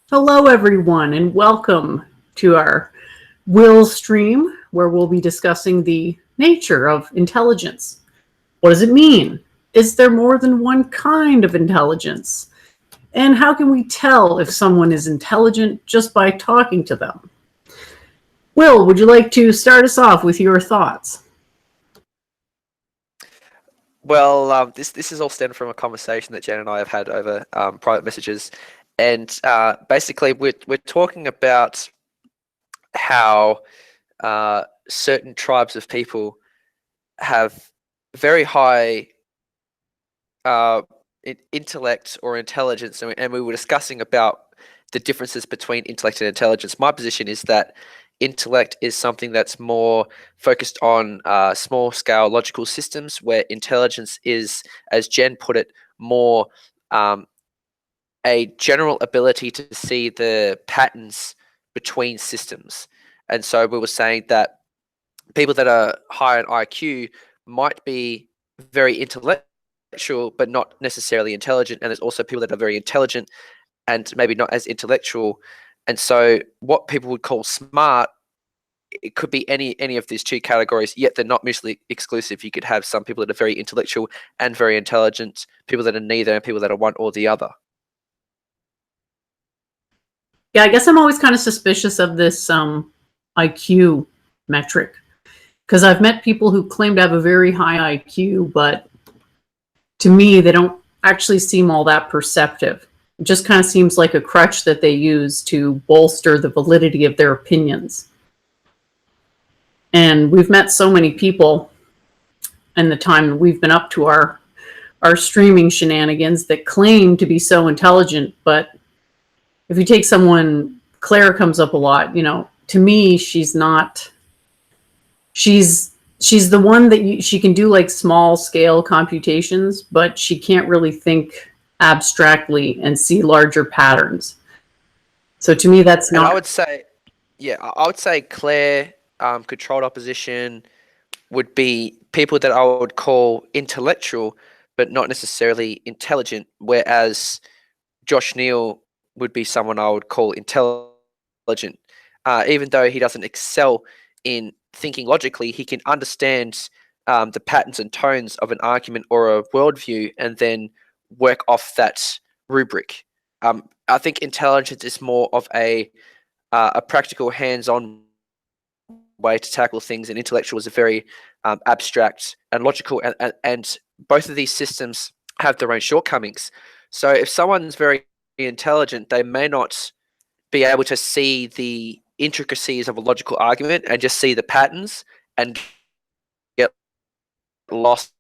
Hello, everyone, and welcome to our Will stream, where we'll be discussing the nature of intelligence. What does it mean? Is there more than one kind of intelligence? And how can we tell if someone is intelligent just by talking to them? Will, would you like to start us off with your thoughts? Well, this is all stemmed from a conversation that Jen and I have had over private messages, and basically we're talking about how certain tribes of people have very high uh, intellect or intelligence, and we were discussing about the differences between intellect and intelligence. My position is that intellect is something that's more focused on small scale logical systems, where intelligence is, as Jen put it, more um, a general ability to see the patterns between systems. And so we were saying that people that are high in IQ might be very intellectual, but not necessarily intelligent. And there's also people that are very intelligent and maybe not as intellectual. And so what people would call smart, it could be any of these two categories, yet they're not mutually exclusive. You could have some people that are very intellectual and very intelligent, people that are neither, and people that are one or the other. Yeah, I guess I'm always kind of suspicious of this IQ metric because I've met people who claim to have a very high IQ, but to me, they don't actually seem all that perceptive. It just kind of seems like a crutch that they use to bolster the validity of their opinions. And we've met so many people in the time we've been up to our streaming shenanigans that claim to be so intelligent, but if you take someone, Claire comes up a lot, to me she's not, she's the one that she can do like small scale computations, but she can't really think abstractly and see larger patterns. So to me, that's And I not. would say, yeah, I would say Claire, controlled opposition would be people that I would call intellectual, but not necessarily intelligent. Whereas Josh Neal would be someone I would call intelligent. Even though he doesn't excel in thinking logically, he can understand the patterns and tones of an argument or a worldview and then work off that rubric. I think intelligence is more of a practical, hands-on way to tackle things, and intellectual is a very abstract and logical, and both of these systems have their own shortcomings. So if someone's very intelligent, they may not be able to see the intricacies of a logical argument and just see the patterns and get lost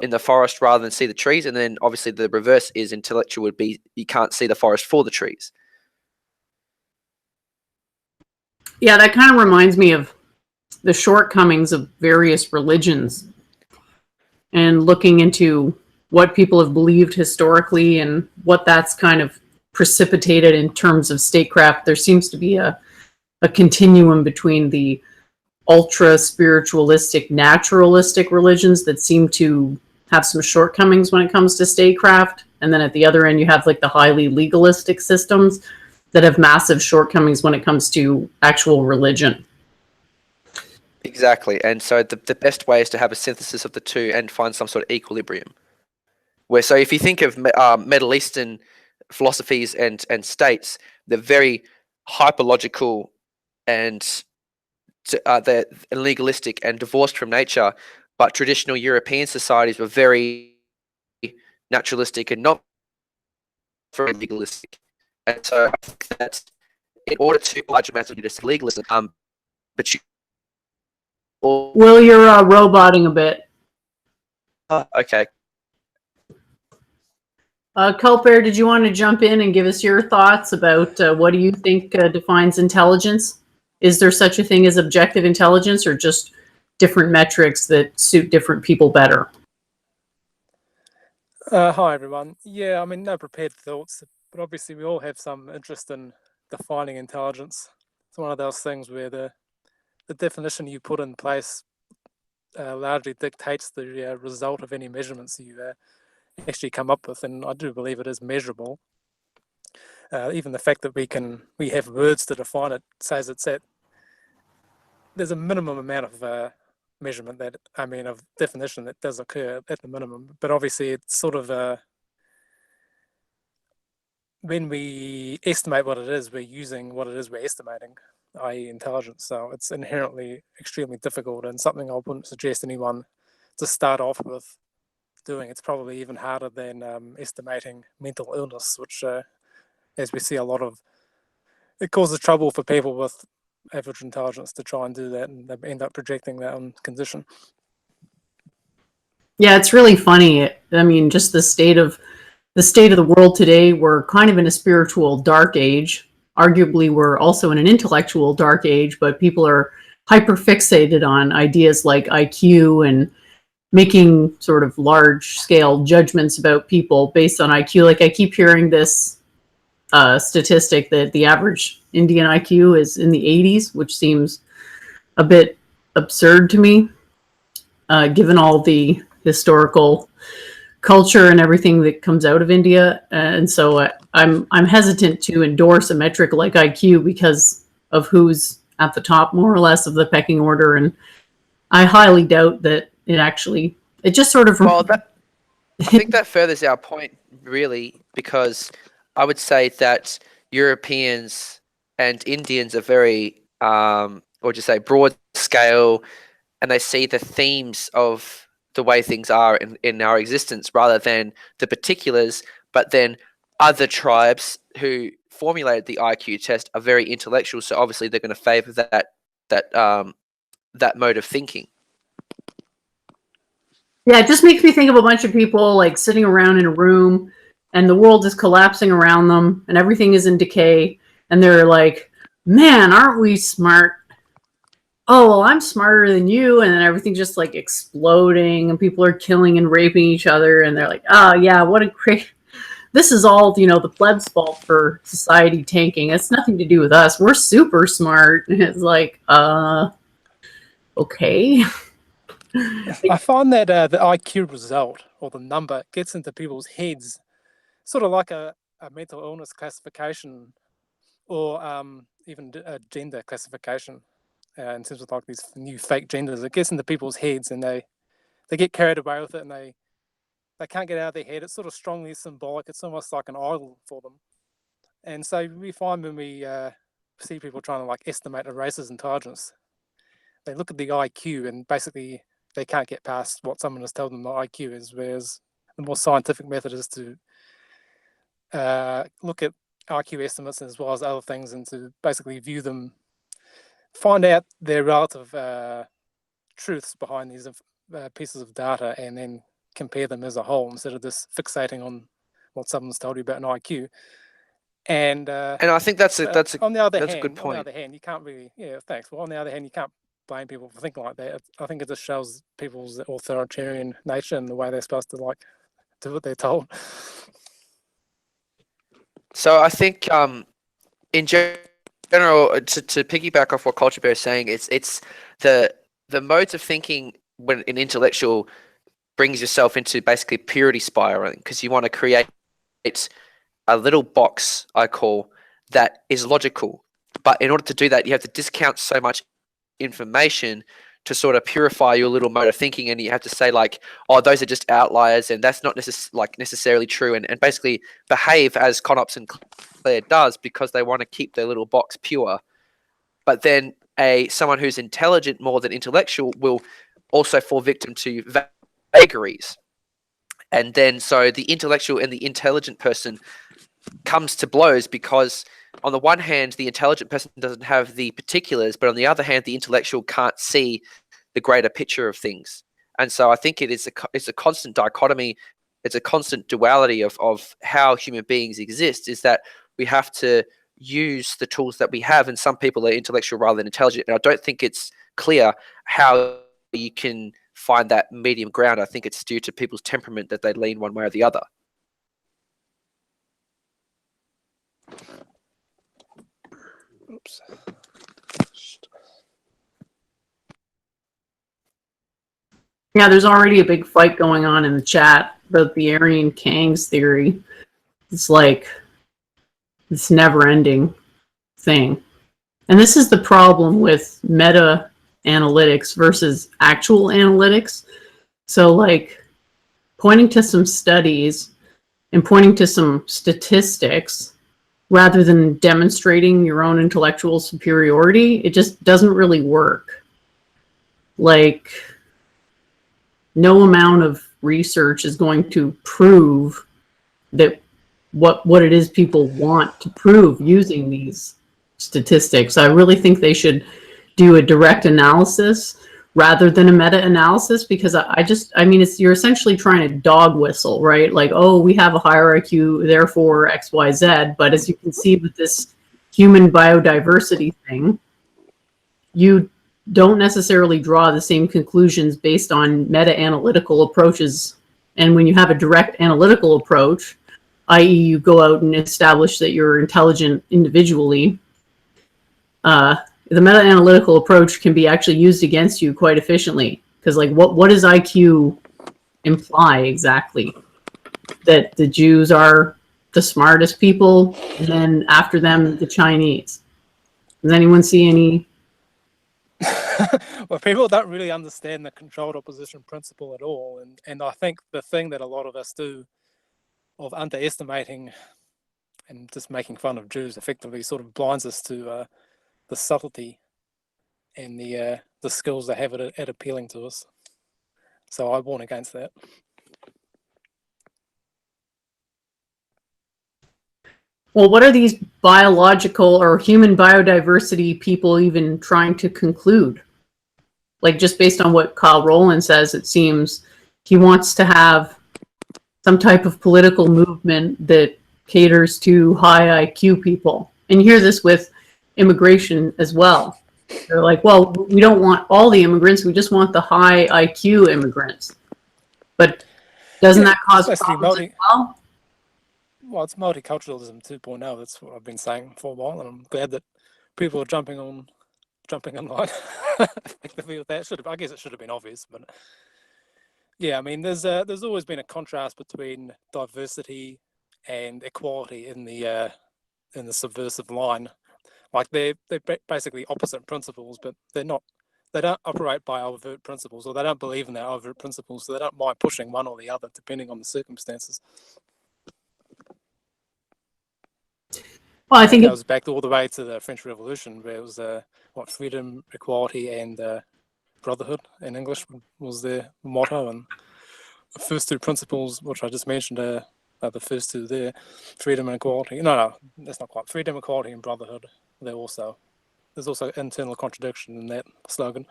in the forest rather than see the trees. And then obviously the reverse is intellectual would be you can't see the forest for the trees. Yeah, that kind of reminds me of the shortcomings of various religions and looking into what people have believed historically and what that's kind of precipitated in terms of statecraft. There seems to be a continuum between the ultra spiritualistic, naturalistic religions that seem to have some shortcomings when it comes to statecraft. And then at the other end, you have like the highly legalistic systems that have massive shortcomings when it comes to actual religion. Exactly. And so the best way is to have a synthesis of the two and find some sort of equilibrium. Where so if you think of Middle Eastern philosophies and states, they're very hyperlogical and they're legalistic and divorced from nature. But traditional European societies were very naturalistic and not very legalistic. And so I think that in order to large amounts of legalism, but you Will, you're roboting a bit. okay. Culper, did you want to jump in and give us your thoughts about what do you think defines intelligence? Is there such a thing as objective intelligence or just different metrics that suit different people better? Hi everyone. Yeah, I mean, no prepared thoughts, but obviously we all have some interest in defining intelligence. It's one of those things where the definition you put in place largely dictates the result of any measurements you actually come up with, and I do believe it is measurable. Even the fact that we have words to define it says it's at there's a minimum amount of measurement of definition that does occur at the minimum. But obviously, it's sort of when we estimate what it is, we're using what it is we're estimating, i.e., intelligence. So it's inherently extremely difficult and something I wouldn't suggest anyone to start off with doing. It's probably even harder than estimating mental illness, which, as we see a lot of, it causes trouble for people with average intelligence to try and do that, and they end up projecting their own condition. Yeah, it's really funny. I mean, just the state of the world today. We're kind of in a spiritual dark age. Arguably, we're also in an intellectual dark age, but people are hyper fixated on ideas like IQ and making sort of large scale judgments about people based on IQ. Like I keep hearing this statistic that the average Indian IQ is in the 80s, which seems a bit absurd to me, given all the historical culture and everything that comes out of India. And so I'm hesitant to endorse a metric like IQ because of who's at the top, more or less, of the pecking order. And I highly doubt that it just sort of... Well, I think that furthers our point, really, because I would say that Europeans and Indians are very, or just say broad scale, and they see the themes of the way things are in our existence rather than the particulars. But then other tribes who formulated the IQ test are very intellectual, so obviously they're going to favor that mode of thinking. Yeah, it just makes me think of a bunch of people like sitting around in a room and the world is collapsing around them and everything is in decay. And they're like, man, aren't we smart? Oh, well, I'm smarter than you. And then everything's just like exploding and people are killing and raping each other. And they're like, oh, yeah, what a great... This is all, the plebs' fault for society tanking. It's nothing to do with us. We're super smart. And it's like, okay. I find that the IQ result or the number gets into people's heads, sort of like a mental illness classification or even a gender classification in terms of like these new fake genders. It gets into people's heads and they get carried away with it and they can't get out of their head. It's sort of strongly symbolic. It's almost like an idol for them. And so we find when we see people trying to like estimate a race's intelligence, they look at the IQ and basically they can't get past what someone has told them the IQ is, whereas the more scientific method is to look at IQ estimates as well as other things and to basically view them, find out their relative truths behind these pieces of data and then compare them as a whole instead of just fixating on what someone's told you about an IQ. And I think that's a good point. On the other hand, you can't really, thanks. Well, on the other hand, you can't blame people for thinking like that. I think it just shows people's authoritarian nature and the way they're supposed to like do what they're told. So I think in general, to piggyback off what Culture Bear is saying, it's the modes of thinking when an intellectual brings yourself into basically purity spiraling, because you want to create a little box, I call, that is logical. But in order to do that, you have to discount so much information to sort of purify your little mode of thinking, and you have to say like, oh, those are just outliers and that's not necessarily true, and basically behave as Conops and Claire does because they want to keep their little box pure. But then someone who's intelligent more than intellectual will also fall victim to vagaries, and then so the intellectual and the intelligent person comes to blows because on the one hand, the intelligent person doesn't have the particulars, but on the other hand, the intellectual can't see the greater picture of things. And so I think it's a constant dichotomy. It's a constant duality of how human beings exist, is that we have to use the tools that we have. And some people are intellectual rather than intelligent. And I don't think it's clear how you can find that medium ground. I think it's due to people's temperament that they lean one way or the other. Oops. Yeah, there's already a big fight going on in the chat about the Aryan Kang's theory. It's like, this never-ending thing. And this is the problem with meta analytics versus actual analytics. So like pointing to some studies and pointing to some statistics rather than demonstrating your own intellectual superiority, it just doesn't really work. Like, no amount of research is going to prove that what it is people want to prove using these statistics. I really think they should do a direct analysis rather than a meta-analysis, because I mean, you're essentially trying to dog whistle, right? Like, oh, we have a higher IQ, therefore X, Y, Z. But as you can see with this human biodiversity thing, you don't necessarily draw the same conclusions based on meta-analytical approaches. And when you have a direct analytical approach, i.e. you go out and establish that you're intelligent individually, the meta-analytical approach can be actually used against you quite efficiently. Because like, what does IQ imply exactly? That the Jews are the smartest people, and then after them, the Chinese. Does anyone see any? Well, people don't really understand the controlled opposition principle at all. And I think the thing that a lot of us do of underestimating and just making fun of Jews effectively sort of blinds us to the subtlety and the skills they have at appealing to us. So I warn against that. Well, what are these biological or human biodiversity people even trying to conclude? Like, just based on what Kyle Rowland says, it seems he wants to have some type of political movement that caters to high IQ people. And you hear this with immigration as well. They're like, well, we don't want all the immigrants, we just want the high IQ immigrants. But doesn't that cause problems as well? Well, it's multiculturalism 2.0. That's what I've been saying for a while, and I'm glad that people are jumping in line effectively with that. I guess it should have been obvious, but yeah, I mean, there's always been a contrast between diversity and equality in the subversive line. Like they're basically opposite principles, but they don't operate by overt principles, or they don't believe in their overt principles, so they don't mind pushing one or the other depending on the circumstances. Well, I think it goes back all the way to the French Revolution, where it was freedom, equality, and brotherhood in English was their motto, and the first two principles, which I just mentioned, are the first two there: freedom and equality. No, that's not quite. Freedom, equality, and brotherhood. There's also internal contradiction in that slogan.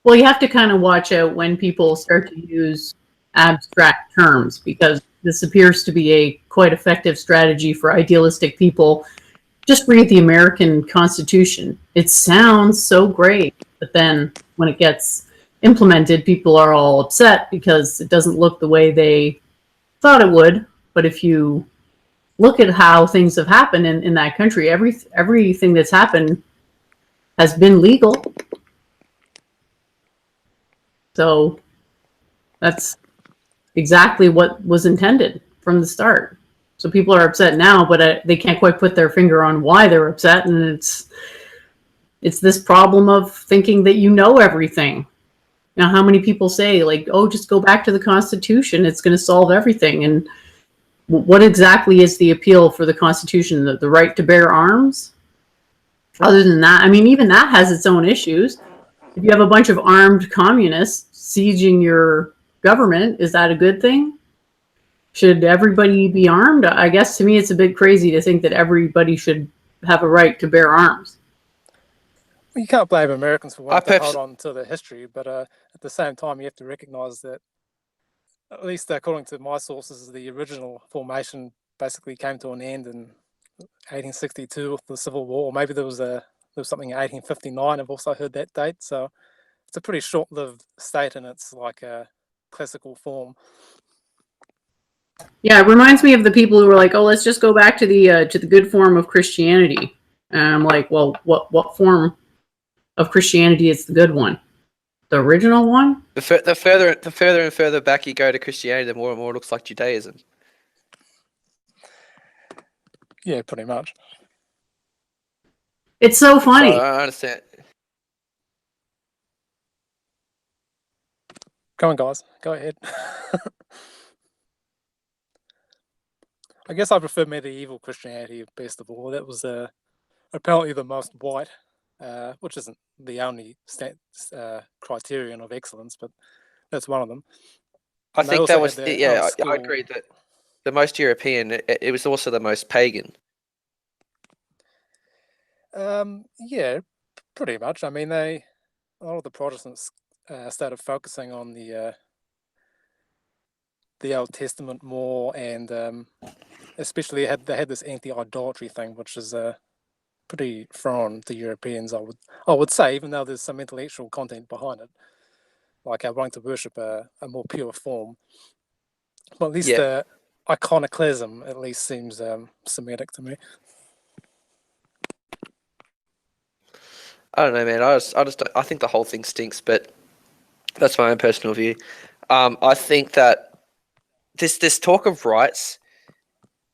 Well, you have to kind of watch out when people start to use abstract terms, because this appears to be a quite effective strategy for idealistic people. Just read the American Constitution. It sounds so great, but then when it gets implemented, people are all upset because it doesn't look the way they thought it would. But if you look at how things have happened in that country, everything that's happened has been legal. So that's exactly what was intended from the start. So people are upset now, but they can't quite put their finger on why they're upset, and it's this problem of thinking that you know everything. Now, how many people say, like, oh, just go back to the Constitution, it's going to solve everything? And what exactly is the appeal for the Constitution? The right to bear arms? Other than that, I mean, even that has its own issues. If you have a bunch of armed communists sieging your government, is that a good thing? Should everybody be armed? I guess to me it's a bit crazy to think that everybody should have a right to bear arms. You can't blame Americans for wanting to hold on to the history, but at the same time you have to recognize that, at least according to my sources, the original formation basically came to an end in 1862 with the Civil War. Or maybe there was something in 1859. I've also heard that date. So it's a pretty short-lived state in its classical form. Yeah, it reminds me of the people who were like, "Oh, let's just go back to the good form of Christianity." And I'm like, "Well, what form of Christianity is the good one? The original one?" The further and further back you go to Christianity, the more and more it looks like Judaism. Yeah, pretty much. It's so So funny. I understand. Come on, guys, go ahead. I guess I prefer medieval Christianity best of all. That was apparently the most white, which isn't the only criterion of excellence, but that's one of them. I And they think also that had was their yeah. own I school. agree that the most European. It was also the most pagan. Yeah, pretty much. I mean, a lot of the Protestants started focusing on the Old Testament more, and especially they had this anti-idolatry thing, which is pretty foreign to Europeans. I would say, even though there's some intellectual content behind it, like wanting to worship a more pure form. But at least Yeah. the iconoclasm at least seems Semitic to me. I don't know, man. I think the whole thing stinks, but that's my own personal view. I think that this talk of rights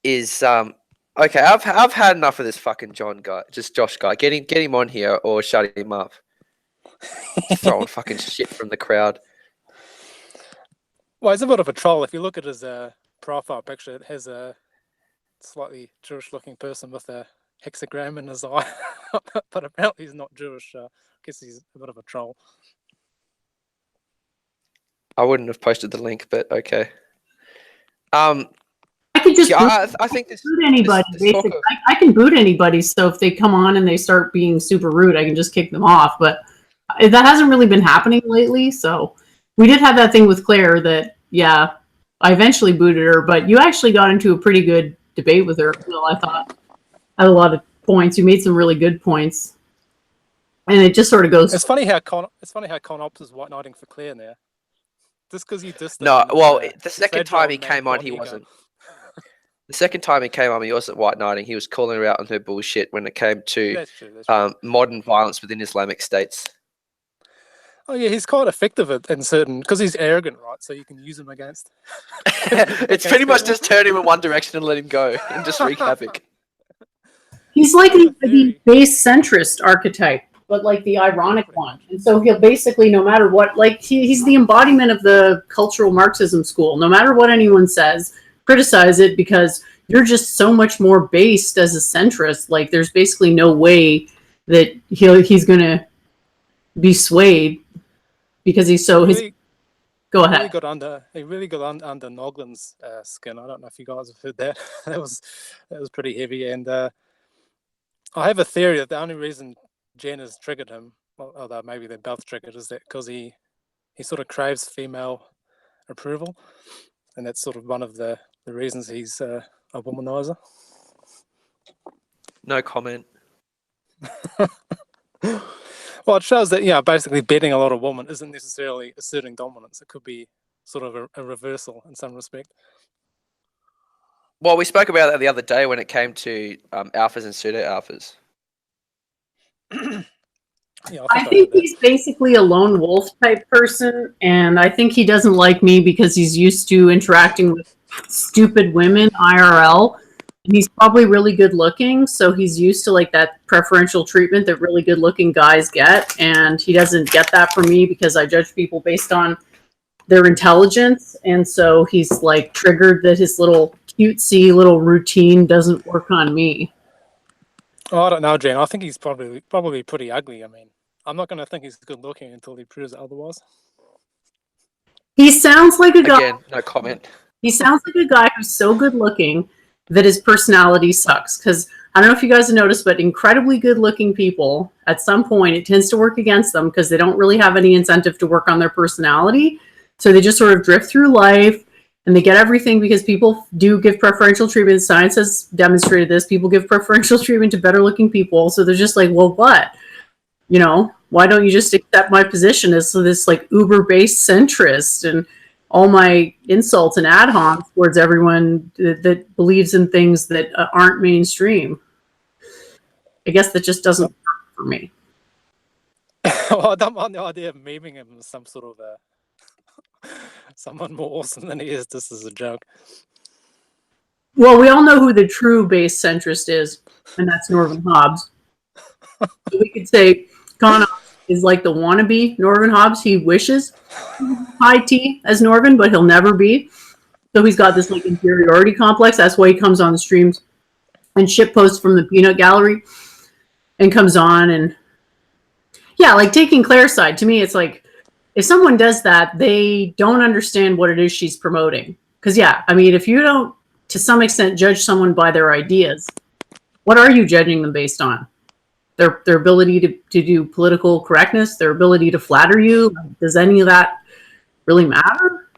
is okay. I've had enough of this fucking Josh guy. Get him on here or shut him up. Throwing fucking shit from the crowd. Well, he's a bit of a troll. If you look at his profile picture, it has a slightly Jewish-looking person with a hexagram in his eye, but apparently he's not Jewish. I guess he's a bit of a troll. I wouldn't have posted the link, but okay. I could just Yeah, I think boot anybody. this talk Basically, of, I can boot anybody. So if they come on and they start being super rude, I can just kick them off. But that hasn't really been happening lately. So we did have that thing with Claire that, yeah, I eventually booted her. But you actually got into a pretty good debate with her. Well, I thought had a lot of points. You made some really good points, and it just sort of goes. It's funny how Con Ops is white knighting for Claire now. Just because you dissed him. no. and his, Well, the second fragile time he man came on, god he ego. wasn't. The second time he came on, he wasn't white knighting. He was calling her out on her bullshit when it came to That's true. That's true. modern violence within Islamic states. Oh yeah, he's quite effective in certain because he's arrogant, right? So you can use him against. It's pretty much just turn him in one direction and let him go and just wreak havoc. He's like I have a the theory. base centrist archetype, but like the ironic one. And so he'll basically, no matter what, like he's the embodiment of the cultural Marxism school. No matter what anyone says, criticize it because you're just so much more based as a centrist. Like there's basically no way that he's going to be swayed because he's so. Go ahead. He really got under Noglin's skin. I don't know if you guys have heard that. that was pretty heavy. And I have a theory that the only reason Jen has triggered him, although maybe they're both triggered, is that because he sort of craves female approval, and that's sort of one of the reasons he's a womanizer. No comment. Well, it shows that basically betting a lot of women isn't necessarily asserting dominance. It could be sort of a reversal in some respect. Well, we spoke about that the other day when it came to alphas and pseudo alphas. I think he's basically a lone wolf type person, and I think he doesn't like me because he's used to interacting with stupid women IRL. And he's probably really good looking, so he's used to like that preferential treatment that really good looking guys get, and he doesn't get that from me because I judge people based on their intelligence, and so he's like triggered that his little cutesy little routine doesn't work on me. Oh, I don't know, Jen. I think he's probably pretty ugly. I mean, I'm not going to think he's good looking until he proves otherwise. He sounds like a guy. Again, no comment. He sounds like a guy who's so good looking that his personality sucks. Because I don't know if you guys have noticed, but incredibly good looking people, at some point, it tends to work against them because they don't really have any incentive to work on their personality. So they just sort of drift through life. And they get everything because people do give preferential treatment. Science has demonstrated this. People give preferential treatment to better looking people. So they're just like, well, what? You know, why don't you just accept my position as this like uber-based centrist and all my insults and ad hocs towards everyone that believes in things that aren't mainstream? I guess that just doesn't work for me. Well, I don't mind the idea of memeing him as some sort of someone more awesome than he is. This is a joke. Well, we all know who the true base centrist is, and that's Norman Hobbes. So we could say Connor is like the wannabe Norman Hobbes. He wishes high T as Norman, but he'll never be. So he's got this like inferiority complex. That's why he comes on the streams and shit posts from the peanut gallery and comes on and yeah, like taking Claire's side. To me, it's like if someone does that, they don't understand what it is she's promoting. Because yeah, I mean, if you don't to some extent judge someone by their ideas, what are you judging them based on? Their ability to do political correctness, their ability to flatter you? Does any of that really matter?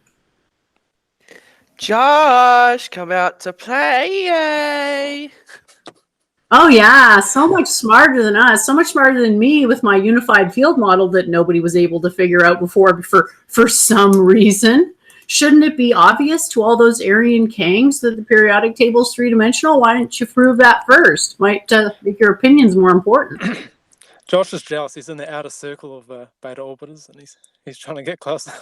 Josh, come out to play. Oh yeah, so much smarter than us, so much smarter than me with my unified field model that nobody was able to figure out before for some reason. Shouldn't it be obvious to all those Aryan Kangs that the periodic table is three-dimensional? Why didn't you prove that first? Might make your opinions more important. Josh is jealous. He's in the outer circle of beta orbiters, and he's trying to get closer.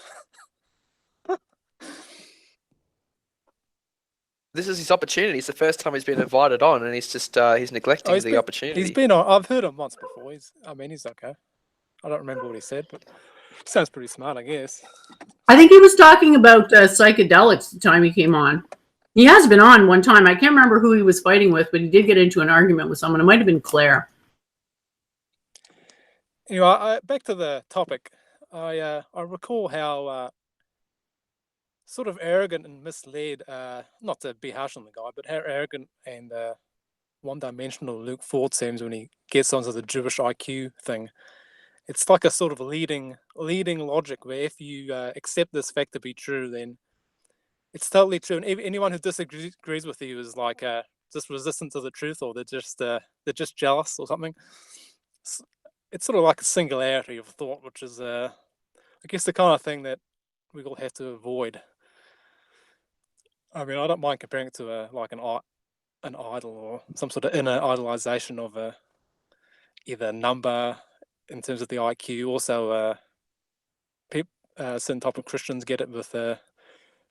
This is his opportunity. It's the first time he's been invited on, and he's just he's neglecting the opportunity. He's been on. I've heard him once before. He's okay. I don't remember what he said, but sounds pretty smart, I guess. I think he was talking about psychedelics the time he came on. He has been on one time. I can't remember who he was fighting with, but he did get into an argument with someone. It might have been Claire. Anyway, back to the topic. I recall how sort of arrogant and misled, not to be harsh on the guy, but how arrogant and one-dimensional Luke Ford seems when he gets onto the Jewish IQ thing. It's like a sort of leading logic where if you accept this fact to be true, then it's totally true. And anyone who disagrees with you is like just resistant to the truth, or they're just jealous or something. It's sort of like a singularity of thought, which is, I guess, the kind of thing that we all have to avoid. I mean, I don't mind comparing it to like an idol or some sort of inner idolization of either number in terms of the IQ. Also, certain type of Christians get it with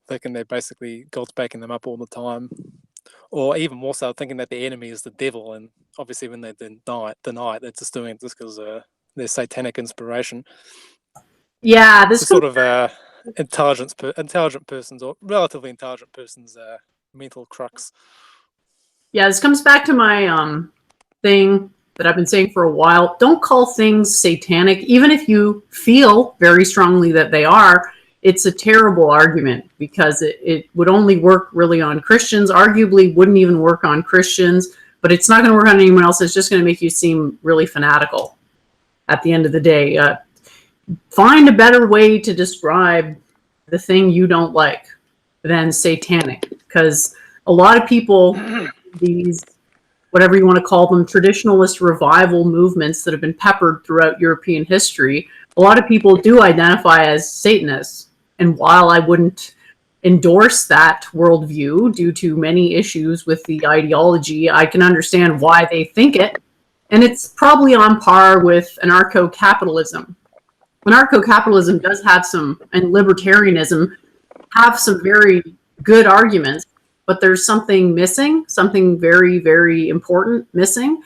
thinking they're basically God's backing them up all the time, or even more so thinking that the enemy is the devil. And obviously, when they deny it, they're just doing it just because there's satanic inspiration. Yeah, this sort of intelligent person's or relatively intelligent person's mental crux. Yeah, this comes back to my thing that I've been saying for a while. Don't call things satanic, even if you feel very strongly that they are. It's a terrible argument because it would only work really on Christians, arguably wouldn't even work on Christians, but it's not going to work on anyone else. It's just going to make you seem really fanatical at the end of the day. Find a better way to describe the thing you don't like than satanic, because a lot of people, these, whatever you want to call them, traditionalist revival movements that have been peppered throughout European history, a lot of people do identify as Satanists. And while I wouldn't endorse that worldview due to many issues with the ideology, I can understand why they think it. And it's probably on par with anarcho-capitalism. Anarcho-capitalism does have some, and libertarianism have some very good arguments, but there's something missing, something very, very important missing.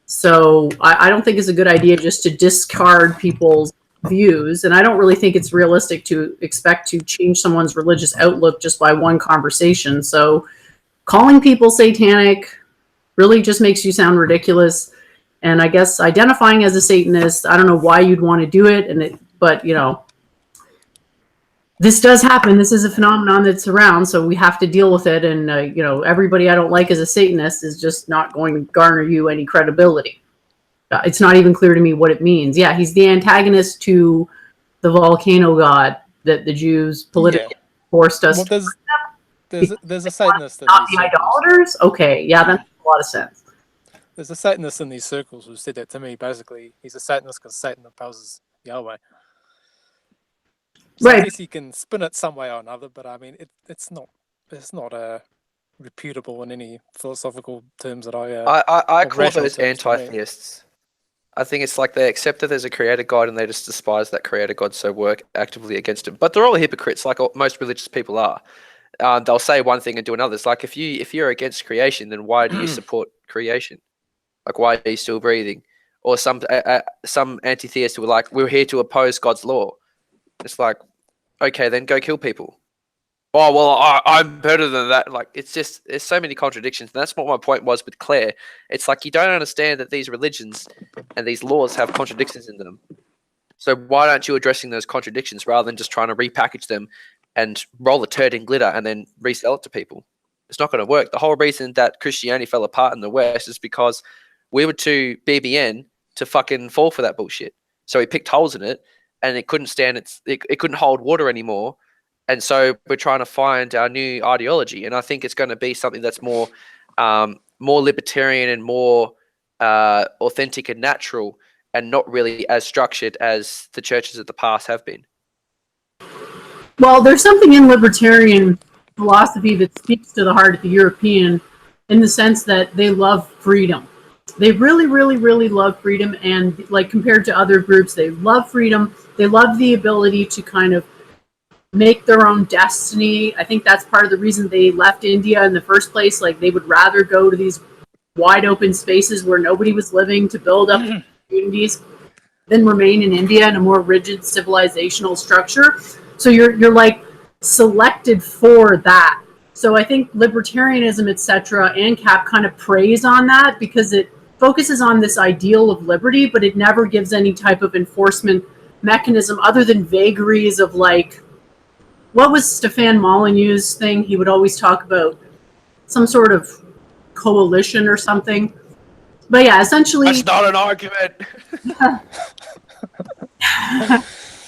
So I don't think it's a good idea just to discard people's views. And I don't really think it's realistic to expect to change someone's religious outlook just by one conversation. So calling people satanic really just makes you sound ridiculous. And I guess identifying as a Satanist, I don't know why you'd want to do it, but you know, this does happen. This is a phenomenon that's around, so we have to deal with it. And you know, everybody I don't like as a Satanist is just not going to garner you any credibility. It's not even clear to me what it means. Yeah, he's the antagonist to the volcano god that the Jews politically forced us. Well, there's a Satanist. Not the idolaters. Okay, yeah, that makes a lot of sense. There's a Satanist in these circles who said that to me. Basically, he's a Satanist because Satan opposes Yahweh. So right. I guess you can spin it some way or another, but I mean, it's not reputable in any philosophical terms that I call those anti-theists. I think it's like they accept that there's a creator god and they just despise that creator god, so work actively against him. But they're all hypocrites, like most religious people are. they'll say one thing and do another. It's like if you're against creation, then why do you support creation? Like, why are you still breathing? Or some anti-theists who were like, we're here to oppose God's law. It's like, okay, then go kill people. Oh, well, I'm better than that. Like, it's just, there's so many contradictions. And that's what my point was with Claire. It's like, you don't understand that these religions and these laws have contradictions in them. So why aren't you addressing those contradictions rather than just trying to repackage them and roll a turd in glitter and then resell it to people? It's not going to work. The whole reason that Christianity fell apart in the West is because we were too BBN to fucking fall for that bullshit. So we picked holes in it, and it couldn't stand it couldn't hold water anymore. And so we're trying to find our new ideology, and I think it's going to be something that's more libertarian and more authentic and natural, and not really as structured as the churches of the past have been. Well, there's something in libertarian philosophy that speaks to the heart of the European, in the sense that they love freedom. They really, really, really love freedom, and like compared to other groups, they love freedom. They love the ability to kind of make their own destiny. I think that's part of the reason they left India in the first place. Like, they would rather go to these wide open spaces where nobody was living to build up communities than remain in India in a more rigid civilizational structure. So you're like selected for that. So I think libertarianism, etc., ANCAP kind of preys on that because it focuses on this ideal of liberty, but it never gives any type of enforcement mechanism other than vagaries of, like, what was Stefan Molyneux's thing? He would always talk about some sort of coalition or something. But yeah, essentially... That's not an argument.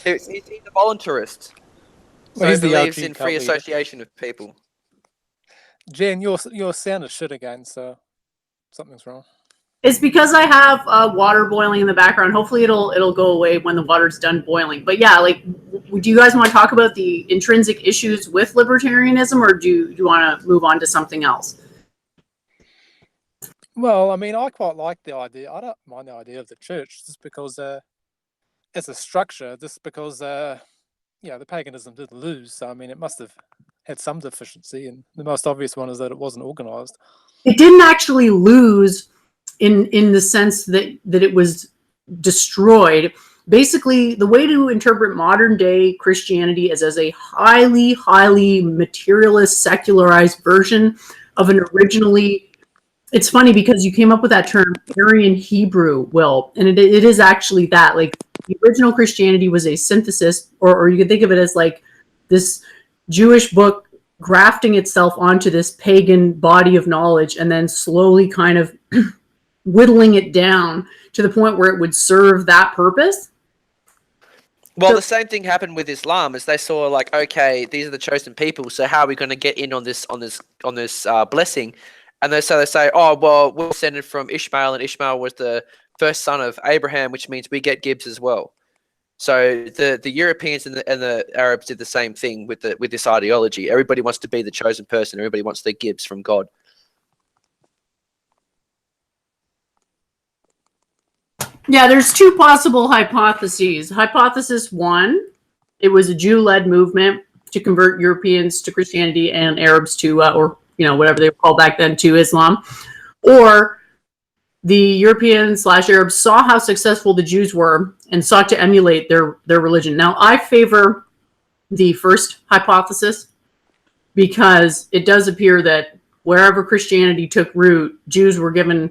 He's a voluntarist. So Well, he believes LG in free cult leader. association of people. Jen, your sound is shit again, so something's wrong. It's because I have water boiling in the background. Hopefully it'll go away when the water's done boiling. But yeah, like, do you guys want to talk about the intrinsic issues with libertarianism, or do you want to move on to something else? Well, I mean, I quite like the idea. I don't mind the idea of the church, just because as a structure, just because the paganism did lose. So I mean, it must have had some deficiency, and the most obvious one is that it wasn't organized. It didn't actually lose in the sense that it was destroyed. Basically, the way to interpret modern day Christianity is as a highly, highly materialist, secularized version of an originally... It's funny because you came up with that term, Aryan Hebrew, Will, and it is actually that. Like, the original Christianity was a synthesis, or you could think of it as like this Jewish book grafting itself onto this pagan body of knowledge, and then slowly kind of whittling it down to the point where it would serve that purpose. Well, the same thing happened with Islam, as they saw, like, okay, these are the chosen people, so how are we going to get in on this blessing? And they say, oh, well, we're descended from Ishmael, and Ishmael was the first son of Abraham, which means we get Gibbs as well. So the Europeans and the Arabs did the same thing with this ideology. Everybody wants to be the chosen person. Everybody wants their Gibbs from God. Yeah, there's two possible hypotheses. Hypothesis one, it was a Jew-led movement to convert Europeans to Christianity and Arabs to, or whatever they were called back then, to Islam. Or the Europeans/Arabs saw how successful the Jews were and sought to emulate their religion. Now, I favor the first hypothesis because it does appear that wherever Christianity took root, Jews were given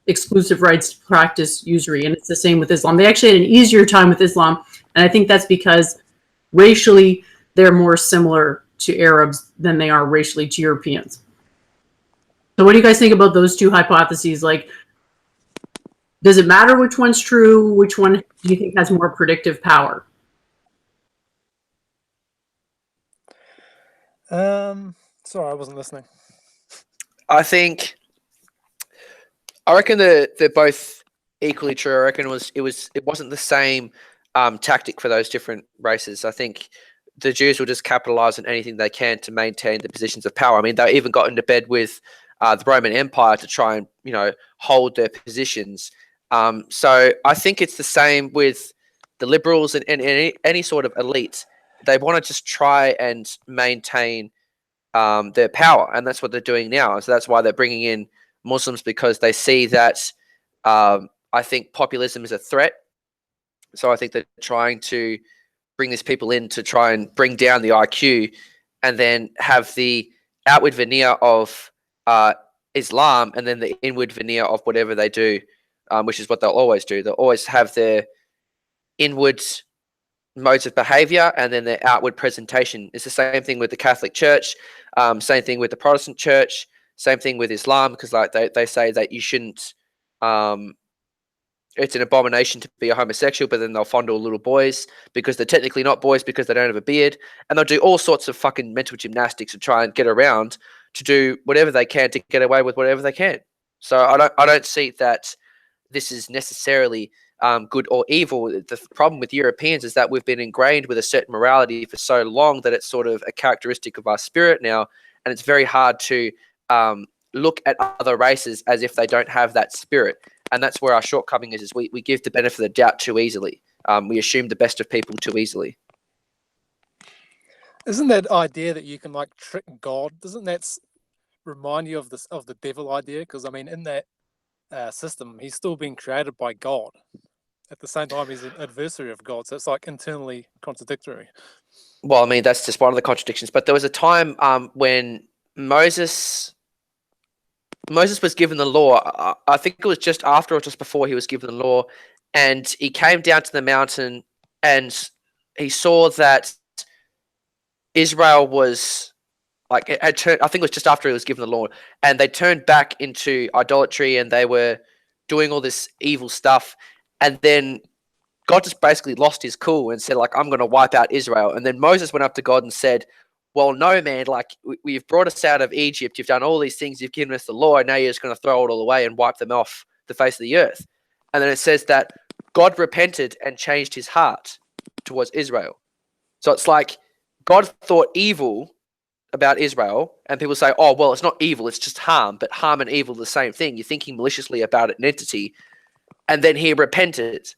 exclusive rights to practice usury, and it's the same with Islam. They actually had an easier time with Islam, and I think that's because racially they're more similar to Arabs than they are racially to Europeans. So what do you guys think about those two hypotheses? Like, does it matter which one's true? Which one do you think has more predictive power? Sorry, I wasn't listening. I reckon they're both equally true. I reckon it wasn't the same tactic for those different races. I think the Jews will just capitalize on anything they can to maintain the positions of power. I mean, they even got into bed with the Roman Empire to try and hold their positions. So I think it's the same with the liberals and any sort of elite. They want to just try and maintain their power, and that's what they're doing now. So that's why they're bringing in Muslims, because they see that I think populism is a threat. So I think they're trying to bring these people in to try and bring down the IQ, and then have the outward veneer of Islam, and then the inward veneer of whatever they do, which is what they'll always do. They'll always have their inward modes of behavior and then their outward presentation. It's the same thing with the Catholic Church, same thing with the Protestant Church, same thing with Islam, because like they say that you shouldn't, it's an abomination to be a homosexual, but then they'll fondle little boys because they're technically not boys because they don't have a beard, and they'll do all sorts of fucking mental gymnastics to try and get around to do whatever they can to get away with whatever they can. So I don't see that this is necessarily good or evil. The problem with Europeans is that we've been ingrained with a certain morality for so long that it's sort of a characteristic of our spirit now, and it's very hard to look at other races as if they don't have that spirit. And that's where our shortcoming is we give the benefit of the doubt too easily. We assume the best of people too easily. Isn't that idea that you can like trick God? Doesn't that remind you of the devil idea? Because I mean, in that system, he's still being created by God. At the same time, he's an adversary of God, so it's like internally contradictory. Well, I mean, that's just one of the contradictions. But there was a time when Moses was given the law. I think it was just after or just before he was given the law, and he came down to the mountain and he saw that Israel was like it had turned. I think it was just after he was given the law, and they turned back into idolatry and they were doing all this evil stuff. And then God just basically lost his cool and said, like, I'm going to wipe out Israel. And then Moses went up to God and said, well, no, man, like, you've brought us out of Egypt. You've done all these things. You've given us the law. And now you're just going to throw it all away and wipe them off the face of the earth. And then it says that God repented and changed his heart towards Israel. So it's like God thought evil about Israel, and people say, oh, well, it's not evil. It's just harm. But harm and evil are the same thing. You're thinking maliciously about an entity. And then he repented.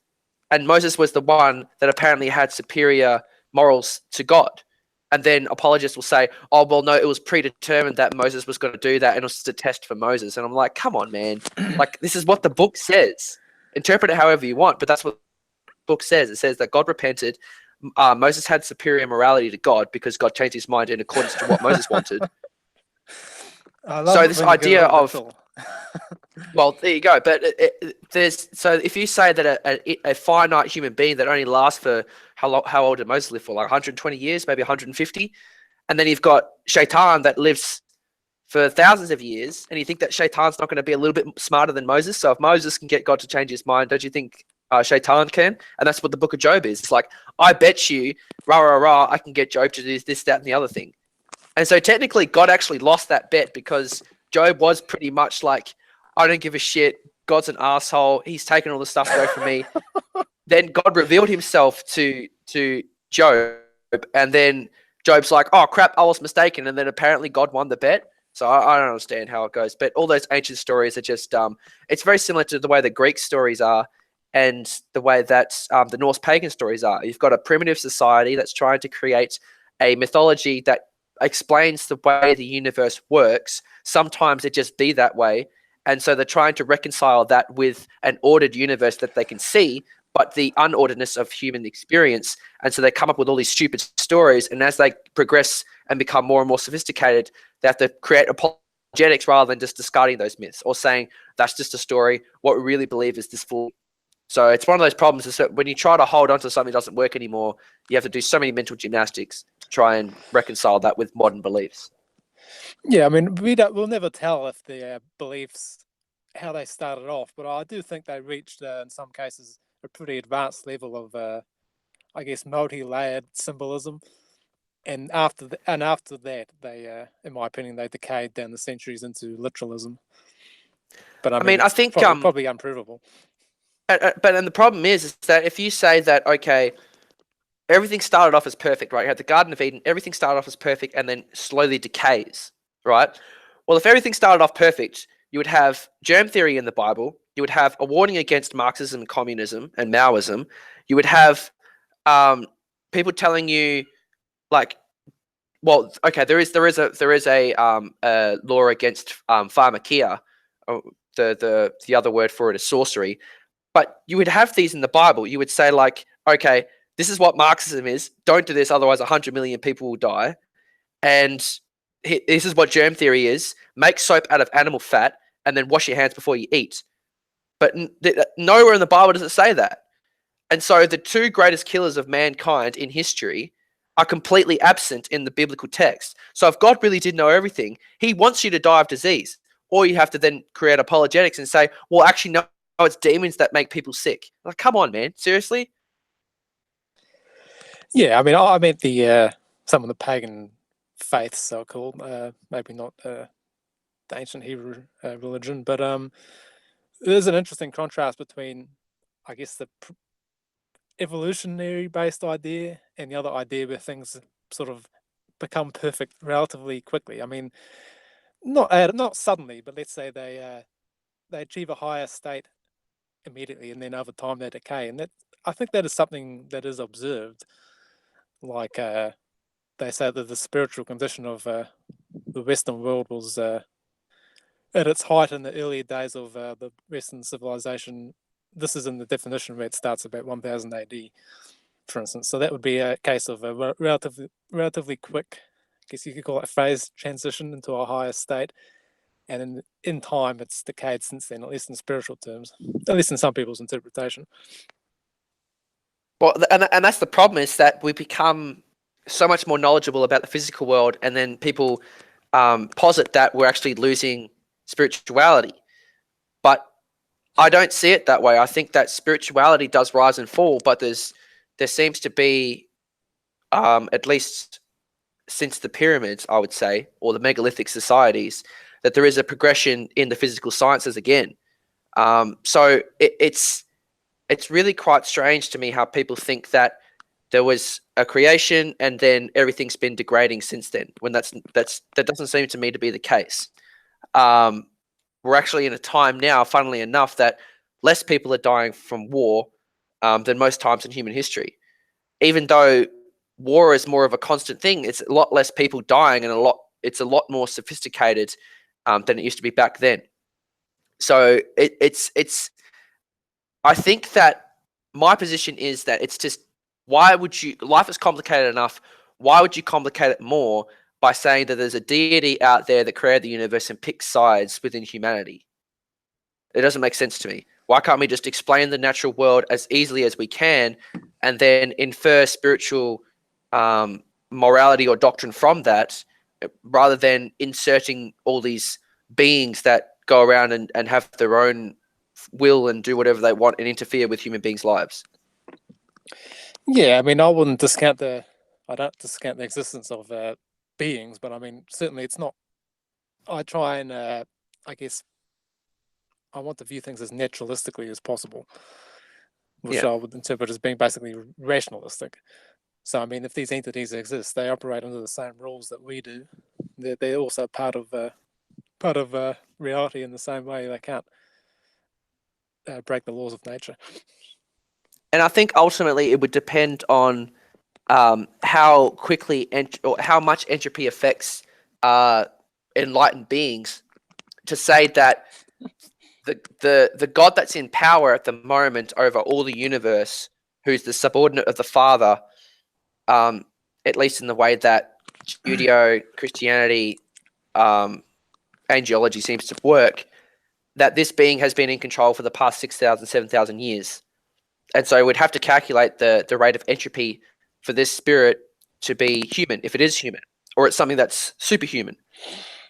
And Moses was the one that apparently had superior morals to God. And then apologists will say, oh, well, no, it was predetermined that Moses was going to do that, and it was just a test for Moses. And I'm like, come on, man. Like, this is what the book says. Interpret it however you want, but that's what the book says. It says that God repented. Moses had superior morality to God because God changed his mind in accordance to what Moses wanted. So this idea of... Well, there you go. But so if you say that a finite human being that only lasts for how old did Moses live for? Like 120 years, maybe 150, and then you've got Shaitan that lives for thousands of years, and you think that Shaitan's not going to be a little bit smarter than Moses? So if Moses can get God to change his mind, don't you think Shaitan can? And that's what the Book of Job is. It's like, I bet you, I can get Job to do this, that, and the other thing. And so technically, God actually lost that bet because Job was pretty much like, I don't give a shit. God's an asshole. He's taken all the stuff away from me. Then God revealed himself to Job, and then Job's like, oh, crap, I was mistaken. And then apparently God won the bet. So I don't understand how it goes. But all those ancient stories are just, it's very similar to the way the Greek stories are and the way that the Norse pagan stories are. You've got a primitive society that's trying to create a mythology that explains the way the universe works. Sometimes it just be that way. And so they're trying to reconcile that with an ordered universe that they can see, but the unorderedness of human experience. And so they come up with all these stupid stories. And as they progress and become more and more sophisticated, they have to create apologetics rather than just discarding those myths or saying, that's just a story. What we really believe is this full. So it's one of those problems is that when you try to hold on to something that doesn't work anymore, you have to do so many mental gymnastics to try and reconcile that with modern beliefs. Yeah, I mean, we'll never tell if the beliefs, how they started off, but I do think they reached, in some cases, a pretty advanced level of, I guess, multi-layered symbolism. And after that, they, in my opinion, they decayed down the centuries into literalism. But I mean I think probably unprovable. But the problem is that if you say that, okay, everything started off as perfect, right? You had the Garden of Eden, everything started off as perfect and then slowly decays, right? Well, if everything started off perfect, you would have germ theory in the Bible. You would have a warning against Marxism and communism and Maoism. You would have people telling you, like, well, okay, there is a law against pharmakia. The other word for it is sorcery. But you would have these in the Bible. You would say, like, okay, this is what Marxism is. Don't do this, otherwise 100 million people will die. And this is what germ theory is. Make soap out of animal fat and then wash your hands before you eat. But nowhere in the Bible does it say that. And so the two greatest killers of mankind in history are completely absent in the biblical text. So if God really did know everything, he wants you to die of disease. Or you have to then create apologetics and say, well, actually, no, it's demons that make people sick. Like, come on, man. Seriously? Yeah, I mean, I meant the some of the pagan faiths, so-called, maybe not the ancient Hebrew religion, but there's an interesting contrast between, I guess, the evolutionary-based idea and the other idea where things sort of become perfect relatively quickly. I mean, not suddenly, but let's say they achieve a higher state immediately, and then over time they decay, and that I think that is something that is observed. Like they say that the spiritual condition of the Western world was at its height in the earlier days of the Western civilization. This is in the definition where it starts about 1000 AD, for instance. So that would be a case of a relatively quick, I guess you could call it a phase transition into a higher state. And in time, it's decayed since then, at least in spiritual terms, at least in some people's interpretation. Well, and that's the problem, is that we become so much more knowledgeable about the physical world, and then people posit that we're actually losing spirituality. But I don't see it that way. I think that spirituality does rise and fall, but there seems to be, at least since the pyramids, I would say, or the megalithic societies, that there is a progression in the physical sciences again. So it's really quite strange to me how people think that there was a creation and then everything's been degrading since then, when that doesn't seem to me to be the case. We're actually in a time now, funnily enough, that less people are dying from war than most times in human history. Even though war is more of a constant thing, it's a lot less people dying, and it's a lot more sophisticated than it used to be back then. So it's. I think that my position is that it's just, why would you? Life is complicated enough. Why would you complicate it more by saying that there's a deity out there that created the universe and picks sides within humanity? It doesn't make sense to me. Why can't we just explain the natural world as easily as we can, and then infer spiritual morality or doctrine from that, rather than inserting all these beings that go around and have their own will and do whatever they want and interfere with human beings' lives? Yeah, I mean, I don't discount the existence of beings, but I mean, certainly it's not. I try and, I guess, I want to view things as naturalistically as possible, which I would interpret as being basically rationalistic. So, I mean, if these entities exist, they operate under the same rules that we do. They're also part of reality in the same way. They can't break the laws of nature. And I think ultimately it would depend on how quickly or how much entropy affects enlightened beings, to say that the God that's in power at the moment over all the universe, who's the subordinate of the Father, at least in the way that Judeo-Christianity angelology seems to work, that this being has been in control for the past 6,000, 7,000 years. And so we'd have to calculate the rate of entropy for this spirit to be human, if it is human, or it's something that's superhuman.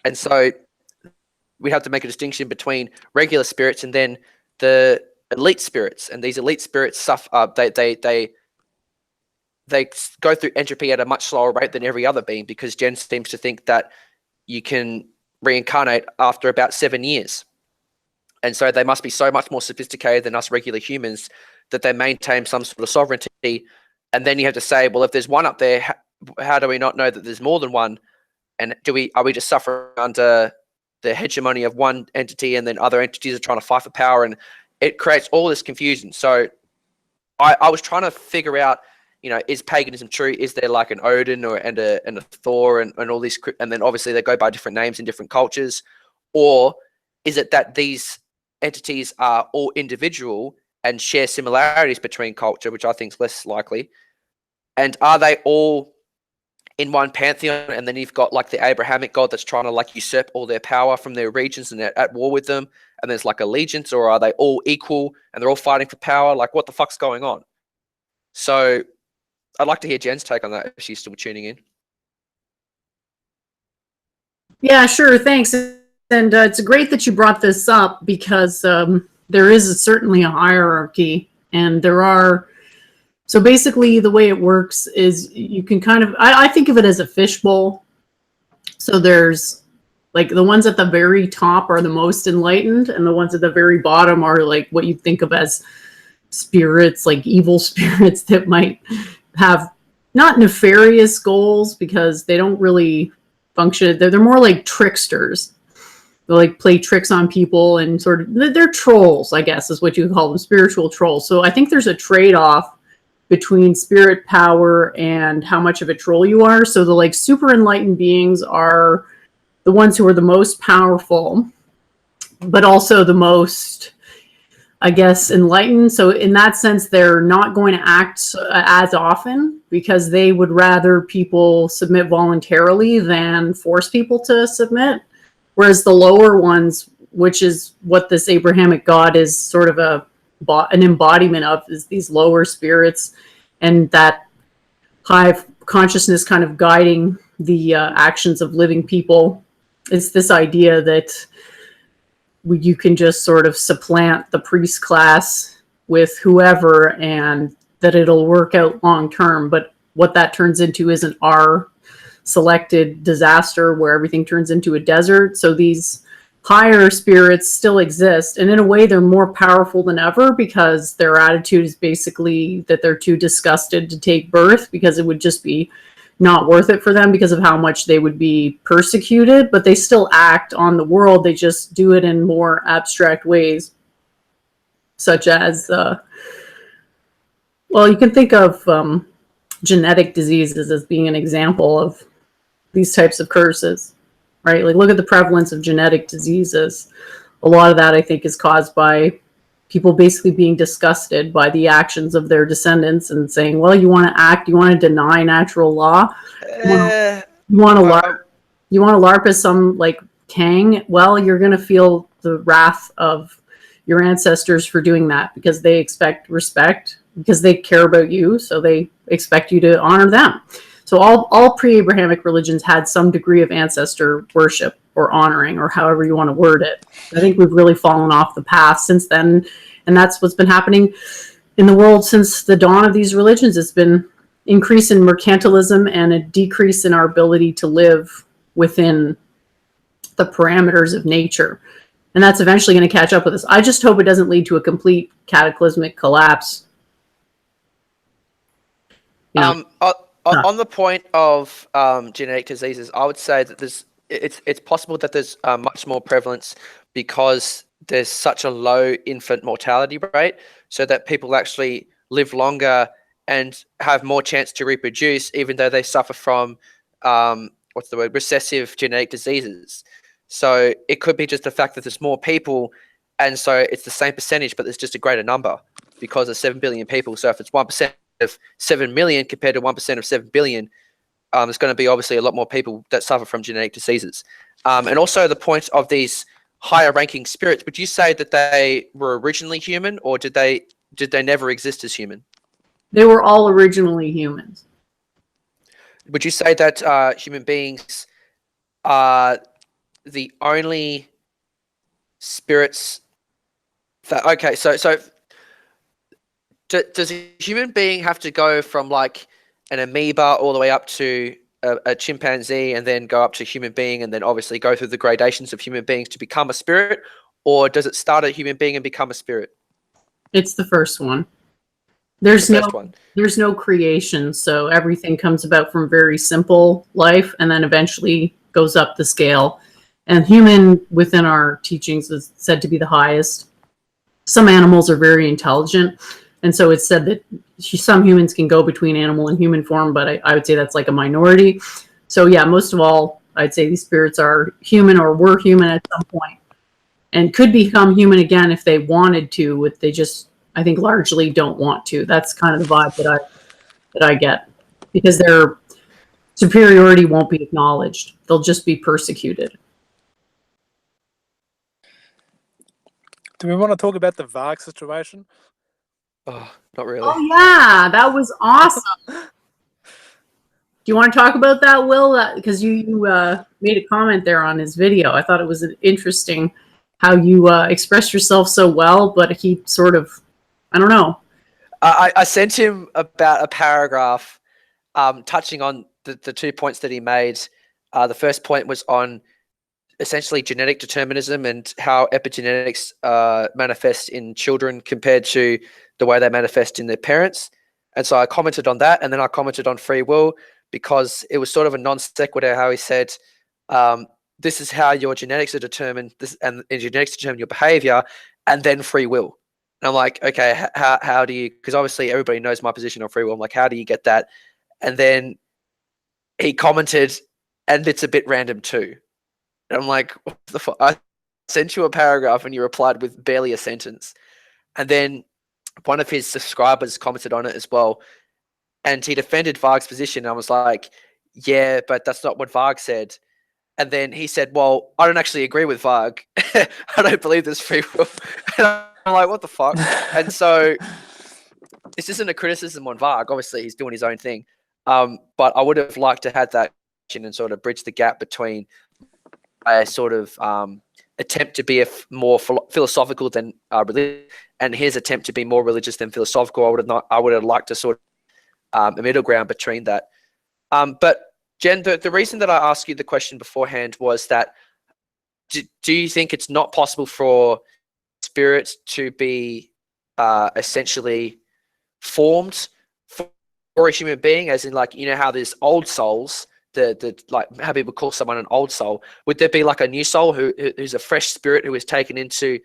And so we have to make a distinction between regular spirits and then the elite spirits. And these elite spirits suffer. They go through entropy at a much slower rate than every other being, because Jen seems to think that you can reincarnate after about 7 years. And so they must be so much more sophisticated than us regular humans that they maintain some sort of sovereignty. And then you have to say, well, if there's one up there, how do we not know that there's more than one? And are we just suffering under the hegemony of one entity, and then other entities are trying to fight for power? And it creates all this confusion. So I was trying to figure out is paganism true? Is there like an Odin and a Thor and all these, and then obviously they go by different names in different cultures, or is it that these entities are all individual and share similarities between culture, which I think is less likely, and are they all in one pantheon, and then you've got like the Abrahamic God that's trying to like usurp all their power from their regions and they're at war with them, and there's like allegiance, or are they all equal and they're all fighting for power? Like, what the fuck's going on? So I'd like to hear Jen's take on that if she's still tuning in. Yeah, sure. Thanks. And it's great that you brought this up because there is certainly a hierarchy, and there are. So basically, the way it works is you can kind of, I think of it as a fishbowl. So there's like the ones at the very top are the most enlightened, and the ones at the very bottom are like what you think of as spirits, like evil spirits that might have not nefarious goals because they don't really function. They're more like tricksters. They like play tricks on people and sort of, they're trolls, I guess is what you call them, spiritual trolls. So I think there's a trade-off between spirit power and how much of a troll you are. So the like super enlightened beings are the ones who are the most powerful, but also the most, I guess, enlightened. So in that sense, they're not going to act as often because they would rather people submit voluntarily than force people to submit. Whereas the lower ones, which is what this Abrahamic God is sort of an embodiment of, is these lower spirits and that high consciousness kind of guiding the actions of living people. It's this idea that you can just sort of supplant the priest class with whoever and that it'll work out long term. But what that turns into isn't our selected disaster where everything turns into a desert. So these higher spirits still exist, and in a way they're more powerful than ever because their attitude is basically that they're too disgusted to take birth because it would just be not worth it for them because of how much they would be persecuted. But they still act on the world, they just do it in more abstract ways, such as well, you can think of genetic diseases as being an example of these types of curses. Right? Like, look at the prevalence of genetic diseases. A lot of that, I think, is caused by people basically being disgusted by the actions of their descendants and saying, well, you want to act, you want to deny natural law, you want to LARP as some, like, Kang. Well, you're going to feel the wrath of your ancestors for doing that because they expect respect, because they care about you, so they expect you to honor them. So all pre-Abrahamic religions had some degree of ancestor worship or honoring, or however you want to word it. I think we've really fallen off the path since then, and that's what's been happening in the world since the dawn of these religions. It's been increase in mercantilism and a decrease in our ability to live within the parameters of nature. And that's eventually going to catch up with us. I just hope it doesn't lead to a complete cataclysmic collapse. You know? On the point of genetic diseases, I would say that it's possible that there's much more prevalence because there's such a low infant mortality rate, so that people actually live longer and have more chance to reproduce, even though they suffer from recessive genetic diseases. So it could be just the fact that there's more people, and so it's the same percentage, but there's just a greater number because there's 7 billion people. So if it's 1% of 7 million compared to 1% of 7 billion, there's going to be obviously a lot more people that suffer from genetic diseases. And also the point of these higher ranking spirits, would you say that they were originally human, or did they never exist as human? They were all originally humans. Would you say that human beings are the only spirits that, okay, so does a human being have to go from like an amoeba all the way up to a chimpanzee and then go up to human being and then obviously go through the gradations of human beings to become a spirit? Or does it start a human being and become a spirit? It's the first one. There's no creation, so everything comes about from very simple life and then eventually goes up the scale. And human within our teachings is said to be the highest. Some animals are very intelligent. And so it's said that some humans can go between animal and human form, but I would say that's like a minority. So yeah, most of all, I'd say these spirits are human or were human at some point and could become human again if they wanted to, but they just, I think, largely don't want to. That's kind of the vibe that I get, because their superiority won't be acknowledged. They'll just be persecuted. Do we want to talk about the Varg situation? Oh, not really. Oh yeah, that was awesome. Do you want to talk about that, Will? Because you made a comment there on his video. I thought it was interesting how you expressed yourself so well, but he sort of, I don't know. I sent him about a paragraph touching on the 2 points that he made. The first point was on essentially genetic determinism and how epigenetics manifest in children compared to the way they manifest in their parents. And so I commented on that, and then I commented on free will, because it was sort of a non sequitur how he said, this is how your genetics are determined, and genetics determine your behavior, and then free will. And I'm like, okay, how do you, because obviously everybody knows my position on free will. I'm like, how do you get that? And then he commented, and it's a bit random too. And I'm like, what the fuck? I sent you a paragraph and you replied with barely a sentence. And then one of his subscribers commented on it as well. And he defended Varg's position. And I was like, yeah, but that's not what Varg said. And then he said, well, I don't actually agree with Varg. I don't believe there's free will. And I'm like, what the fuck? And so this isn't a criticism on Varg. Obviously, he's doing his own thing. But I would have liked to have that and sort of bridge the gap between a sort of attempt to be more philosophical than religious, and his attempt to be more religious than philosophical. I would have liked to sort of a middle ground between that. But Jen, the reason that I asked you the question beforehand was that do you think it's not possible for spirits to be essentially formed for a human being, as in, like, you know how there's old souls, the like how people call someone an old soul? Would there be like a new soul who's a fresh spirit who is taken into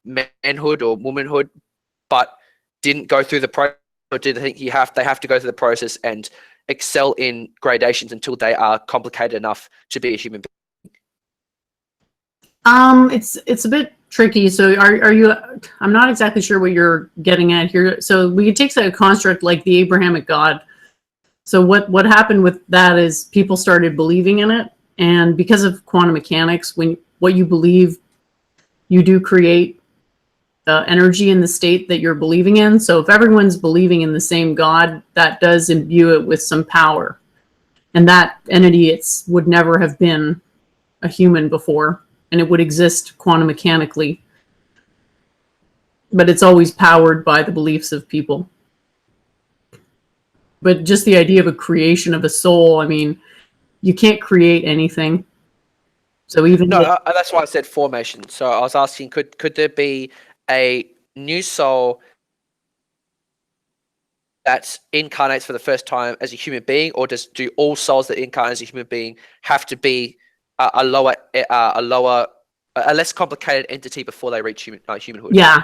manhood or womanhood, but didn't go through the process? Or do they think they have to go through the process and excel in gradations until they are complicated enough to be a human being? It's a bit tricky. So are you? I'm not exactly sure what you're getting at here. So we could take a construct like the Abrahamic God. So what happened with that is people started believing in it, and because of quantum mechanics, when what you believe, you do create energy in the state that you're believing in. So if everyone's believing in the same God, that does imbue it with some power, and that entity would never have been a human before, and it would exist quantum mechanically, but it's always powered by the beliefs of people. But just the idea of a creation of a soul, I mean, you can't create anything. So even that's why I said formation. So I was asking, could there be a new soul that incarnates for the first time as a human being, or do all souls that incarnate as a human being have to be a less complicated entity before they reach humanhood? Yeah.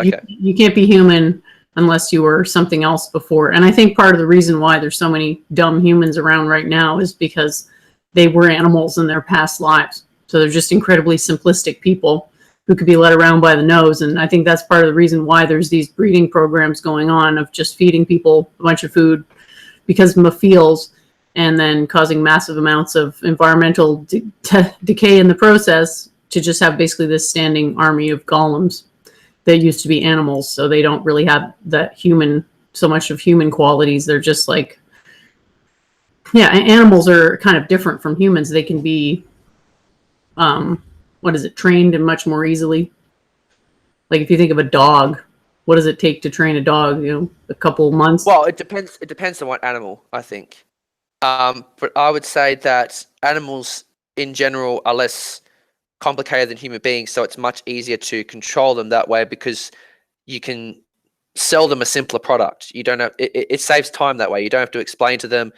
Okay. You can't be human unless you were something else before. And I think part of the reason why there's so many dumb humans around right now is because they were animals in their past lives. So they're just incredibly simplistic people who could be led around by the nose. And I think that's part of the reason why there's these breeding programs going on of just feeding people a bunch of food because of the feels, and then causing massive amounts of environmental decay in the process to just have basically this standing army of golems that used to be animals. So they don't really have that so much of human qualities. They're just like, yeah, animals are kind of different from humans. They can be, trained and much more easily. Like if you think of a dog, what does it take to train a dog? A couple months? Well, it depends. It depends on what animal, I think. But I would say that animals in general are less complicated than human beings, so it's much easier to control them that way because you can sell them a simpler product. You don't have it saves time that way. You don't have to explain to them,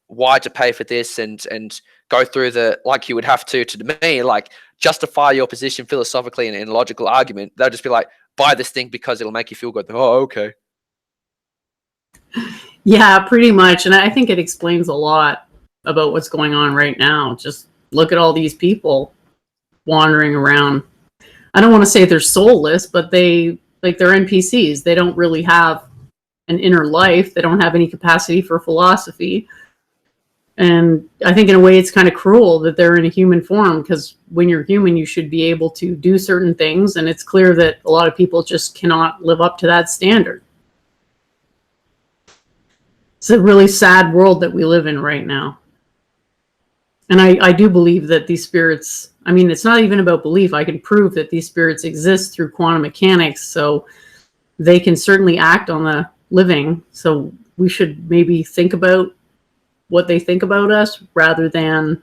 why to pay for this and go through like you would have to me, like justify your position philosophically in a logical argument. They'll just be like, buy this thing because it'll make you feel good. Oh, okay. Yeah, pretty much. And I think it explains a lot about what's going on right now. Just look at all these people wandering around. I don't want to say they're soulless, but they're NPCs. They don't really have an inner life. They don't have any capacity for philosophy. And I think in a way it's kind of cruel that they're in a human form, because when you're human, you should be able to do certain things. And it's clear that a lot of people just cannot live up to that standard. It's a really sad world that we live in right now. And I do believe that these spirits, I mean, it's not even about belief. I can prove that these spirits exist through quantum mechanics. So they can certainly act on the living. So we should maybe think about what they think about us rather than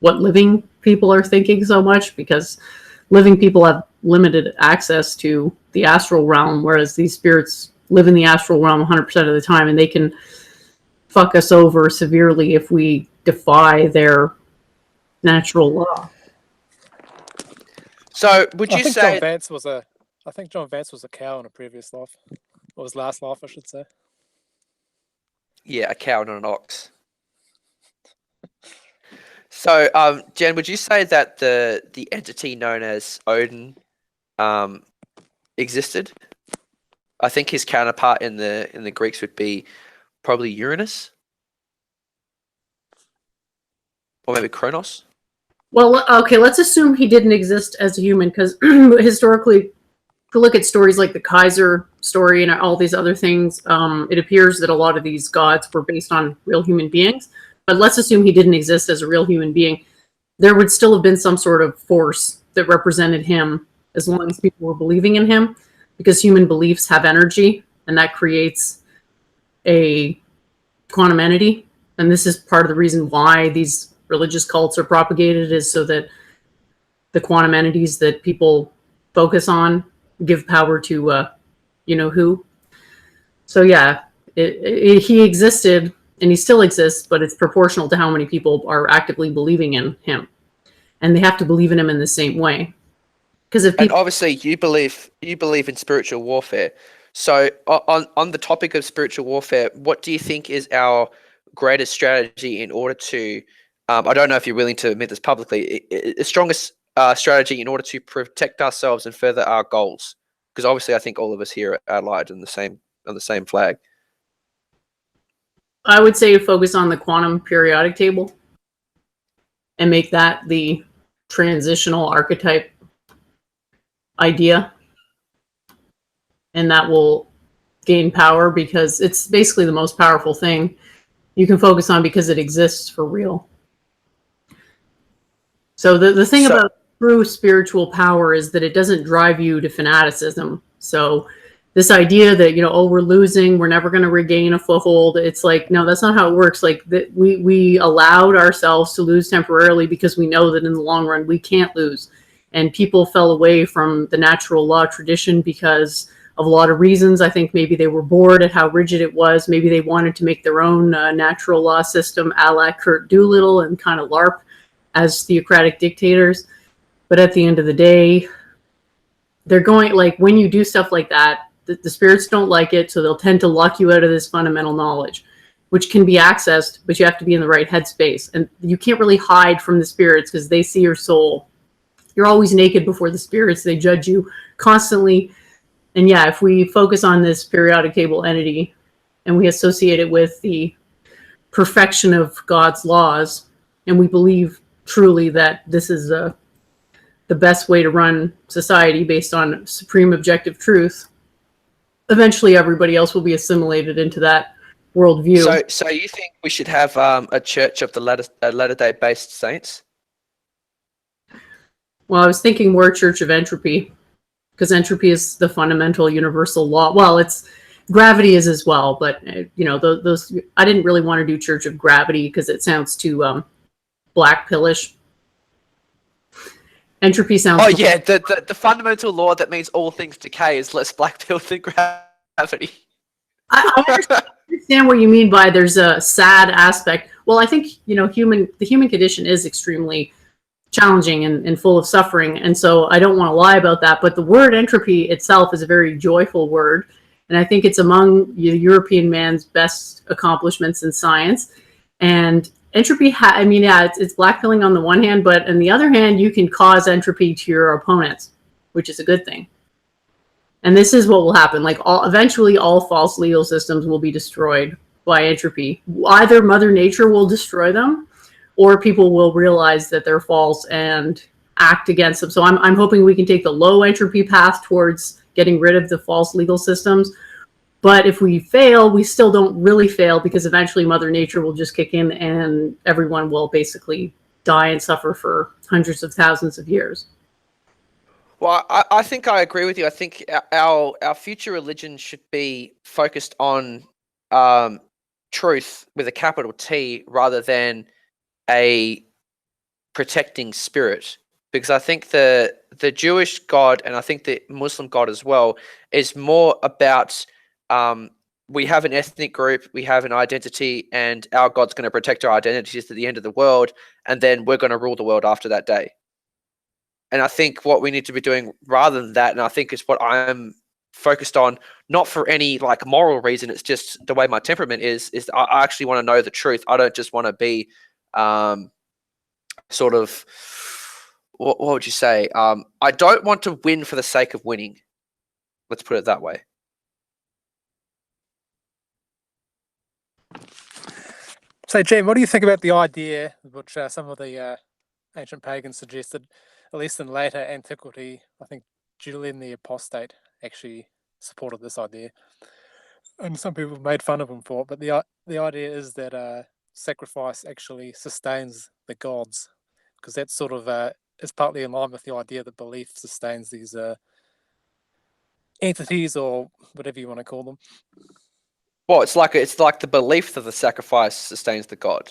what living people are thinking so much, because living people have limited access to the astral realm, whereas these spirits live in the astral realm 100% of the time, and they can fuck us over severely if we defy their natural law. So would I you think say... I think John Vance was a cow in a previous life. Or his last life, I should say. Yeah, a cow, not an ox. So, Jen, would you say that the entity known as Odin existed? I think his counterpart in the Greeks would be probably Uranus, or maybe Kronos. Well, okay, let's assume he didn't exist as a human, because historically, if you look at stories like the Kaiser story and all these other things, it appears that a lot of these gods were based on real human beings. But let's assume he didn't exist as a real human being. There would still have been some sort of force that represented him as long as people were believing in him, because human beliefs have energy, and that creates a quantum entity. And this is part of the reason why these religious cults are propagated, is so that the quantum entities that people focus on give power to you know who. So yeah, he existed, and he still exists, but it's proportional to how many people are actively believing in him, and they have to believe in him in the same way. Because if people... And obviously, you believe in spiritual warfare. So, on the topic of spiritual warfare, what do you think is our greatest strategy in order to... I don't know if you're willing to admit this publicly. The strongest strategy in order to protect ourselves and further our goals, because obviously, I think all of us here are allied on the same flag. I would say focus on the quantum periodic table and make that the transitional archetype idea, and that will gain power, because it's basically the most powerful thing you can focus on, because it exists for real. So the thing about true spiritual power is that it doesn't drive you to fanaticism. So this idea that, oh, we're losing, we're never going to regain a foothold, it's like, no, that's not how it works. Like, that we allowed ourselves to lose temporarily because we know that in the long run we can't lose. And people fell away from the natural law tradition because of a lot of reasons. I think maybe they were bored at how rigid it was. Maybe they wanted to make their own natural law system a la Kurt Doolittle and kind of LARP as theocratic dictators. But at the end of the day, they're going, like, when you do stuff like that, the spirits don't like it, so they'll tend to lock you out of this fundamental knowledge, which can be accessed, but you have to be in the right headspace. And you can't really hide from the spirits because they see your soul. You're always naked before the spirits. They judge you constantly. And yeah, if we focus on this periodic table entity and we associate it with the perfection of God's laws, and we believe truly that this is the best way to run society based on supreme objective truth, eventually everybody else will be assimilated into that worldview. So you think we should have a church of the Latter-day based saints? Well, I was thinking more Church of Entropy, because entropy is the fundamental universal law. Well, it's gravity is as well, but those I didn't really want to do Church of Gravity because it sounds too black pillish. Entropy sounds... Oh yeah, the fundamental law that means all things decay is less black pill than gravity. I understand what you mean by there's a sad aspect. Well, I think the human condition is extremely challenging and full of suffering. And so I don't want to lie about that. But the word entropy itself is a very joyful word. And I think it's among the European man's best accomplishments in science. And entropy, I mean, yeah, it's blackpilling on the one hand, but on the other hand, you can cause entropy to your opponents, which is a good thing. And this is what will happen. Like eventually all false legal systems will be destroyed by entropy. Either Mother Nature will destroy them, or people will realize that they're false and act against them. So I'm hoping we can take the low entropy path towards getting rid of the false legal systems. But if we fail, we still don't really fail, because eventually Mother Nature will just kick in and everyone will basically die and suffer for hundreds of thousands of years. Well, I think I agree with you. I think our future religion should be focused on truth with a capital T rather than a protecting spirit. Because I think the Jewish God, and I think the Muslim God as well, is more about we have an ethnic group, we have an identity, and our God's going to protect our identities to the end of the world, and then we're going to rule the world after that day. And I think what we need to be doing rather than that, and I think it's what I'm focused on, not for any like moral reason, it's just the way my temperament is I actually want to know the truth. I don't just want to be sort of, what would you say? I don't want to win for the sake of winning. Let's put it that way. So, Jim, what do you think about the idea which some of the ancient pagans suggested, at least in later antiquity? I think Julian the Apostate actually supported this idea, and some people made fun of him for it. But the idea is that sacrifice actually sustains the gods, because that sort of is partly in line with the idea that belief sustains these entities, or whatever you want to call them. Well, it's like the belief that the sacrifice sustains the god.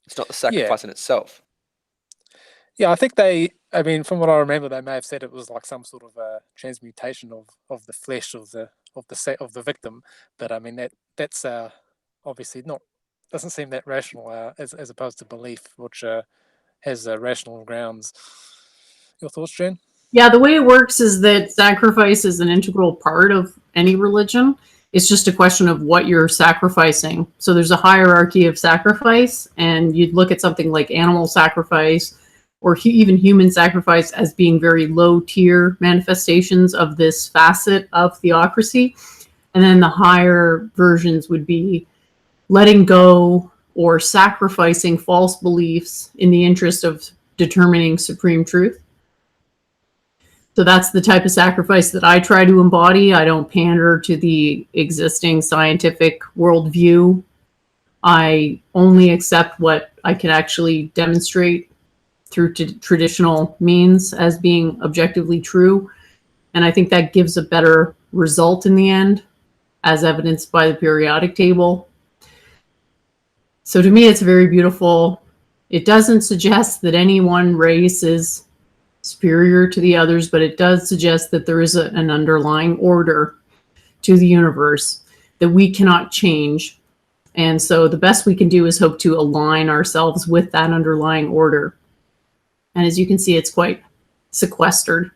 It's not the sacrifice in itself. Yeah, I think I mean, from what I remember, they may have said it was like some sort of a transmutation of the flesh of the victim. But I mean, that's obviously doesn't seem that rational as opposed to belief, which has rational grounds. Your thoughts, Jen? Yeah, the way it works is that sacrifice is an integral part of any religion. It's just a question of what you're sacrificing. So there's a hierarchy of sacrifice, and you'd look at something like animal sacrifice or even human sacrifice as being very low tier manifestations of this facet of theocracy. And then the higher versions would be letting go or sacrificing false beliefs in the interest of determining supreme truth. So that's the type of sacrifice that I try to embody. I don't pander to the existing scientific worldview. I only accept what I can actually demonstrate through traditional means as being objectively true. And I think that gives a better result in the end, as evidenced by the periodic table. So to me, it's very beautiful. It doesn't suggest that any one race is superior to the others, but it does suggest that there is an underlying order to the universe that we cannot change. And so the best we can do is hope to align ourselves with that underlying order. And as you can see, it's quite sequestered,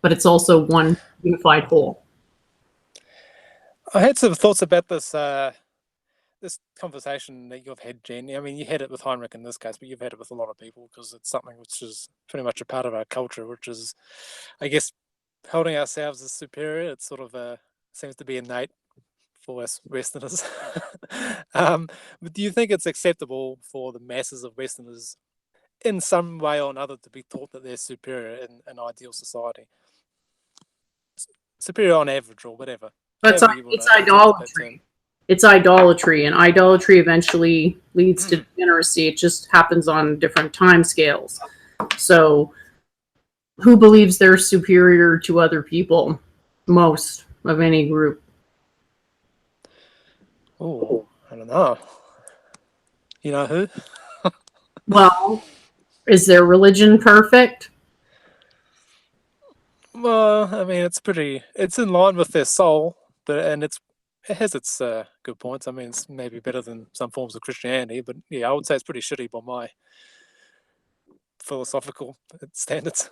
but it's also one unified whole. I had some thoughts about this this conversation that you've had, Jen. I mean, you had it with Heinrich in this case, but you've had it with a lot of people, because it's something which is pretty much a part of our culture, which is, I guess, holding ourselves as superior. It sort of seems to be innate for us Westerners. But do you think it's acceptable for the masses of Westerners in some way or another to be taught that they're superior in an ideal society? Superior on average or whatever. But it's idolatry. It's idolatry, and idolatry eventually leads to degeneracy. It just happens on different time scales. So who believes they're superior to other people? Most of any group. Oh, I don't know. You know who? Well, is their religion perfect? Well, I mean, it's in line with their soul, and it has its good points. I mean, it's maybe better than some forms of Christianity, but yeah, I would say it's pretty shitty philosophical standards.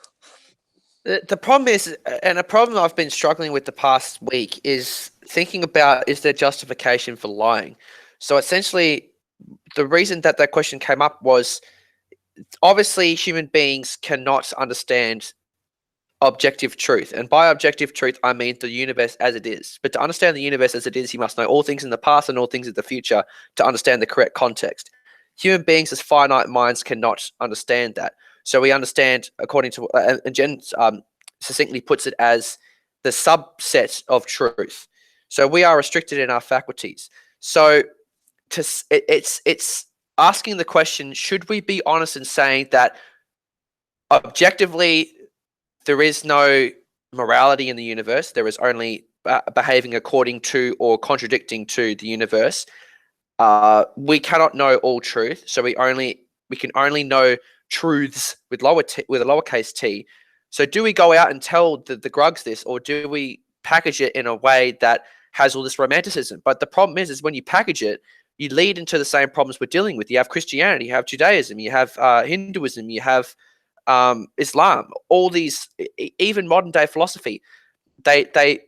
The problem is, and a problem I've been struggling with the past week is thinking about, is there justification for lying? So essentially, the reason that that question came up was obviously human beings cannot understand objective truth. And by objective truth, I mean the universe as it is. But to understand the universe as it is, you must know all things in the past and all things in the future to understand the correct context. Human beings as finite minds cannot understand that. So we understand, according to, and Jen succinctly puts it as the subset of truth. So we are restricted in our faculties. So it's asking the question, should we be honest in saying that objectively there is no morality in the universe, there is only behaving according to or contradicting to the universe. We cannot know all truth, so we can only know truths with a lowercase t. So do we go out and tell the Grugs this, or do we package it in a way that has all this romanticism? But the problem is when you package it, you lead into the same problems we're dealing with. You have Christianity, you have Judaism, you have Hinduism, you have Islam, all these, even modern day philosophy. They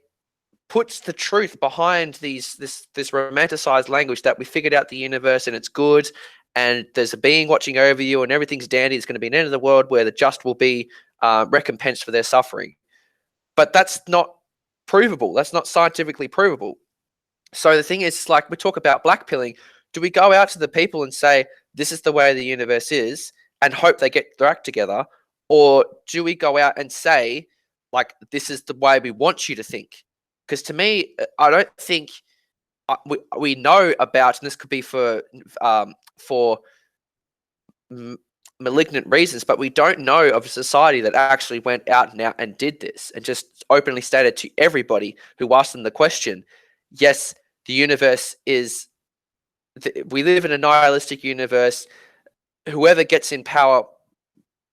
puts the truth behind this romanticized language that we figured out the universe and it's good and there's a being watching over you and everything's dandy. It's going to be an end of the world where the just will be recompensed for their suffering. But that's not provable. That's not scientifically provable. So the thing is, like, we talk about blackpilling. Do we go out to the people and say, this is the way the universe is, and hope they get their act together? Or do we go out and say, like, this is the way we want you to think? Because to me, I don't think we know about, and this could be for malignant reasons, but we don't know of a society that actually went out and did this and just openly stated to everybody who asked them the question, yes, the universe is, we live in a nihilistic universe. Whoever gets in power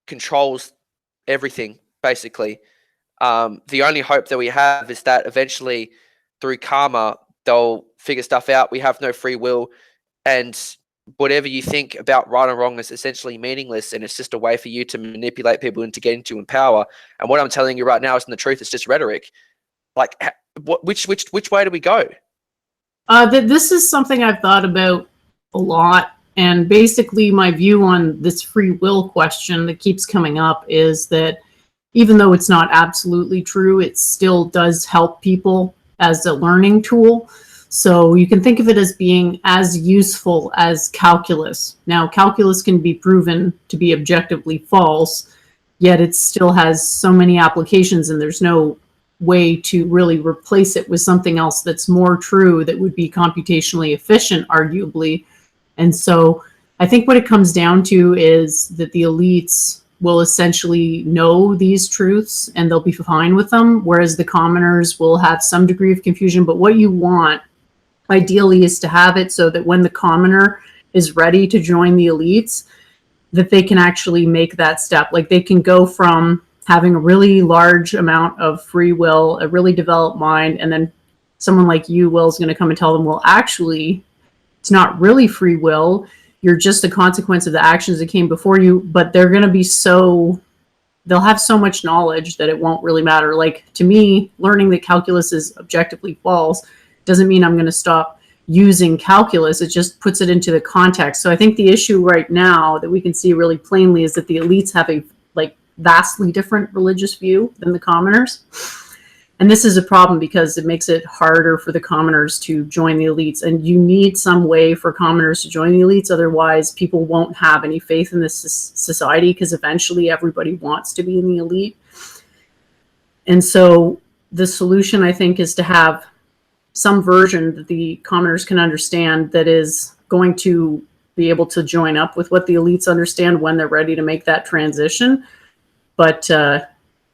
controls everything, basically. The only hope that we have is that eventually through karma, they'll figure stuff out. We have no free will, and whatever you think about right or wrong is essentially meaningless, and it's just a way for you to manipulate people into getting to in power. And what I'm telling you right now isn't the truth, it's just rhetoric. Like, which way do we go? This is something I've thought about a lot. And basically my view on this free will question that keeps coming up is that even though it's not absolutely true, it still does help people as a learning tool. So you can think of it as being as useful as calculus. Now, calculus can be proven to be objectively false, yet it still has so many applications, and there's no way to really replace it with something else that's more true that would be computationally efficient, arguably. And so I think what it comes down to is that the elites will essentially know these truths and they'll be fine with them, whereas the commoners will have some degree of confusion. But what you want, ideally, is to have it so that when the commoner is ready to join the elites, that they can actually make that step. Like, they can go from having a really large amount of free will, a really developed mind, and then someone like you, Will, is going to come and tell them, well, actually, it's not really free will. You're just a consequence of the actions that came before you. But they're going to be they'll have so much knowledge that it won't really matter. Like, to me, learning that calculus is objectively false doesn't mean I'm going to stop using calculus. It just puts it into the context. So I think the issue right now that we can see really plainly is that the elites have a vastly different religious view than the commoners. And this is a problem because it makes it harder for the commoners to join the elites. And you need some way for commoners to join the elites. Otherwise, people won't have any faith in this society, because eventually everybody wants to be in the elite. And so the solution, I think, is to have some version that the commoners can understand that is going to be able to join up with what the elites understand when they're ready to make that transition. But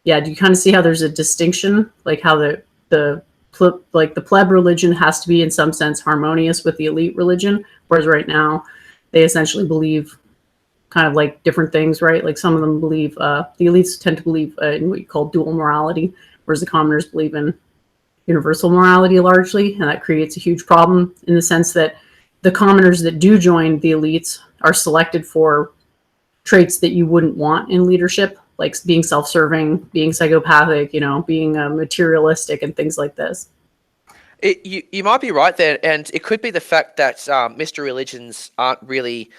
yeah, do you kind of see how there's a distinction, like how the pleb religion has to be in some sense harmonious with the elite religion, whereas right now they essentially believe kind of like different things, right? Like some of them believe, the elites tend to believe in what you call dual morality, whereas the commoners believe in universal morality largely, and that creates a huge problem in the sense that the commoners that do join the elites are selected for traits that you wouldn't want in leadership, like being self-serving, being psychopathic, being materialistic and things like this. You might be right there, and it could be the fact that mystery religions aren't really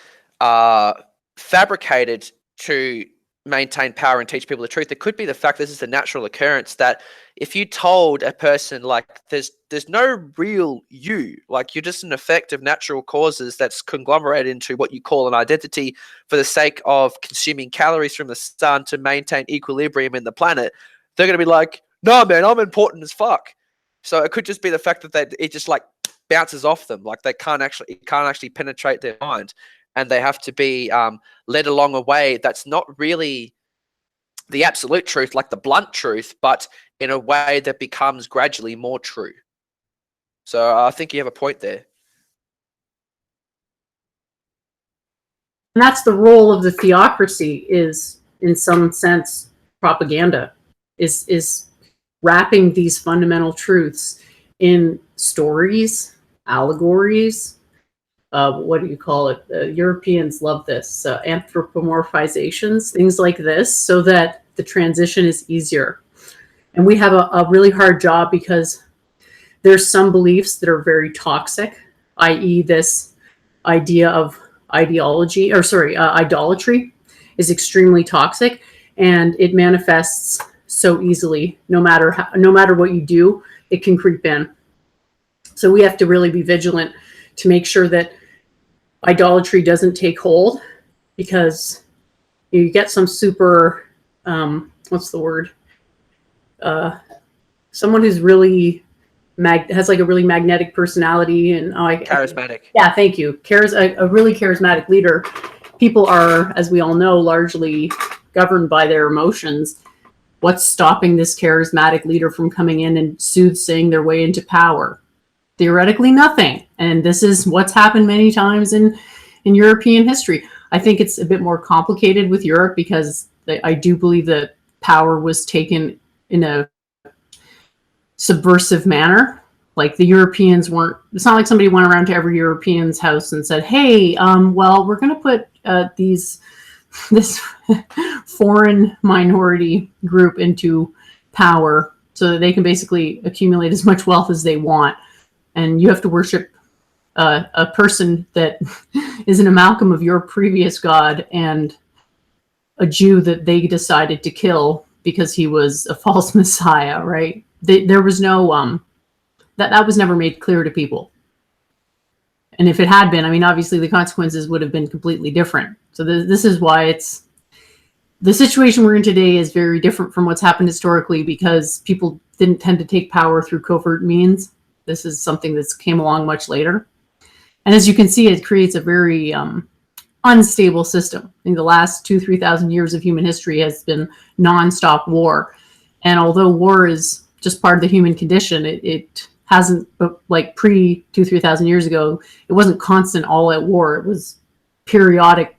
fabricated to maintain power and teach people the truth. It could be the fact this is a natural occurrence, that if you told a person like there's no real you, like you're just an effect of natural causes that's conglomerated into what you call an identity for the sake of consuming calories from the sun to maintain equilibrium in the planet, they're going to be like, no man, I'm important as fuck. So it could just be the fact that it just like bounces off them, like it can't actually penetrate their mind, and they have to be led along a way that's not really the absolute truth, like the blunt truth, but in a way that becomes gradually more true. So I think you have a point there. And that's the role of the theocracy, is in some sense propaganda, is wrapping these fundamental truths in stories, allegories. What do you call it? Europeans love this. Anthropomorphizations, things like this, so that the transition is easier. And we have a really hard job because there's some beliefs that are very toxic, i.e. this idea of idolatry is extremely toxic, and it manifests so easily. No matter what you do, it can creep in. So we have to really be vigilant to make sure that idolatry doesn't take hold, because you get some super what's the word? Someone who's really has like a really magnetic personality, and charismatic. Yeah, thank you. A really charismatic leader. People are, as we all know, largely governed by their emotions. What's stopping this charismatic leader from coming in and soothsaying their way into power? Theoretically, nothing. And this is what's happened many times in European history. I think it's a bit more complicated with Europe, because I do believe that power was taken in a subversive manner. Like the Europeans weren't, it's not like somebody went around to every European's house and said, hey, well, we're going to put this foreign minority group into power so that they can basically accumulate as much wealth as they want. And you have to worship a person that is an amalgam of your previous god and a Jew that they decided to kill because he was a false messiah, right? There was no, that was never made clear to people. And if it had been, I mean, obviously the consequences would have been completely different. So this is why the situation we're in today is very different from what's happened historically, because people didn't tend to take power through covert means. This is something that's came along much later. And as you can see, it creates a very unstable system. I think the last 2,000-3,000 years of human history has been nonstop war. And although war is just part of the human condition, it hasn't, like pre 2,000-3,000 years ago, it wasn't constant all out war. It was periodic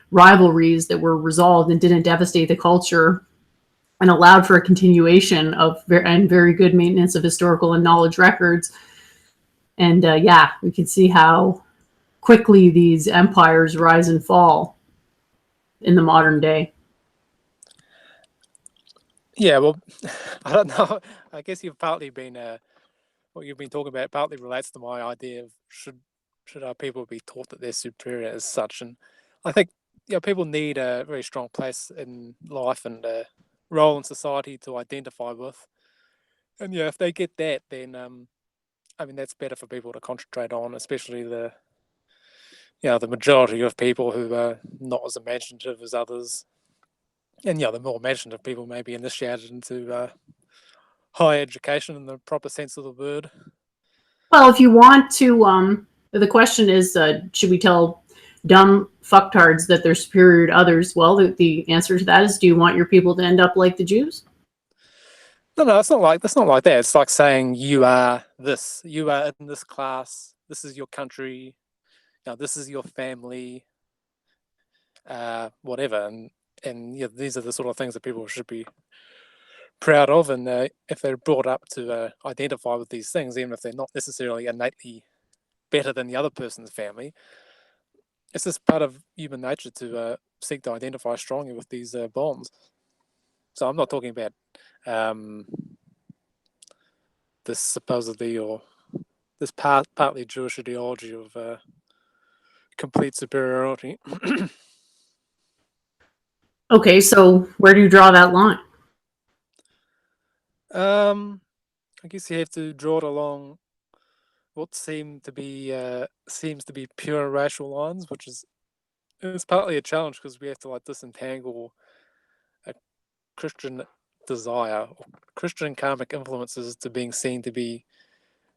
rivalries that were resolved and didn't devastate the culture, and allowed for a continuation of very good maintenance of historical and knowledge records. And yeah, we can see how quickly these empires rise and fall in the modern day. Yeah, well, I don't know. I guess you've partly been what you've been talking about partly relates to my idea of should our people be taught that they're superior as such. And I think people need a very strong place in life and a role in society to identify with. And if they get that, then I mean that's better for people to concentrate on, especially the majority of people who are not as imaginative as others. And the more imaginative people may be initiated into higher education in the proper sense of the word. Well, if you want to, the question is, should we tell dumb fucktards that they're superior to others? Well, the answer to that is, do you want your people to end up like the Jews? No, it's not like that. It's like saying you are this, you are in this class, this is your country, this is your family, whatever, and these are the sort of things that people should be proud of, and if they're brought up to identify with these things, even if they're not necessarily innately better than the other person's family, it's just part of human nature to seek to identify strongly with these bonds. So I'm not talking about this supposedly or this partly Jewish ideology of complete superiority. Okay, so where do you draw that line? I guess you have to draw it along what seems to be pure rational lines, which is partly a challenge because we have to like disentangle a Christian desire or Christian karmic influences to being seen to be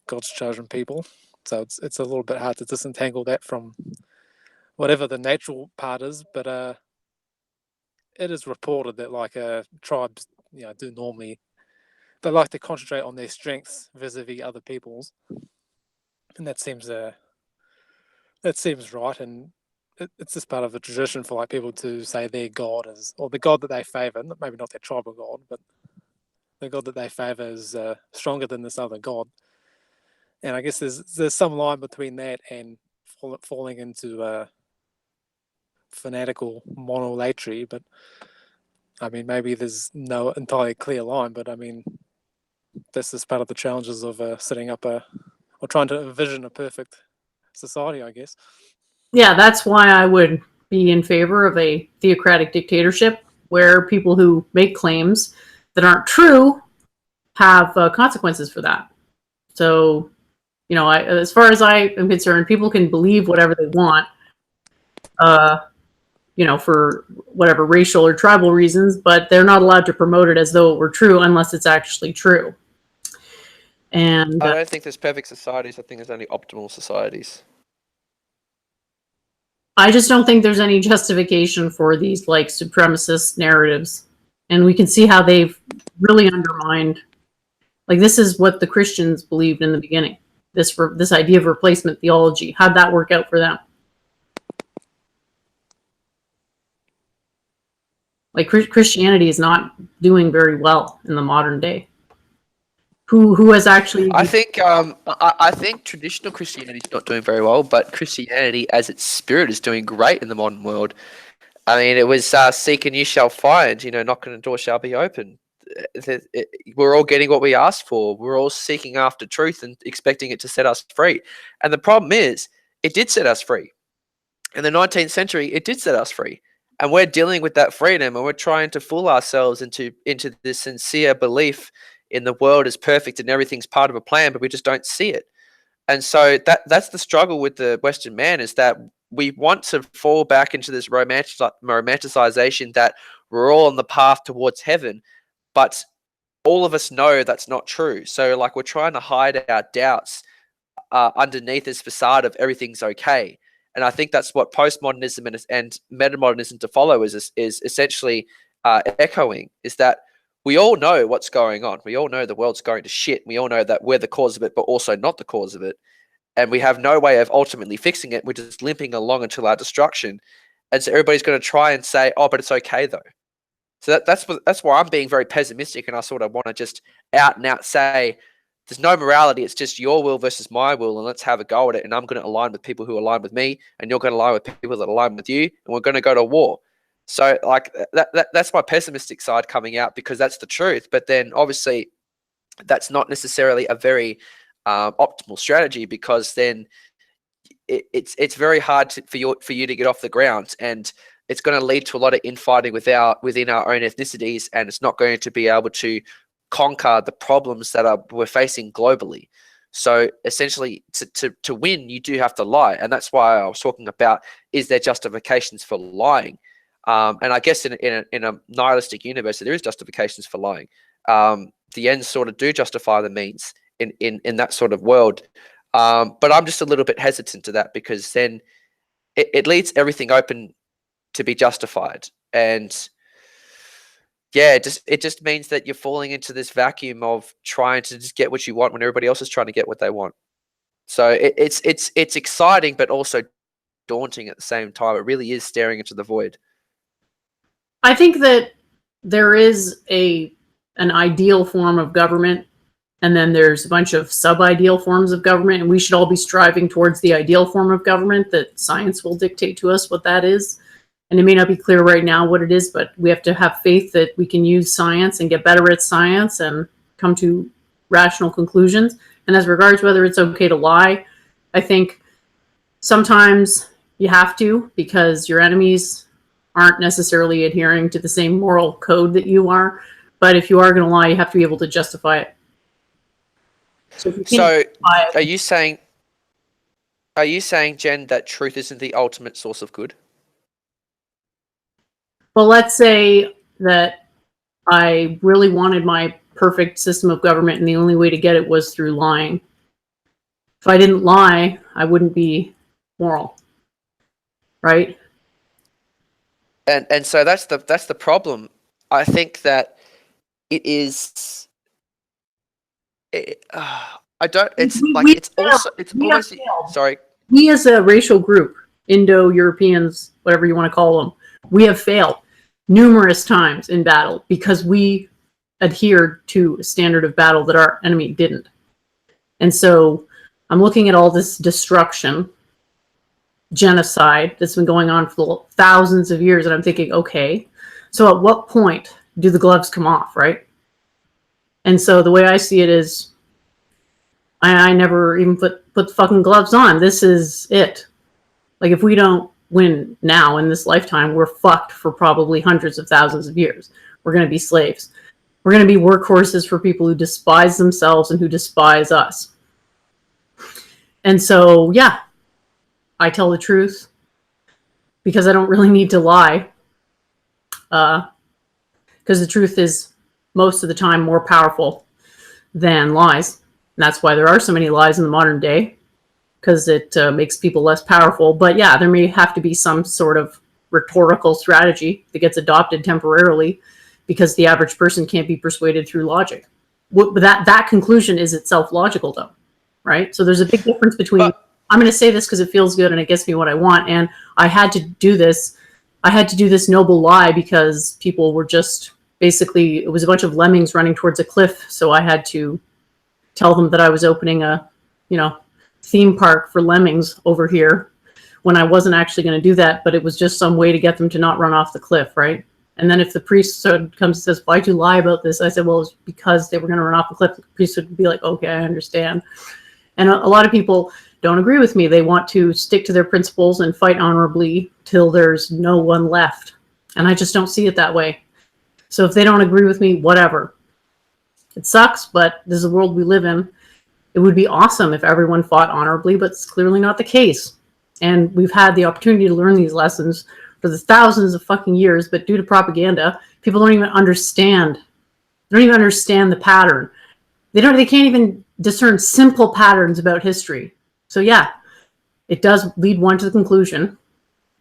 God's chosen people. So it's a little bit hard to disentangle that from whatever the natural part is, but it is reported that like tribes, do normally they like to concentrate on their strengths vis-a-vis other people's, and that seems right, and it's just part of the tradition for like people to say their god is, or the god that they favor, maybe not their tribal god, but the god that they favor is stronger than this other god. And I guess there's some line between that and falling into fanatical monolatry, but I mean maybe there's no entirely clear line, but I mean this is part of the challenges of setting up or trying to envision a perfect society, I guess. Yeah, that's why I would be in favor of a theocratic dictatorship where people who make claims that aren't true have consequences for that. So, as far as I am concerned, people can believe whatever they want, for whatever racial or tribal reasons, but they're not allowed to promote it as though it were true unless it's actually true. And I don't think there's perfect societies. I think there's only optimal societies. I just don't think there's any justification for these like supremacist narratives. And we can see how they've really undermined, like this is what the Christians believed in the beginning. This idea of replacement theology. How'd that work out for them? Like Christianity is not doing very well in the modern day. Who has actually? I think traditional Christianity is not doing very well, but Christianity as its spirit is doing great in the modern world. I mean, it was seek and you shall find. Knock and the door shall be open. We're all getting what we asked for. We're all seeking after truth and expecting it to set us free. And the problem is, it did set us free. In the 19th century, it did set us free. And we're dealing with that freedom, and we're trying to fool ourselves into this sincere belief in the world is perfect and everything's part of a plan, but we just don't see it. And so that's the struggle with the Western man, is that we want to fall back into this romanticization that we're all on the path towards heaven, but all of us know that's not true. So like we're trying to hide our doubts underneath this facade of everything's okay. And I think that's what postmodernism and metamodernism to follow is essentially echoing, is that we all know what's going on. We all know the world's going to shit. We all know that we're the cause of it, but also not the cause of it. And we have no way of ultimately fixing it. We're just limping along until our destruction. And so everybody's going to try and say, oh, but it's okay though. So that's why I'm being very pessimistic, and I sort of want to just out and out say, there's no morality. It's just your will versus my will, and let's have a go at it. And I'm going to align with people who align with me, and you're going to align with people that align with you, and we're going to go to war. So like that's my pessimistic side coming out, because that's the truth. But then obviously that's not necessarily a very optimal strategy, because then it's very hard for you to get off the ground, and it's going to lead to a lot of infighting within our own ethnicities, and it's not going to be able to conquer the problems that we're facing globally. So essentially, to win, you do have to lie, and that's why I was talking about, is there justifications for lying? And I guess in a nihilistic universe, there is justifications for lying. The ends sort of do justify the means in that sort of world. But I'm just a little bit hesitant to that, because then it leaves everything open to be justified. And yeah, it just means that you're falling into this vacuum of trying to just get what you want when everybody else is trying to get what they want. So it's exciting, but also daunting at the same time. It really is staring into the void. I think that there is an ideal form of government, and then there's a bunch of sub-ideal forms of government, and we should all be striving towards the ideal form of government that science will dictate to us what that is. And it may not be clear right now what it is, but we have to have faith that we can use science and get better at science and come to rational conclusions. And as regards whether it's okay to lie, I think sometimes you have to, because your enemies aren't necessarily adhering to the same moral code that you are. But if you are going to lie, you have to be able to justify it. So, if you can't justify it, are you saying, Jen, that truth isn't the ultimate source of good? well, let's say that I really wanted my perfect system of government, and the only way to get it was through lying. If I didn't lie, I wouldn't be moral, right? And so that's the problem. I think that it is. I don't. It's like it's also. It's almost. Sorry. We as a racial group, Indo-Europeans, whatever you want to call them, we have failed numerous times in battle because we adhered to a standard of battle that our enemy didn't. And so I'm looking at all this destruction, genocide that's been going on for thousands of years, and I'm thinking, okay, so at what point do the gloves come off, right? And so the way I see it is, I never even put the fucking gloves on. This is it. Like, if we don't win now in this lifetime, we're fucked for probably hundreds of thousands of years. We're going to be slaves. We're going to be workhorses for people who despise themselves and who despise us. And so, yeah, I tell the truth because I don't really need to lie. Because the truth is most of the time more powerful than lies. And that's why there are so many lies in the modern day, because it makes people less powerful. But yeah, there may have to be some sort of rhetorical strategy that gets adopted temporarily because the average person can't be persuaded through logic. But that conclusion is itself logical, though, right? So there's a big difference between, I'm going to say this because it feels good and it gets me what I want, and I had to do this. I had to do this noble lie because people were just basically, it was a bunch of lemmings running towards a cliff, so I had to tell them that I was opening a, theme park for lemmings over here when I wasn't actually going to do that, but it was just some way to get them to not run off the cliff, right? And then if the priest comes and says, why'd you lie about this? I said, well, it's because they were going to run off the cliff. The priest would be like, okay, I understand. And a lot of people don't agree with me. They want to stick to their principles and fight honorably till there's no one left. And I just don't see it that way. So if they don't agree with me, whatever. It sucks, but this is the world we live in. It would be awesome if everyone fought honorably, but it's clearly not the case. And we've had the opportunity to learn these lessons for the thousands of fucking years, but due to propaganda, people don't even understand. They don't even understand the pattern. They can't even discern simple patterns about history. So yeah, it does lead one to the conclusion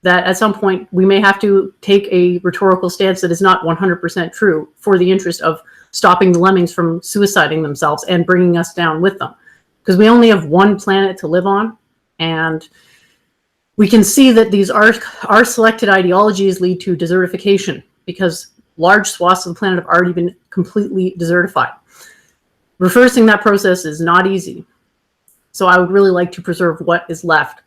that at some point we may have to take a rhetorical stance that is not 100% true for the interest of stopping the lemmings from suiciding themselves and bringing us down with them. Because we only have one planet to live on, and we can see that these our selected ideologies lead to desertification because large swaths of the planet have already been completely desertified. Reversing that process is not easy. So I would really like to preserve what is left.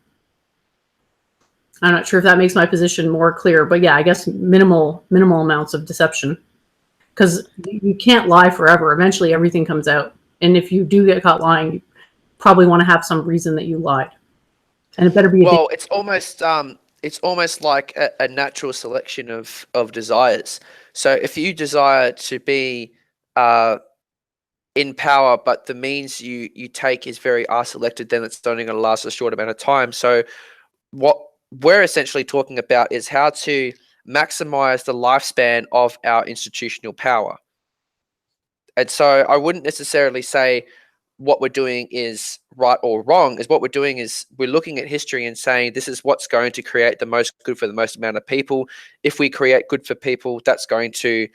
I'm not sure if that makes my position more clear, but yeah, I guess minimal amounts of deception. Because you can't lie forever. Eventually everything comes out. And if you do get caught lying, you probably want to have some reason that you lied. And it better be it's almost like a natural selection of desires. So if you desire to be in power, but the means you take is very selected, then it's only going to last a short amount of time. So what we're essentially talking about is how to maximize the lifespan of our institutional power. And so I wouldn't necessarily say what we're doing is right or wrong. Is what we're doing is we're looking at history and saying this is what's going to create the most good for the most amount of people. If we create good for people, that's going to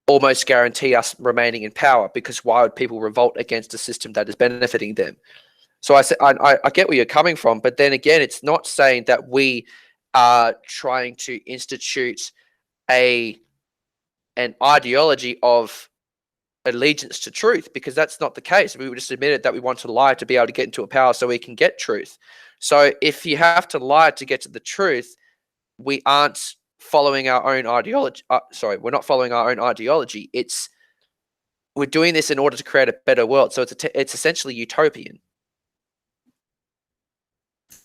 almost guarantee us remaining in power, because why would people revolt against a system that is benefiting them? So I get where you're coming from, but then again, it's not saying that we are trying to institute an ideology of allegiance to truth, because that's not the case. We just admitted that we want to lie to be able to get into a power so we can get truth. So if you have to lie to get to the truth, we aren't following our own ideology. We're not following our own ideology. We're doing this in order to create a better world. So it's essentially utopian.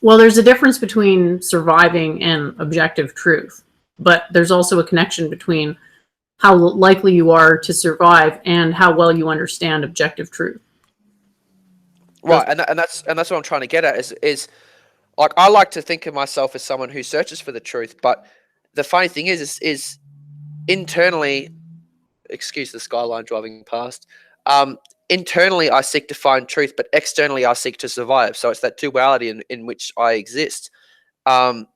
Well, there's a difference between surviving and objective truth, but there's also a connection between how likely you are to survive and how well you understand objective truth. Right, and that's what I'm trying to get at is like, I like to think of myself as someone who searches for the truth, but the funny thing is internally, excuse the skyline driving past, internally I seek to find truth, but externally I seek to survive. So it's that duality in which I exist. And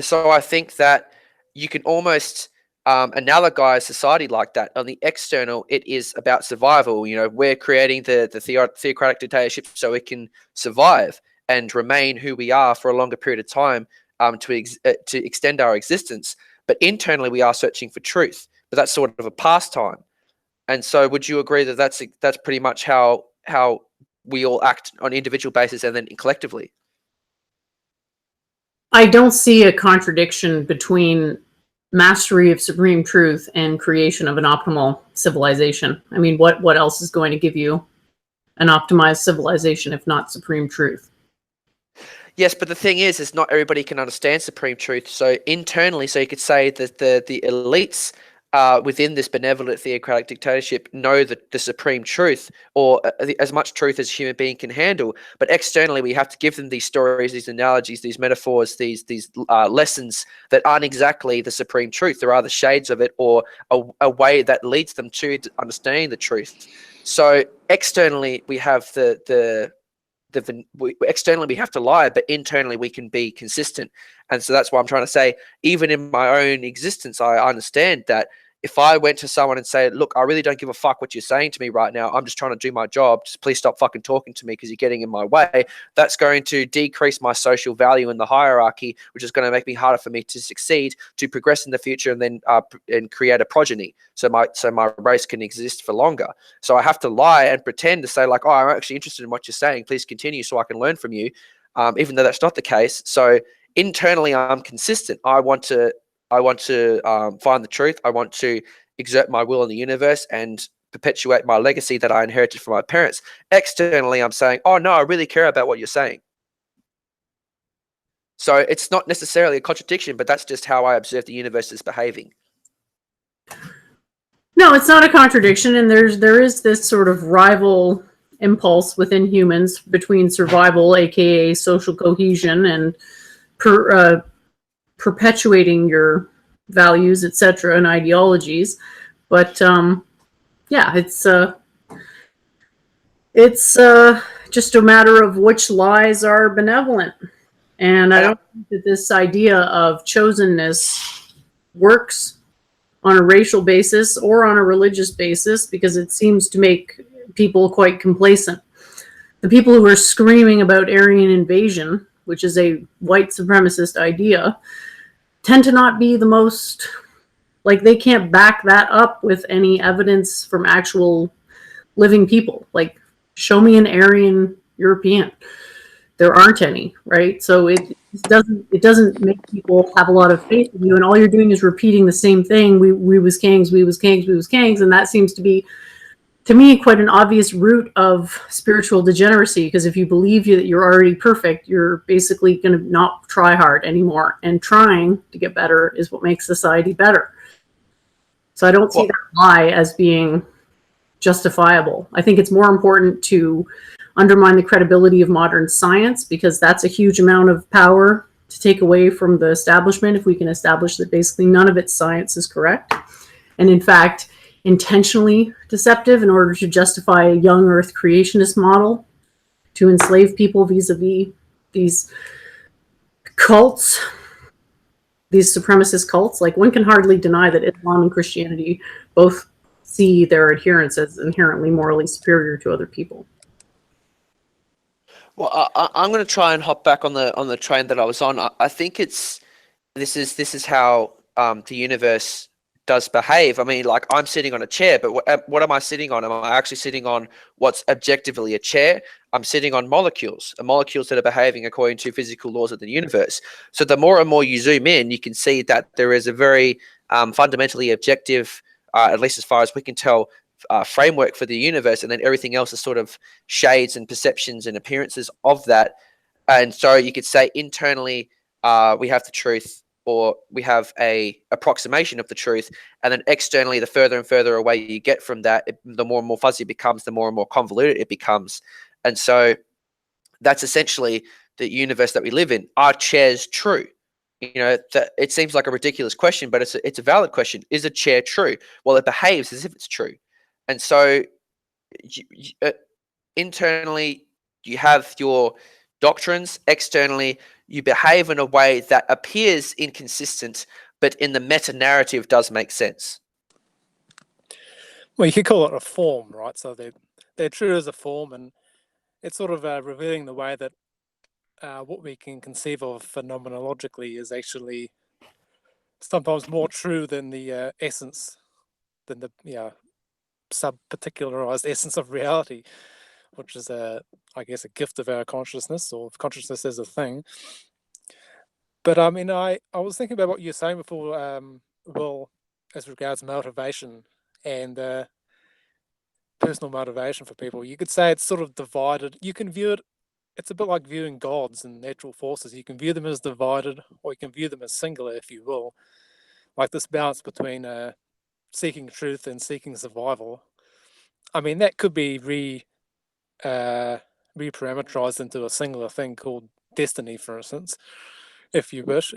so I think that you can almost analogize society like that. On the external, it is about survival. You know, we're creating the theocratic dictatorship so it can survive and remain who we are for a longer period of time, to extend our existence. But internally, we are searching for truth. But that's sort of a pastime. And so, would you agree that that's pretty much how we all act on an individual basis and then collectively? I don't see a contradiction between mastery of supreme truth and creation of an optimal civilization. I mean, what else is going to give you an optimized civilization if not supreme truth? Yes, but the thing is not everybody can understand supreme truth. So internally, so you could say that the elites within this benevolent theocratic dictatorship know the supreme truth, or as much truth as a human being can handle. But externally, we have to give them these stories, these analogies, these metaphors, these lessons that aren't exactly the supreme truth. There are the shades of it, or a way that leads them to understanding the truth. So externally, we have externally we have to lie, but internally we can be consistent. And so that's why I'm trying to say, even in my own existence, I understand that if I went to someone and say, look, I really don't give a fuck what you're saying to me right now, I'm just trying to do my job, just please stop fucking talking to me because you're getting in my way, that's going to decrease my social value in the hierarchy, which is going to make me harder for me to succeed, to progress in the future, and then and create a progeny, so my race can exist for longer. So I have to lie and pretend to say, like, oh, I'm actually interested in what you're saying, please continue so I can learn from you, even though that's not the case. So internally, I'm consistent. I want to find the truth. I want to exert my will in the universe and perpetuate my legacy that I inherited from my parents. Externally, I'm saying, oh, no, I really care about what you're saying. So it's not necessarily a contradiction, but that's just how I observe the universe is behaving. No, it's not a contradiction, and there is this sort of rival impulse within humans between survival, aka social cohesion, and perpetuating your values, etc., and ideologies. But yeah, it's just a matter of which lies are benevolent. And I don't think that this idea of chosenness works on a racial basis or on a religious basis, because it seems to make people quite complacent. The people who are screaming about Aryan invasion, which is a white supremacist idea, tend to not be the most, like, they can't back that up with any evidence from actual living people. Like, show me an Aryan European. There aren't any, right? So it doesn't make people have a lot of faith in you, and all you're doing is repeating the same thing. We was kings, we was kings, we was kings, and that seems to be, to me, quite an obvious root of spiritual degeneracy, because if you believe that you're already perfect, you're basically going to not try hard anymore. And trying to get better is what makes society better. So I don't see that lie as being justifiable. I think it's more important to undermine the credibility of modern science, because that's a huge amount of power to take away from the establishment if we can establish that basically none of its science is correct. And in fact, intentionally deceptive in order to justify a young earth creationist model to enslave people vis-a-vis these cults, these supremacist cults. Like, one can hardly deny that Islam and Christianity both see their adherents as inherently morally superior to other people. Well, I'm going to try and hop back on the train that I was on. I think this is how the universe does behave. I mean, like I'm sitting on a chair, but what am I sitting on? Am I actually sitting on what's objectively a chair? I'm sitting on molecules, and molecules that are behaving according to physical laws of the universe. So the more and more you zoom in, you can see that there is a very fundamentally objective, at least as far as we can tell, framework for the universe, and then everything else is sort of shades and perceptions and appearances of that. And so you could say internally, we have the truth, or we have a approximation of the truth, and then externally, the further and further away you get from that, the more and more fuzzy it becomes, the more and more convoluted it becomes. And so that's essentially the universe that we live in. Are chairs true? It seems like a ridiculous question, but it's a valid question. Is a chair true? Well, it behaves as if it's true. And so internally, you have your doctrines. Externally, you behave in a way that appears inconsistent, but in the meta narrative does make sense. Well, you could call it a form, right? So they're true as a form, and it's sort of revealing the way that what we can conceive of phenomenologically is actually sometimes more true than the essence, than the sub-particularized essence of reality, which is I guess, a gift of our consciousness, or consciousness as a thing. But I mean, I was thinking about what you were saying before, Will, as regards motivation and personal motivation for people. You could say it's sort of divided. You can view it. It's a bit like viewing gods and natural forces. You can view them as divided, or you can view them as singular, if you will. Like this balance between seeking truth and seeking survival. I mean, that could be reparameterized into a singular thing called destiny, for instance, if you wish.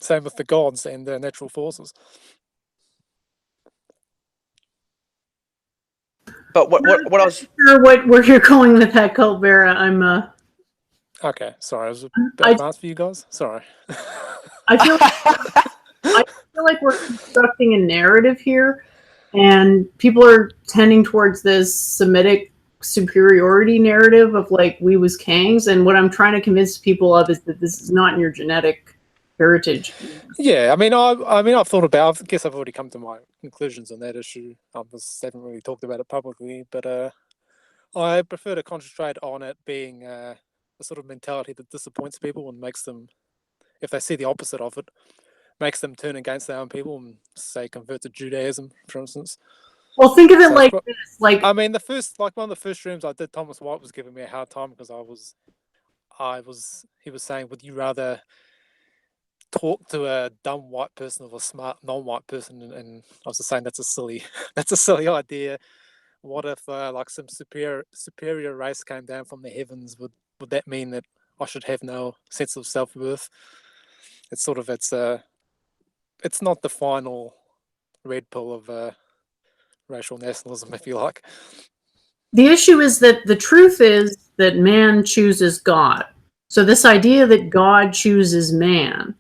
Same with the gods and the natural forces. But what I was sure where you're going with that, Cult Vera. I'm Okay, sorry, I was a bit I advanced for you guys. Sorry. I feel I feel like we're constructing a narrative here, and people are tending towards this Semitic superiority narrative of like we was kings, and what I'm trying to convince people of is that this is not in your genetic heritage. Yeah, I mean, I've thought about. I guess I've already come to my conclusions on that issue. I just haven't really talked about it publicly, but I prefer to concentrate on it being a sort of mentality that disappoints people and makes them, if they see the opposite of it, makes them turn against their own people and say convert to Judaism, for instance. Well, think of it So like this: like I mean, one of the first streams I did, Thomas White was giving me a hard time because he was saying, would you rather talk to a dumb white person or a smart non-white person? And I was just saying that's a silly idea. What if like some superior race came down from the heavens? Would that mean that I should have no sense of self-worth? It's sort of it's not the final red pill of racial nationalism, if you like. the issue is that the truth is that man chooses God. So this idea that God chooses man,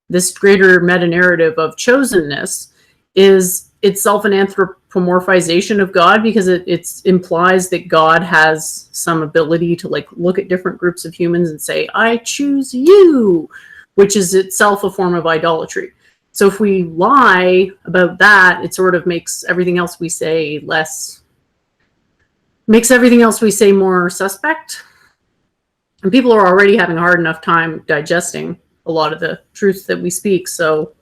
this greater meta narrative of chosenness, is itself an anthropomorphization of God, because it implies that God has some ability to like look at different groups of humans and say, I choose you, which is itself a form of idolatry. So if we lie about that, it sort of makes everything else we say more suspect. And people are already having a hard enough time digesting a lot of the truths that we speak. So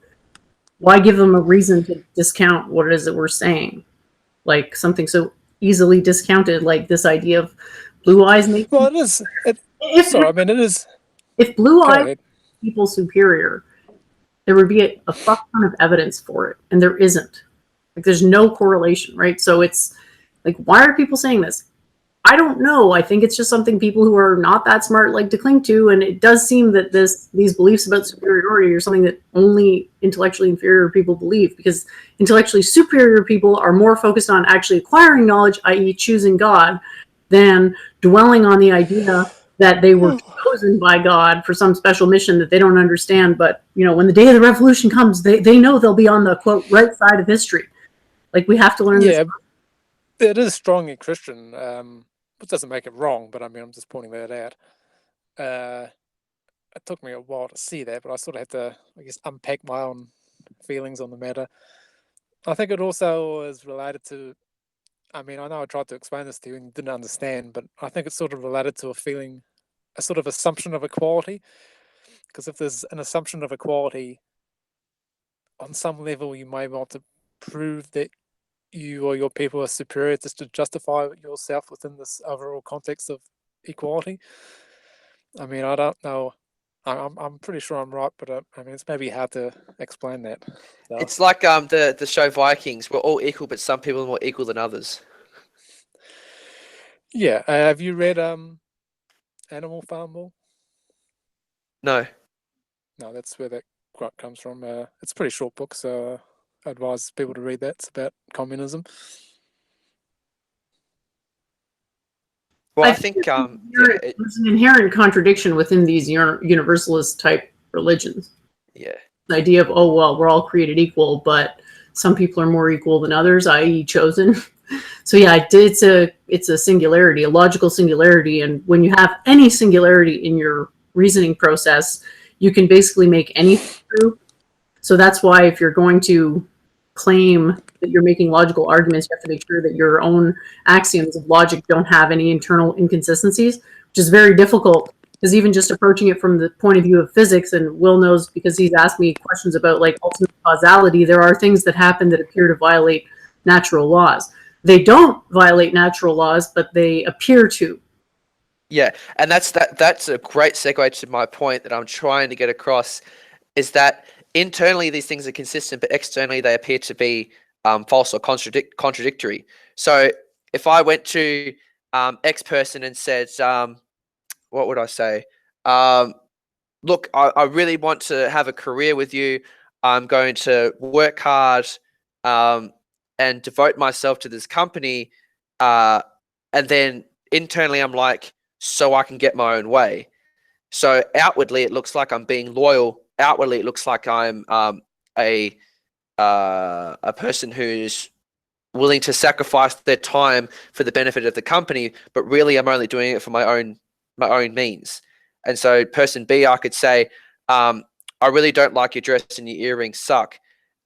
why give them a reason to discount what it is that we're saying? Like something so easily discounted, like this idea of blue eyes make. Well, it is. It is. If blue eyes make people superior, there would be a fuck ton of evidence for it, and there isn't. Like, there's no correlation, right? So it's like, why are people saying this? I don't know. I think it's just something people who are not that smart like to cling to, and it does seem that these beliefs about superiority are something that only intellectually inferior people believe, because intellectually superior people are more focused on actually acquiring knowledge, i.e. choosing God, than dwelling on the idea that they were chosen by God for some special mission that they don't understand. But, when the day of the revolution comes, they know they'll be on the, quote, right side of history. Like, we have to learn this. It is strongly Christian, which doesn't make it wrong, but I mean, I'm just pointing that out. It took me a while to see that, but I sort of had to, I guess, unpack my own feelings on the matter. I think it also is related to, I mean, I know I tried to explain this to you and you didn't understand, but I think it's sort of related to a sort of assumption of equality. Because if there's an assumption of equality, on some level, you may want to prove that you or your people are superior just to justify yourself within this overall context of equality. I mean, I don't know. I'm pretty sure I'm right, but I mean, it's maybe hard to explain that. So, It's like the show Vikings. We're all equal, but some people are more equal than others. yeah. Have you read Animal Farm Ball? No. No, that's where that quote comes from. It's a pretty short book, so I advise people to read that. It's about communism. Well, I think there's an inherent contradiction within these universalist type religions. Yeah. The idea of, oh, well, we're all created equal, but some people are more equal than others, i.e. chosen. So yeah, it's a singularity, a logical singularity. And when you have any singularity in your reasoning process, you can basically make anything true. So that's why if you're going to claim that you're making logical arguments, you have to make sure that your own axioms of logic don't have any internal inconsistencies, which is very difficult. Because even just approaching it from the point of view of physics, and Will knows because he's asked me questions about like ultimate causality, there are things that happen that appear to violate natural laws. They don't violate natural laws, but they appear to. Yeah, and that's a great segue to my point that I'm trying to get across, is that internally these things are consistent, but externally they appear to be false or contradictory. So if I went to X person and said, what would I say? Look, I really want to have a career with you. I'm going to work hard and devote myself to this company. And then internally I'm like, so I can get my own way. So outwardly it looks like I'm being loyal. Outwardly it looks like I'm a person who's willing to sacrifice their time for the benefit of the company, but really I'm only doing it for my own means. And so person B, I could say, I really don't like your dress and your earrings suck.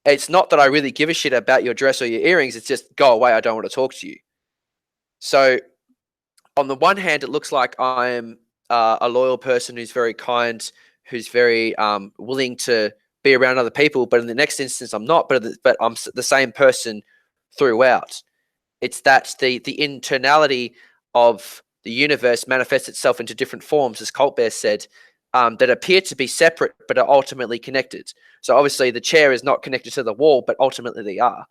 It's not that I really give a shit about your dress or your earrings. It's just go away. I don't want to talk to you. So on the one hand, it looks like I'm a loyal person who's very kind, who's very willing to be around other people. But in the next instance, I'm not. But I'm the same person throughout. It's that the internality of the universe manifests itself into different forms, as Colt Bear said, that appear to be separate but are ultimately connected. So obviously the chair is not connected to the wall, but ultimately they are.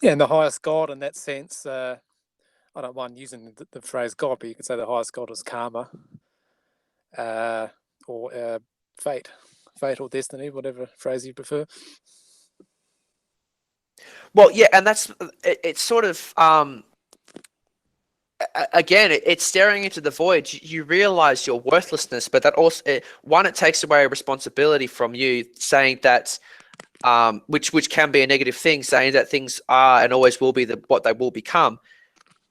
Yeah, and the highest God in that sense, I don't mind using the phrase God, but you could say the highest God is karma, or fate or destiny, whatever phrase you prefer. Well, yeah, and that's it's sort of again, it's staring into the void. You realize your worthlessness, but that also it takes away a responsibility from you, saying that which can be a negative thing, saying that things are and always will be what they will become.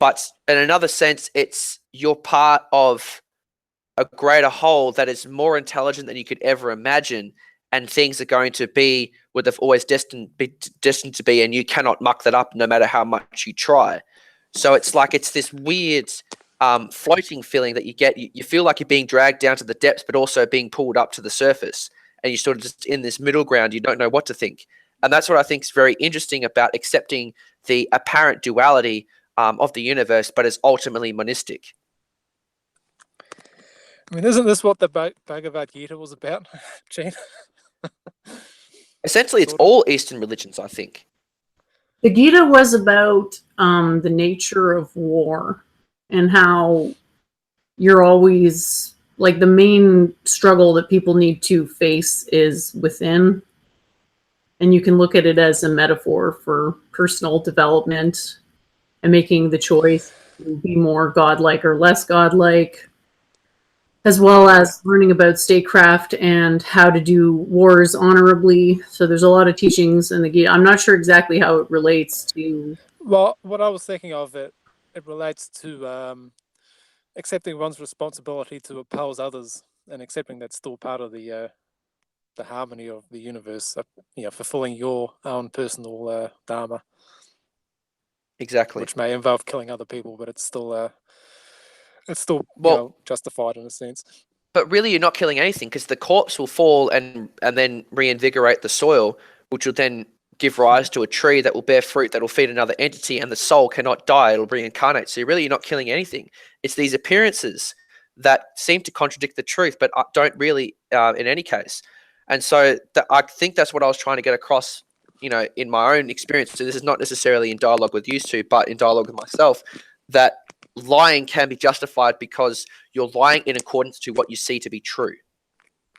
But in another sense, it's you're part of a greater whole that is more intelligent than you could ever imagine, and things are going to be what they've always destined to be, and you cannot muck that up no matter how much you try. So it's like it's this weird floating feeling that you get. You feel like you're being dragged down to the depths, but also being pulled up to the surface, and you're sort of just in this middle ground. You don't know what to think, and that's what I think is very interesting about accepting the apparent duality of the universe, but is ultimately monistic. I mean, isn't this what the Bhagavad Gita was about, Gene? Essentially, it's all Eastern religions, I think. The Gita was about the nature of war and how you're always like the main struggle that people need to face is within. And you can look at it as a metaphor for personal development and making the choice to be more godlike or less godlike, as well as learning about statecraft and how to do wars honorably. So there's a lot of teachings in the Gita. I'm not sure exactly how it relates to... Well, what I was thinking of, it relates to accepting one's responsibility to oppose others and accepting that's still part of the harmony of the universe, fulfilling your own personal dharma, Exactly. which may involve killing other people, but it's still Well, justified in a sense. but really, you're not killing anything because the corpse will fall and then reinvigorate the soil, which will then give rise to a tree that will bear fruit that will feed another entity, and the soul cannot die; it'll reincarnate. So you're not killing anything. It's these appearances that seem to contradict the truth, but don't really in any case. And so I think that's what I was trying to get across, in my own experience. So this is not necessarily in dialogue with you two, but in dialogue with myself, that lying can be justified because you're lying in accordance to what you see to be true.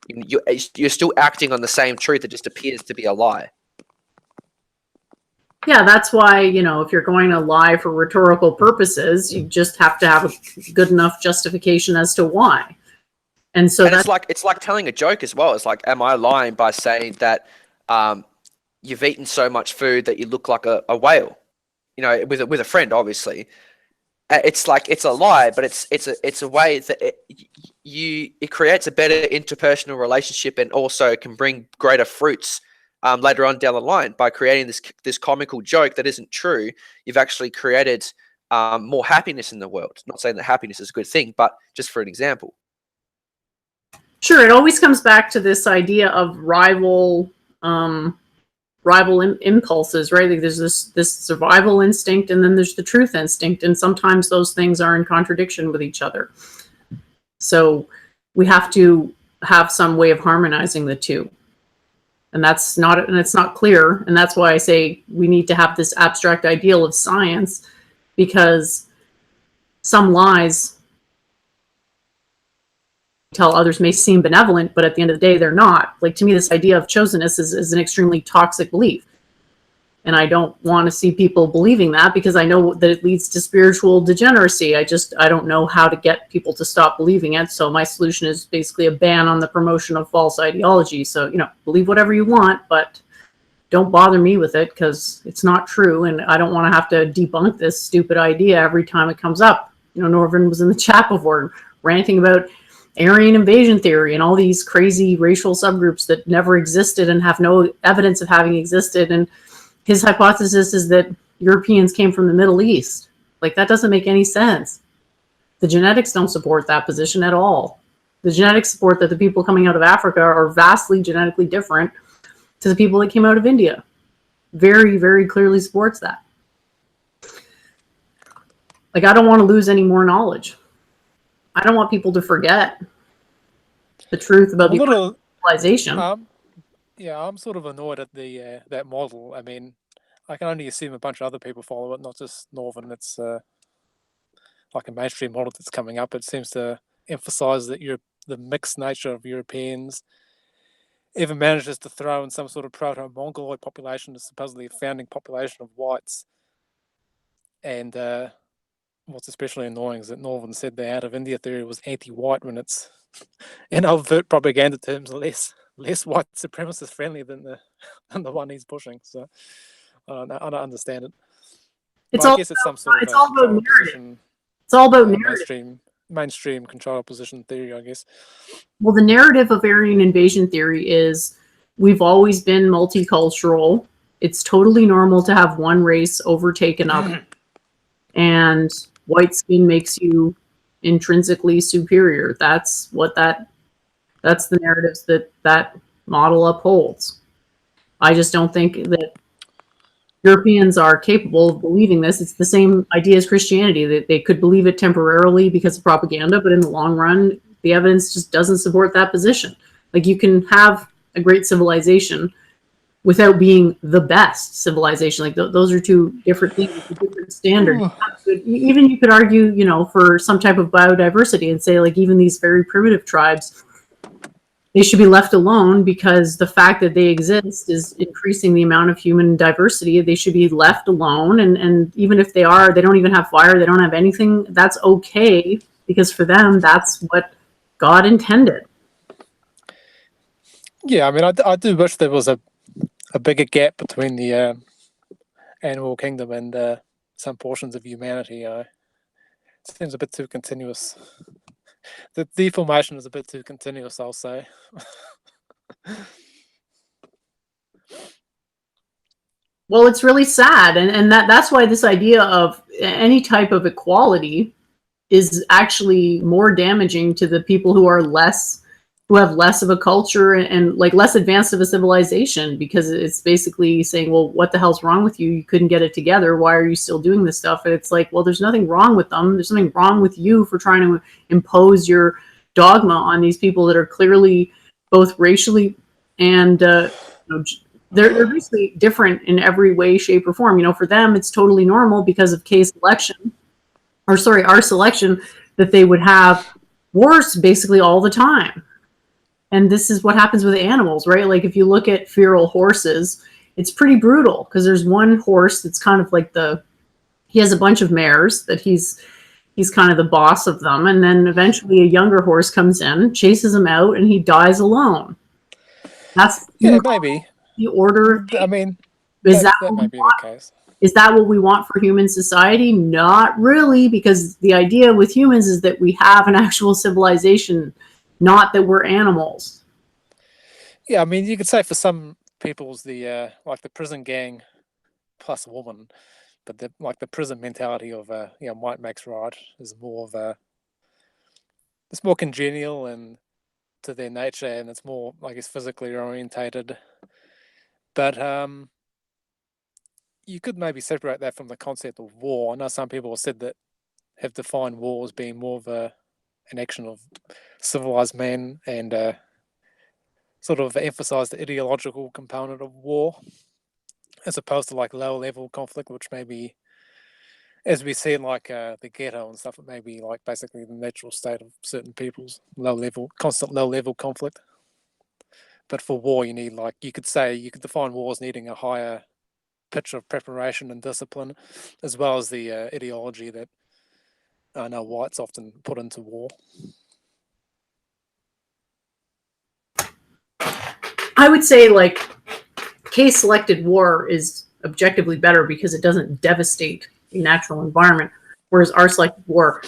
You're still acting on the same truth. It just appears to be a lie. Yeah, that's why, if you're going to lie for rhetorical purposes, you just have to have a good enough justification as to why. And so it's like telling a joke as well. It's like, am I lying by saying that you've eaten so much food that you look like a whale? With a friend, obviously. It's like it's a lie, but it's a way that it creates a better interpersonal relationship and also can bring greater fruits later on down the line by creating this comical joke that isn't true. You've actually created more happiness in the world. Not saying that happiness is a good thing, but just for an example. Sure, it always comes back to this idea of rival impulses, right? Like there's this survival instinct, and then there's the truth instinct, and sometimes those things are in contradiction with each other. So we have to have some way of harmonizing the two, and it's not clear, and that's why I say we need to have this abstract ideal of science, because some lies tell others may seem benevolent, but at the end of the day, they're not. Like, to me, this idea of chosenness is an extremely toxic belief. And I don't want to see people believing that, because I know that it leads to spiritual degeneracy. I don't know how to get people to stop believing it. So my solution is basically a ban on the promotion of false ideology. So, believe whatever you want, but don't bother me with it, because it's not true. And I don't want to have to debunk this stupid idea every time it comes up. Norvin was in the chat before ranting about Aryan invasion theory and all these crazy racial subgroups that never existed and have no evidence of having existed. And his hypothesis is that Europeans came from the Middle East. Like, that doesn't make any sense. The genetics don't support that position at all. The genetics support that the people coming out of Africa are vastly genetically different to the people that came out of India. Very, very clearly supports that. Like, I don't want to lose any more knowledge. I don't want people to forget the truth about the civilization. I'm sort of annoyed at the that model. I mean, I can only assume a bunch of other people follow it, not just Northern. It's like a mainstream model that's coming up. It seems to emphasize that the mixed nature of Europeans even manages to throw in some sort of proto-Mongoloid population, is supposedly a founding population of whites. And what's especially annoying is that Northern said the out of India theory was anti-white, when it's in overt propaganda terms less white supremacist friendly than the one he's pushing. So I don't understand it. I guess it's some sort of control position. It's all about narrative. Mainstream control position theory, I guess. Well, the narrative of Aryan invasion theory is we've always been multicultural. It's totally normal to have one race overtake another. And white skin makes you intrinsically superior. That's the narratives that model upholds. I just don't think that Europeans are capable of believing this. It's the same idea as Christianity, that they could believe it temporarily because of propaganda, but in the long run, the evidence just doesn't support that position. Like, you can have a great civilization without being the best civilization. Like, those are two different things, different standards. Even you could argue, for some type of biodiversity and say, like, even these very primitive tribes, they should be left alone because the fact that they exist is increasing the amount of human diversity. They should be left alone. And even if they don't even have fire, they don't have anything, that's okay, because for them, that's what God intended. Yeah, I mean, I do wish there was a bigger gap between the animal kingdom and some portions of humanity. Seems a bit too continuous. The deformation is a bit too continuous, I'll say. Well, it's really sad, and that's why this idea of any type of equality is actually more damaging to the people who are who have less of a culture and like less advanced of a civilization, because it's basically saying, well, what the hell's wrong with you? You couldn't get it together. Why are you still doing this stuff? And it's like, well, there's nothing wrong with them. There's something wrong with you for trying to impose your dogma on these people that are clearly both racially and they're basically different in every way, shape, or form. For them, it's totally normal because of our selection, that they would have wars basically all the time. And this is what happens with animals, right? Like if you look at feral horses, it's pretty brutal because there's one horse that's kind of like he has a bunch of mares that he's kind of the boss of them. And then eventually a younger horse comes in, chases him out, and he dies alone. That's maybe the order. I mean, is that might be the case. Is that what we want for human society? Not really, because the idea with humans is that we have an actual civilization, not that we're animals. Yeah, I mean, you could say for some people's the prison gang plus a woman, but the prison mentality of might makes right is more of it's more congenial and to their nature, and it's more, I guess, physically orientated. But you could maybe separate that from the concept of war. I know some people have defined war as being more of an action of civilized man and sort of emphasize the ideological component of war as opposed to like lower level conflict, which maybe, as we see in like the ghetto and stuff, it may be like basically the natural state of certain people's constant low level conflict. But for war, you need you could define war as needing a higher pitch of preparation and discipline, as well as the ideology that I know whites often put into war. I would say case selected war is objectively better because it doesn't devastate the natural environment, whereas R selected war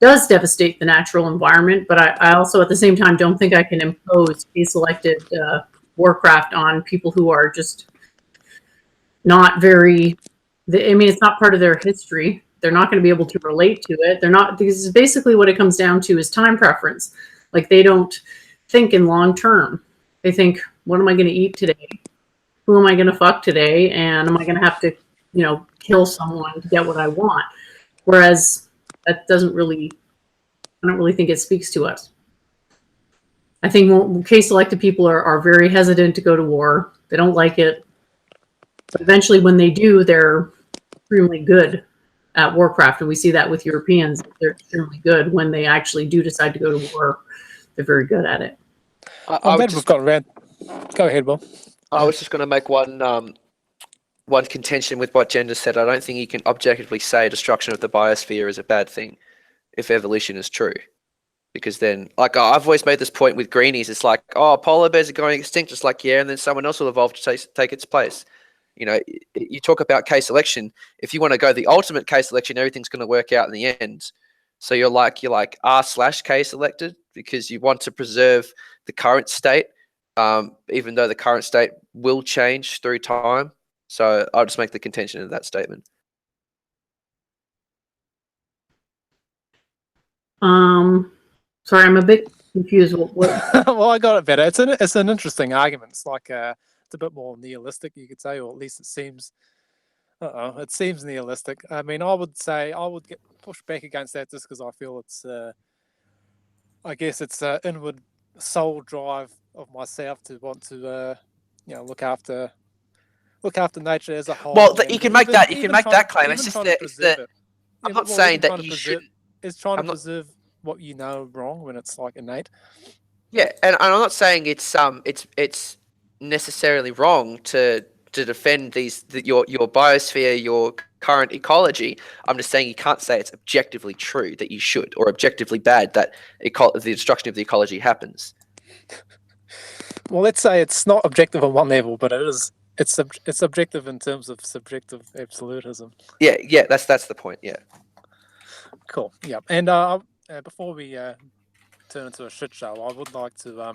does devastate the natural environment. But I also at the same time don't think I can impose case selected warcraft on people who are just not very, it's not part of their history. They're not going to be able to relate to it. They're not, because basically what it comes down to is time preference. Like they don't think in long term. They think, what am I going to eat today? Who am I going to fuck today? And am I going to have to, kill someone to get what I want? Whereas that I don't really think it speaks to us. I think case selected people are very hesitant to go to war. They don't like it. But eventually when they do, they're extremely good at warcraft. And we see that with Europeans. They're extremely good when they actually do decide to go to war. They're very good at it. I'm glad we've got around. Go ahead, Bob. I was just going to make one contention with what Jen just said. I don't think you can objectively say destruction of the biosphere is a bad thing if evolution is true. Because then, I've always made this point with greenies, it's like, oh, polar bears are going extinct, just like, yeah, and then someone else will evolve to take its place. You talk about case selection. If you want to go the ultimate case selection, everything's going to work out in the end. So you're like R/case selected because you want to preserve the current state, even though the current state will change through time. So I'll just make the contention of that statement. Sorry, I'm a bit confused. What? Well, I got it better. It's an interesting argument. It's it's a bit more nihilistic, you could say, or at least it seems. It seems nihilistic. I mean, I would say I would get pushed back against that just because I feel it's. I guess it's an inward soul drive of myself to want to, look after nature as a whole. Well, you can make that. You can make that claim. It's just that I'm not saying that you shouldn't. It's trying to preserve what you know wrong when it's like innate. Yeah, and I'm not saying it's necessarily wrong to defend your biosphere, your current ecology. I'm just saying you can't say it's objectively true that you should, or objectively bad that the destruction of the ecology happens. Well, let's say it's not objective on one level, but it is. It's objective in terms of subjective absolutism. Yeah, that's the point. Yeah. Cool. Yeah. And before we turn into a shit show, I would like to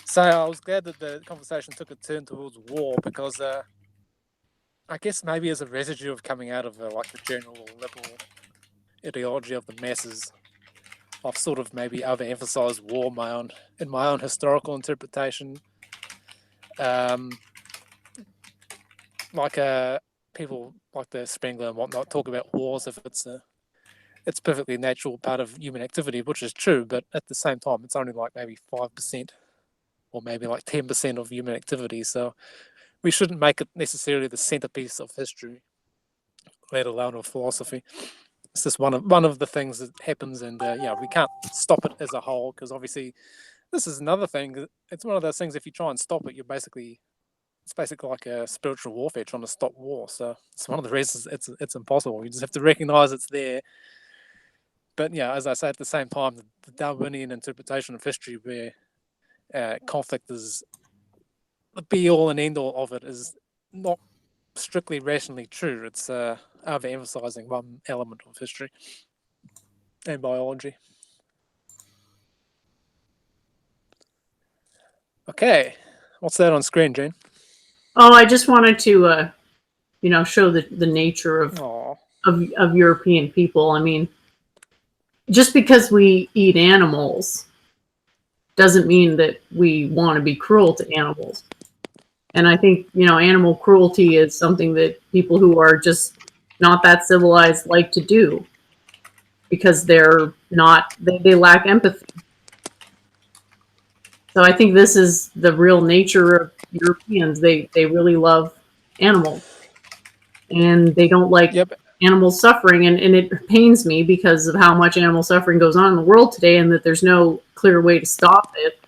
say I was glad that the conversation took a turn towards war because I guess maybe as a residue of coming out of like the general liberal ideology of the masses, I've sort of maybe overemphasized war in my own historical interpretation. Like people like the Spengler and whatnot talk about wars if it's perfectly natural part of human activity, which is true, but at the same time, it's only like maybe 5% or maybe like 10% of human activity. So we shouldn't make it necessarily the centerpiece of history, let alone of philosophy. It's just one of the things that happens, and we can't stop it as a whole because obviously this is another thing. It's one of those things. If you try and stop it, it's basically like a spiritual warfare trying to stop war. So it's one of the reasons it's impossible. You just have to recognize it's there. But yeah, as I say, at the same time, the Darwinian interpretation of history, where conflict is the be all and end all of it, is not strictly rationally true. It's overemphasizing one element of history and biology. Okay, what's that on screen, Jane? Oh, I just wanted to, show the nature of Oh, of European people. I mean, just because we eat animals doesn't mean that we want to be cruel to animals. And I think, animal cruelty is something that people who are just not that civilized like to do because they lack empathy. So I think this is the real nature of Europeans. They really love animals and they don't like yep. animal suffering. And it pains me because of how much animal suffering goes on in the world today and that there's no clear way to stop it.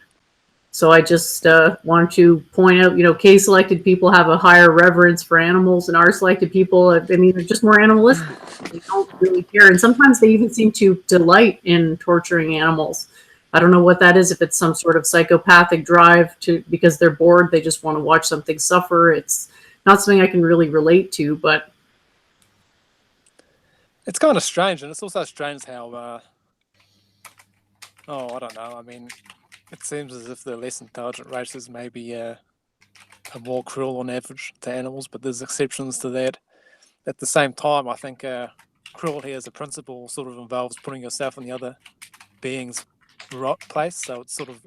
So I just wanted to point out, K-selected people have a higher reverence for animals, and R-selected people, they're just more animalistic. They don't really care, and sometimes they even seem to delight in torturing animals. I don't know what that is. If it's some sort of psychopathic drive because they're bored, they just want to watch something suffer. It's not something I can really relate to, but It's kind of strange, and it's also strange how I don't know. I mean, it seems as if the less intelligent races maybe are more cruel on average to animals, but there's exceptions to that. At the same time, I think cruelty as a principle sort of involves putting yourself in the other being's place, so it sort of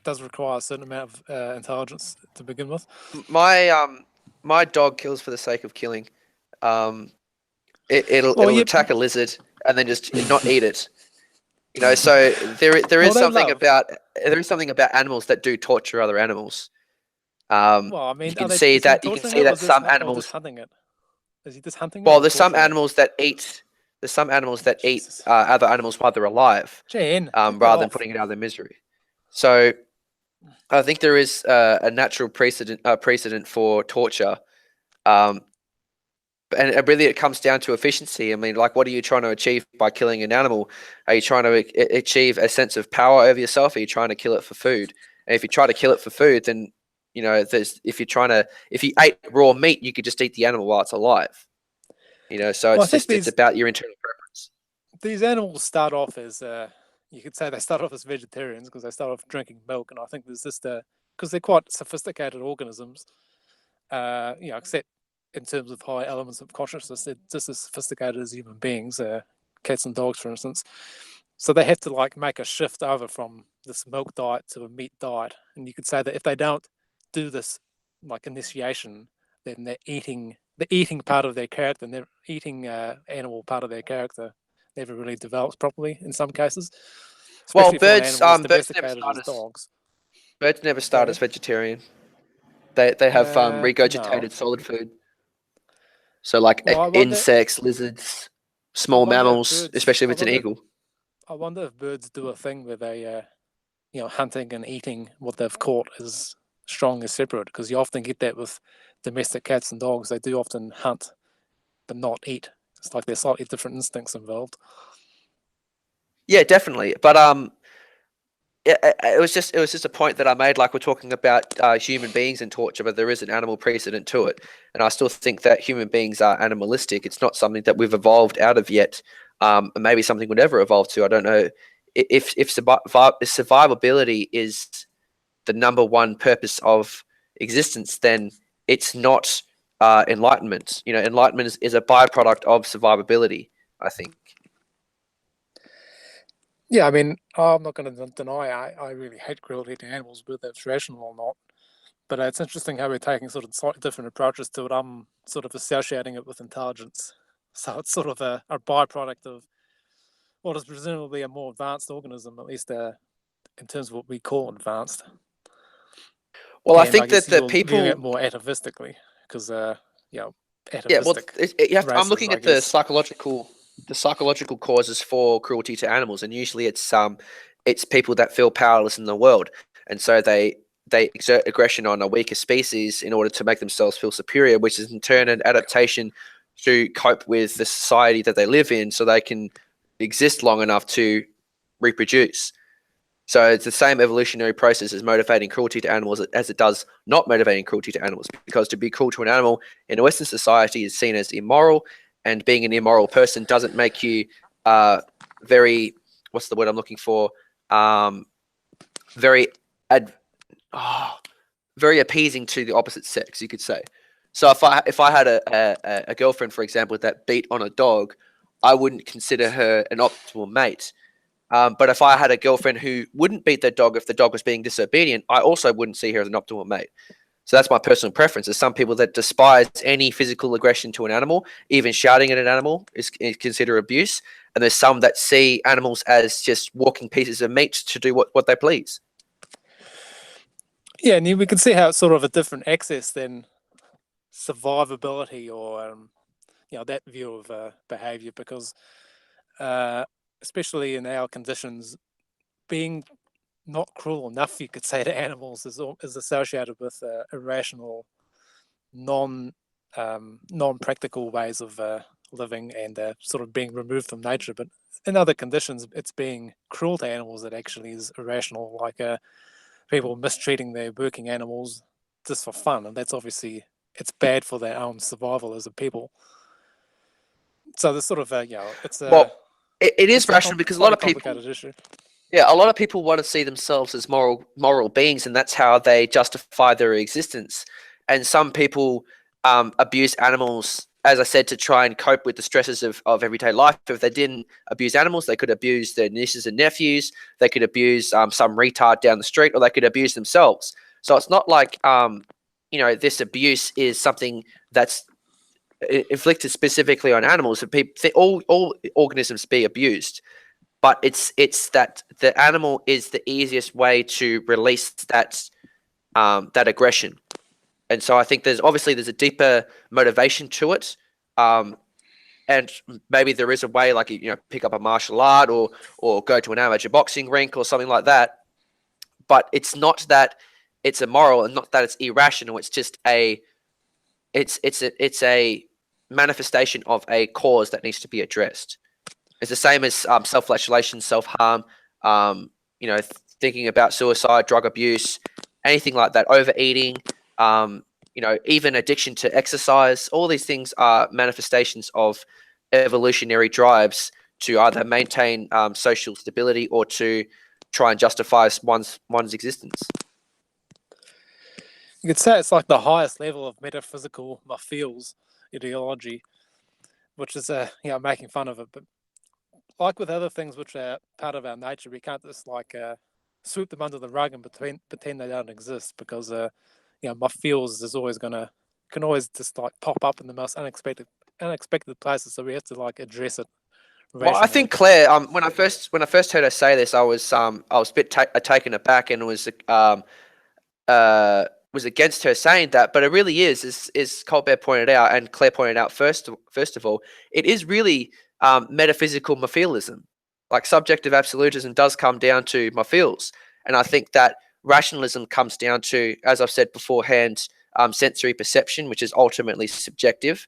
does require a certain amount of intelligence to begin with. My dog kills for the sake of killing. It'll attack a lizard and then just not eat it. So there is something about animals that do torture other animals. Well, I mean, you can see that some animals just hunting it. Is he just hunting it? Well, there's some animals that eat Jesus. other animals while they're alive, Jen, rather than putting it out of their misery. So I think there is a natural precedent for torture. And really, it comes down to efficiency. I mean, like, what are you trying to achieve by killing an animal? Are you trying to achieve a sense of power over yourself? Or are you trying to kill it for food? And if you try to kill it for food, then if you ate raw meat, you could just eat the animal while it's alive. So it's about your internal preference. These animals start off as you could say they start off as vegetarians because they start off drinking milk, and I think there's just because they're quite sophisticated organisms. Except in terms of high elements of consciousness, they're just as sophisticated as human beings, cats and dogs, for instance. So they have to make a shift over from this milk diet to a meat diet. And you could say that if they don't do this initiation, then the eating part of their character, and their eating animal part of their character never really develops properly in some cases. Well, birds never start as vegetarian. They have regurgitated no. solid food. So insects, lizards, small mammals, especially if it's an eagle. I wonder if birds do a thing where they, hunting and eating what they've caught is strong as separate, because you often get that with domestic cats and dogs. They do often hunt, but not eat. It's like there's slightly different instincts involved. Yeah, definitely. But it was just a point that I made. Like, we're talking about human beings and torture, but there is an animal precedent to it, and I still think that human beings are animalistic. It's not something that we've evolved out of yet. and maybe something would ever evolve to. I don't know if survivability is the number one purpose of existence, then it's not enlightenment. You know, enlightenment is a byproduct of survivability, I think. Yeah, I mean, I'm not going to deny I really hate cruelty to animals, whether it's rational or not. But it's interesting how we're taking sort of slightly different approaches to it. I'm sort of associating it with intelligence. So it's sort of a byproduct of what is presumably a more advanced organism, at least in terms of what we call advanced. Well, And I think that the viewing people, it more atavistically, because yeah, well, atavistic I'm races, looking I at the guess. psychological causes for cruelty to animals, and usually it's people that feel powerless in the world, and so they exert aggression on a weaker species in order to make themselves feel superior, which is in turn an adaptation to cope with the society that they live in, so they can exist long enough to reproduce. So it's the same evolutionary process as motivating cruelty to animals as it does not motivating cruelty to animals, because to be cruel to an animal in a Western society is seen as immoral, and being an immoral person doesn't make you very, what's the word I'm looking for? Very very appeasing to the opposite sex, you could say. So if I had a girlfriend, for example, that beat on a dog, I wouldn't consider her an optimal mate. But if I had a girlfriend who wouldn't beat their dog if the dog was being disobedient, I also wouldn't see her as an optimal mate. So that's my personal preference. There's some people that despise any physical aggression to an animal, even shouting at an animal is considered abuse. And there's some that see animals as just walking pieces of meat to do what they please. Yeah, and we can see how it's sort of a different access than survivability or that view of behavior, because especially in our conditions, being not cruel enough, you could say, to animals is associated with irrational, non-practical ways of living and sort of being removed from nature. But in other conditions, it's being cruel to animals that actually is irrational, like people mistreating their working animals just for fun, and that's obviously it's bad for their own survival as a people. So there's sort of it's a Well, it is rational because a lot of people, complicated issue. yeah, a lot of people want to see themselves as moral beings, and that's how they justify their existence. And some people abuse animals, as I said, to try and cope with the stresses of everyday life. If they didn't abuse animals, they could abuse their nieces and nephews. They could abuse some retard down the street, or they could abuse themselves. So it's not like this abuse is something that's inflicted specifically on animals. All organisms be abused, but it's that the animal is the easiest way to release that aggression. And so I think there's a deeper motivation to it, and maybe there is a way, like pick up a martial art or go to an amateur boxing rink or something like that. But it's not that it's immoral and not that it's irrational. It's just it's a manifestation of a cause that needs to be addressed. It's the same as self-flagellation, self-harm, thinking about suicide, drug abuse, anything like that, overeating, even addiction to exercise. All these things are manifestations of evolutionary drives to either maintain social stability or to try and justify one's existence. You could say it's like the highest level of metaphysical feels ideology, which is making fun of it. But like with other things which are part of our nature, we can't just sweep them under the rug and pretend they don't exist, because my feels is always can always just pop up in the most unexpected places. So we have to address it. Well, I think Claire, when I first heard her say this, I was a bit taken aback and was against her saying that, but it really is Colbert pointed out and Claire pointed out first of all, it is really metaphysical materialism. Like subjective absolutism does come down to my feels, and I think that rationalism comes down to, as I've said beforehand, sensory perception, which is ultimately subjective.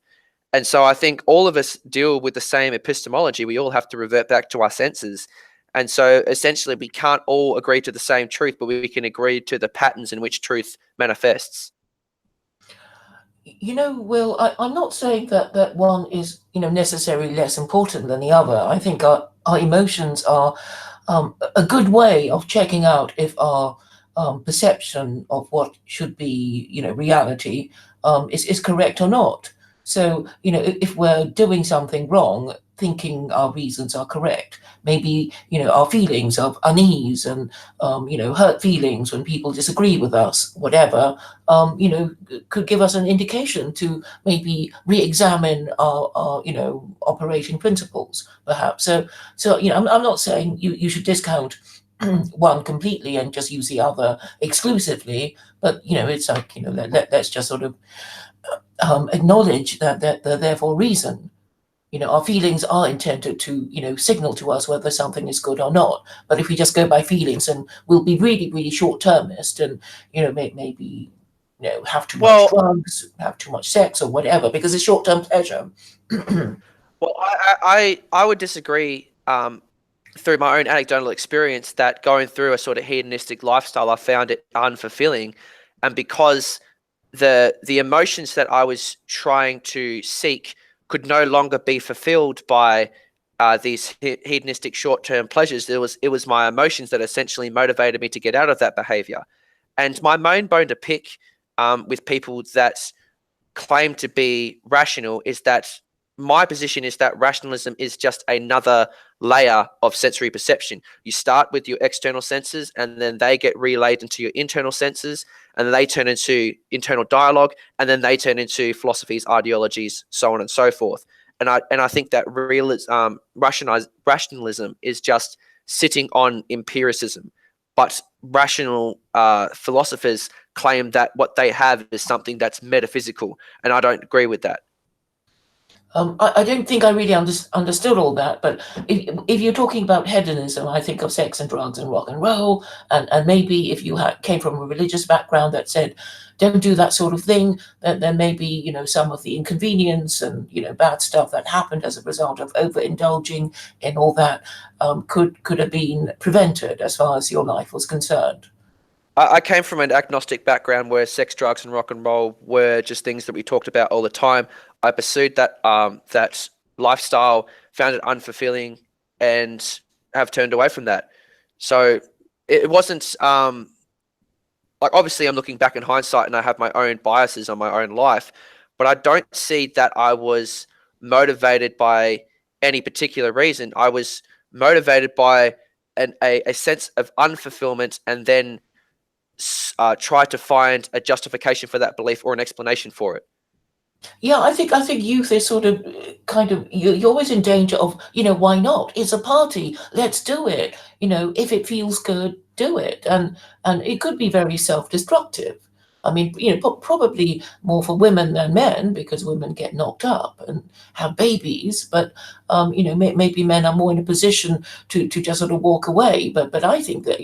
And so I think all of us deal with the same epistemology. We all have to revert back to our senses. And so essentially we can't all agree to the same truth, but we can agree to the patterns in which truth manifests. Will, I'm not saying that one is, necessarily less important than the other. I think our emotions are a good way of checking out if our perception of what should be, reality is correct or not. So, if we're doing something wrong, thinking our reasons are correct, maybe, our feelings of unease and, hurt feelings when people disagree with us, whatever, could give us an indication to maybe re-examine our operating principles, perhaps. So I'm not saying you should discount one completely and just use the other exclusively, but it's like let's just sort of acknowledge that they're there for a reason. Our feelings are intended to signal to us whether something is good or not. But if we just go by feelings, and we'll be really really short-termist, and maybe have too much Well, drugs, have too much sex or whatever, because it's short-term pleasure. well, I would disagree. Through my own anecdotal experience, that going through a sort of hedonistic lifestyle, I found it unfulfilling, and because the emotions that I was trying to seek could no longer be fulfilled by these hedonistic short-term pleasures. It was my emotions that essentially motivated me to get out of that behavior. And my main bone to pick with people that claim to be rational is that my position is that rationalism is just another layer of sensory perception. You start with your external senses, and then they get relayed into your internal senses, and then they turn into internal dialogue, and then they turn into philosophies, ideologies, so on and so forth. And I think that rationalism is just sitting on empiricism, but rational philosophers claim that what they have is something that's metaphysical, and I don't agree with that. I don't think I really understood all that, but if you're talking about hedonism, I think of sex and drugs and rock and roll, and maybe if you came from a religious background that said, don't do that sort of thing, then maybe, some of the inconvenience and, bad stuff that happened as a result of overindulging in all that could have been prevented as far as your life was concerned. I came from an agnostic background where sex, drugs, and rock and roll were just things that we talked about all the time. I pursued that lifestyle, found it unfulfilling, and have turned away from that. So it wasn't like, obviously I'm looking back in hindsight and I have my own biases on my own life, but I don't see that I was motivated by any particular reason. I was motivated by a sense of unfulfillment, and then try to find a justification for that belief or an explanation for it. Yeah, I think youth is sort of kind of you're always in danger of, why not? It's a party, let's do it. If it feels good, do it, and it could be very self-destructive. I mean, probably more for women than men, because women get knocked up and have babies. But maybe men are more in a position to just sort of walk away. But I think that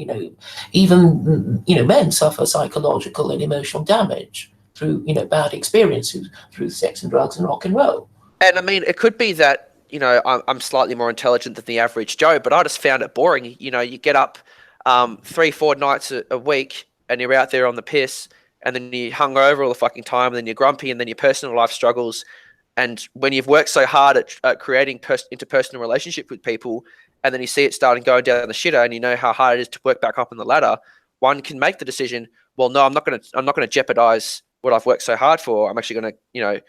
even men suffer psychological and emotional damage through bad experiences through sex and drugs and rock and roll. And I mean, it could be that I'm slightly more intelligent than the average Joe, but I just found it boring. You get up 3-4 nights a week, and you're out there on the piss, and then you're hungover all the fucking time, and then you're grumpy, and then your personal life struggles. And when you've worked so hard at creating interpersonal relationship with people, and then you see it starting going down the shitter, and you know how hard it is to work back up on the ladder, one can make the decision, well, no, I'm not going to jeopardize what I've worked so hard for. I'm actually going to,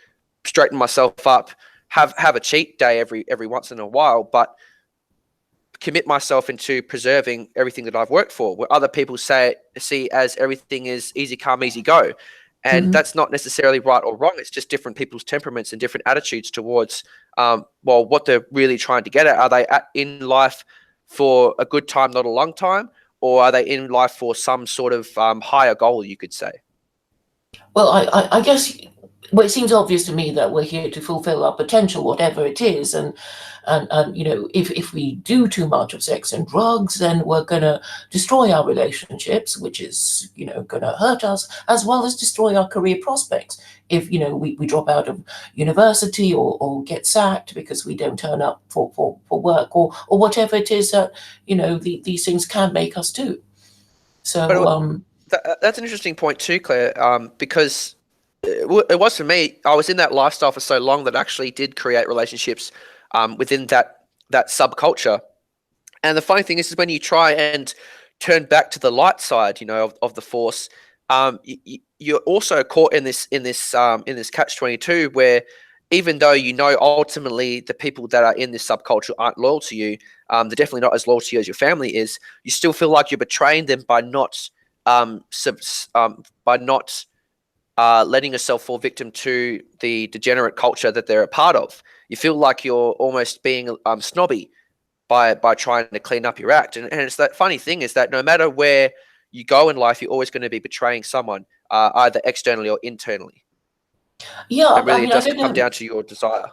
straighten myself up, have a cheat day every once in a while, but commit myself into preserving everything that I've worked for, where other people see as everything is easy come, easy go. And that's not necessarily right or wrong. It's just different people's temperaments and different attitudes towards, what they're really trying to get at. Are they in life for a good time, not a long time? Or are they in life for some sort of higher goal, you could say? Well, I guess, it seems obvious to me that we're here to fulfill our potential, whatever it is, and if we do too much of sex and drugs, then we're gonna destroy our relationships, which is gonna hurt us, as well as destroy our career prospects. If we drop out of university or get sacked because we don't turn up for work, or whatever it is that these things can make us do. So that's an interesting point too, Claire, because it was for me. I was in that lifestyle for so long that I actually did create relationships within that subculture. And the funny thing is when you try and turn back to the light side, of the force, you're also caught in this catch-22 where even though ultimately the people that are in this subculture aren't loyal to you, they're definitely not as loyal to you as your family is. You still feel like you're betraying them by not letting yourself fall victim to the degenerate culture that they're a part of. You feel like you're almost being snobby by trying to clean up your act. And it's that funny thing is that no matter where you go in life, you're always going to be betraying someone, either externally or internally. Yeah, And really, I mean, it I does don't come know. down to your desire.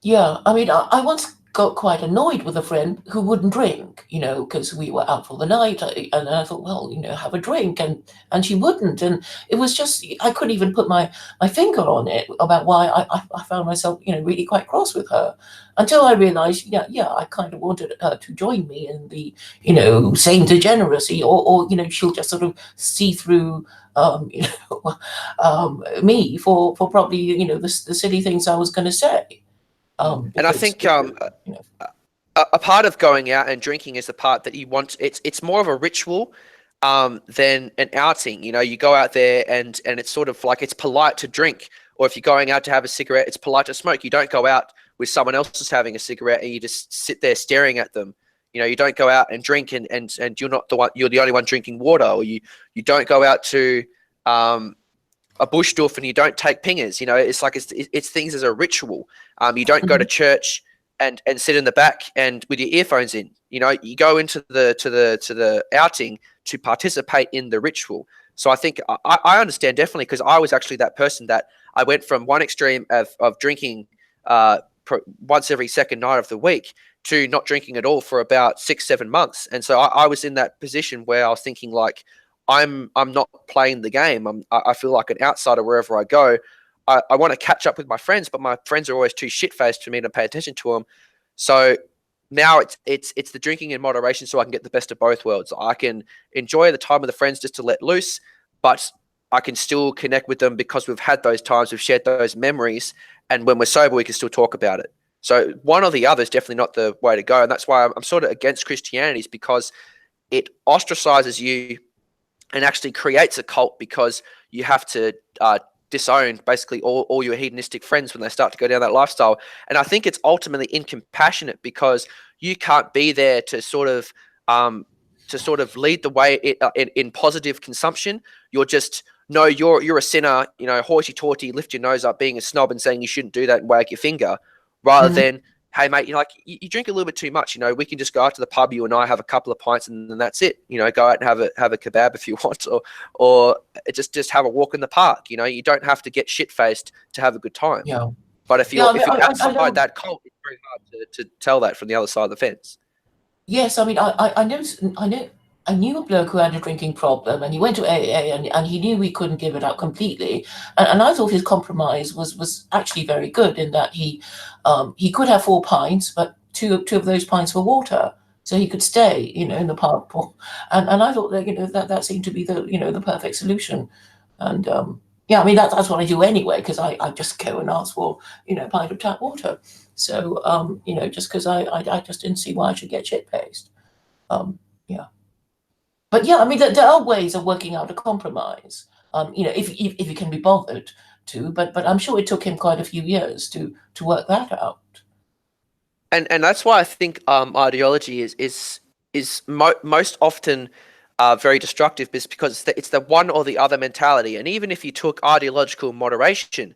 Yeah, I mean, I once got quite annoyed with a friend who wouldn't drink, because we were out for the night, and I thought, well, have a drink, and she wouldn't, and it was just I couldn't even put my finger on it about why I found myself, really quite cross with her, until I realised, yeah, I kind of wanted her to join me in the, same degeneracy, or she'll just sort of see through. Me for probably the silly things I was going to say. And I think a part of going out and drinking is the part that you want. It's more of a ritual than an outing. You go out there and it's sort of like it's polite to drink, or if you're going out to have a cigarette, it's polite to smoke. You don't go out with someone else who's having a cigarette and you just sit there staring at them. You don't go out and drink and you're not the one. You're the only one drinking water, or you don't go out to a bush doof and you don't take pingers. It's like it's things as a ritual. You don't go to church and sit in the back and with your earphones in. You go into the outing to participate in the ritual. So I think I understand definitely, because I was actually that person that I went from one extreme of drinking once every second night of the week to not drinking at all for about 6-7 months. And so I was in that position where I was thinking like, I'm not playing the game. I feel like an outsider wherever I go. I want to catch up with my friends, but my friends are always too shit-faced for me to pay attention to them. So now it's the drinking in moderation, so I can get the best of both worlds. I can enjoy the time with the friends just to let loose, but I can still connect with them because we've had those times, we've shared those memories, and when we're sober, we can still talk about it. So one or the other is definitely not the way to go, and that's why I'm sort of against Christianity, is because it ostracizes you and actually creates a cult, because you have to disown basically all your hedonistic friends when they start to go down that lifestyle. And I think it's ultimately incompassionate, because you can't be there to sort of lead the way in positive consumption. You're just, no, you're a sinner, hoity-toity, lift your nose up, being a snob and saying you shouldn't do that and wag your finger, rather than, hey mate, you drink a little bit too much. We can just go out to the pub, you and I have a couple of pints, and then that's it. Go out and have a kebab if you want, or just have a walk in the park. You don't have to get shit faced to have a good time. Yeah. But if you're I outside that cult, it's very hard to tell that from the other side of the fence. Yes, I mean, I knew a bloke who had a drinking problem, and he went to AA, and he knew we couldn't give it up completely. And I thought his compromise was actually very good, in that he could have 4 pints, but two of those pints were water, so he could stay, in the pub. And I thought that that seemed to be the perfect solution. And yeah, I mean that's what I do anyway, because I just go and ask for a pint of tap water. So just because I just didn't see why I should get shit faced. Yeah. But yeah, I mean, there are ways of working out a compromise. If you can be bothered to, but I'm sure it took him quite a few years to work that out. And that's why I think ideology is most often very destructive, because it's the one or the other mentality. And even if you took ideological moderation,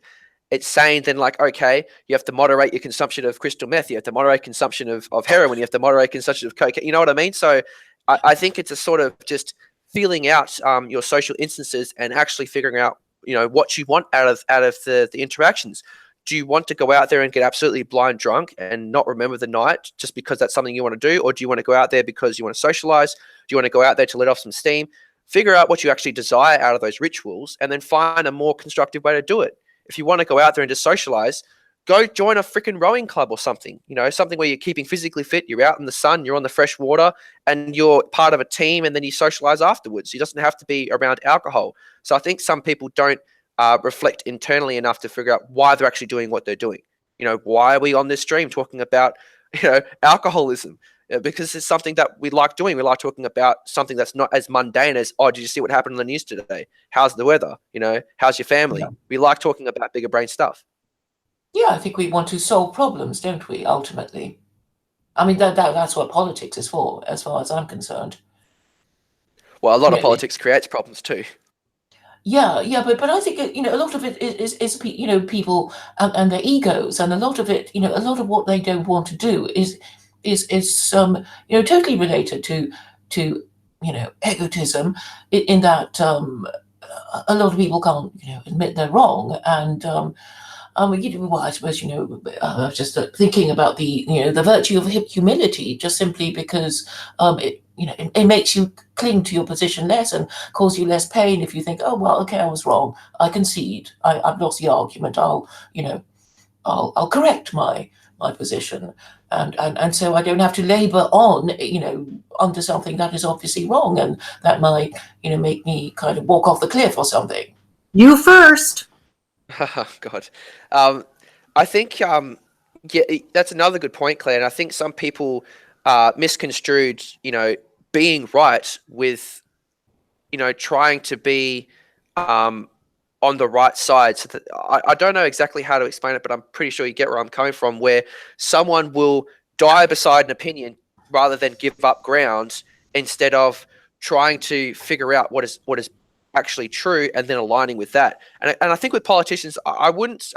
it's saying then like, okay, you have to moderate your consumption of crystal meth, you have to moderate consumption of heroin, you have to moderate consumption of cocaine. You know what I mean? So I think it's a sort of just feeling out your social instances and actually figuring out, what you want out of the interactions. Do you want to go out there and get absolutely blind drunk and not remember the night just because that's something you want to do? Or do you want to go out there because you want to socialize? Do you want to go out there to let off some steam? Figure out what you actually desire out of those rituals, and then find a more constructive way to do it. If you want to go out there and just socialize, go join a freaking rowing club or something, something where you're keeping physically fit, you're out in the sun, you're on the fresh water, and you're part of a team, and then you socialize afterwards. It doesn't have to be around alcohol. So I think some people don't reflect internally enough to figure out why they're actually doing what they're doing. You know, why are we on this stream talking about, you know, alcoholism? Because it's something that we like doing. We like talking about something that's not as mundane as, oh, did you see what happened on the news today? How's the weather? You know, how's your family? Yeah. We like talking about bigger brain stuff. Yeah, I think we want to solve problems, don't we, ultimately? I mean, that's what politics is for, as far as I'm concerned. Well, a lot of Yeah. politics creates problems too. Yeah, but I think a lot of it is people and their egos, and a lot of it, a lot of what they don't want to do is totally related to egotism, in that a lot of people can't admit they're wrong, and well, I suppose I was just thinking about the virtue of humility, just simply because it makes you cling to your position less and cause you less pain if you think, oh well, okay, I was wrong, I concede, I've lost the argument, I'll correct my position, and so I don't have to labor on under something that is obviously wrong, and that might make me kind of walk off the cliff or something. You first. God. I think, yeah, that's another good point, Claire. And I think some people misconstrued, being right with, trying to be on the right side. So that, I don't know exactly how to explain it, but I'm pretty sure you get where I'm coming from, where someone will die beside an opinion rather than give up ground, instead of trying to figure out what is actually true and then aligning with that. And I think with politicians, I wouldn't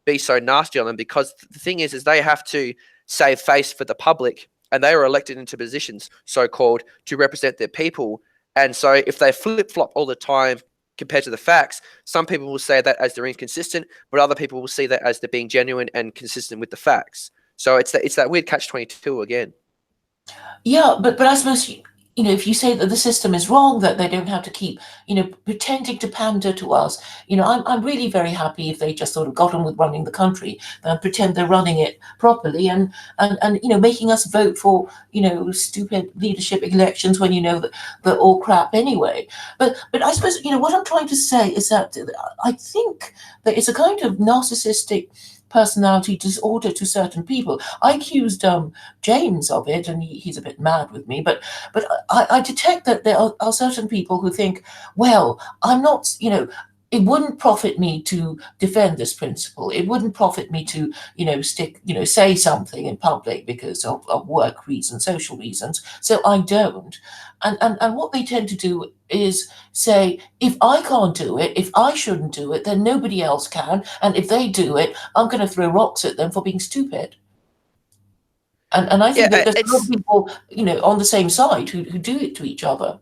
be so nasty on them, because the thing is they have to save face for the public, and they are elected into positions, so-called, to represent their people. And so if they flip-flop all the time compared to the facts, some people will say that as they're inconsistent, but other people will see that as they're being genuine and consistent with the facts. So it's that weird catch-22 again. Yeah, but I suppose if you say that the system is wrong, that they don't have to keep pretending to pander to us. I'm really very happy if they just sort of got on with running the country and pretend they're running it properly, and making us vote for stupid leadership elections when that they're all crap anyway. But I suppose what I'm trying to say is that I think that it's a kind of narcissistic personality disorder to certain people. I accused James of it, and he's a bit mad with me, but I detect that there are certain people who think, well, I'm not, it wouldn't profit me to defend this principle. It wouldn't profit me to, say something in public because of work reasons, social reasons. So I don't. And what they tend to do is say, if I can't do it, if I shouldn't do it, then nobody else can. And if they do it, I'm going to throw rocks at them for being stupid. And I think that there's a lot of people, on the same side who do it to each other.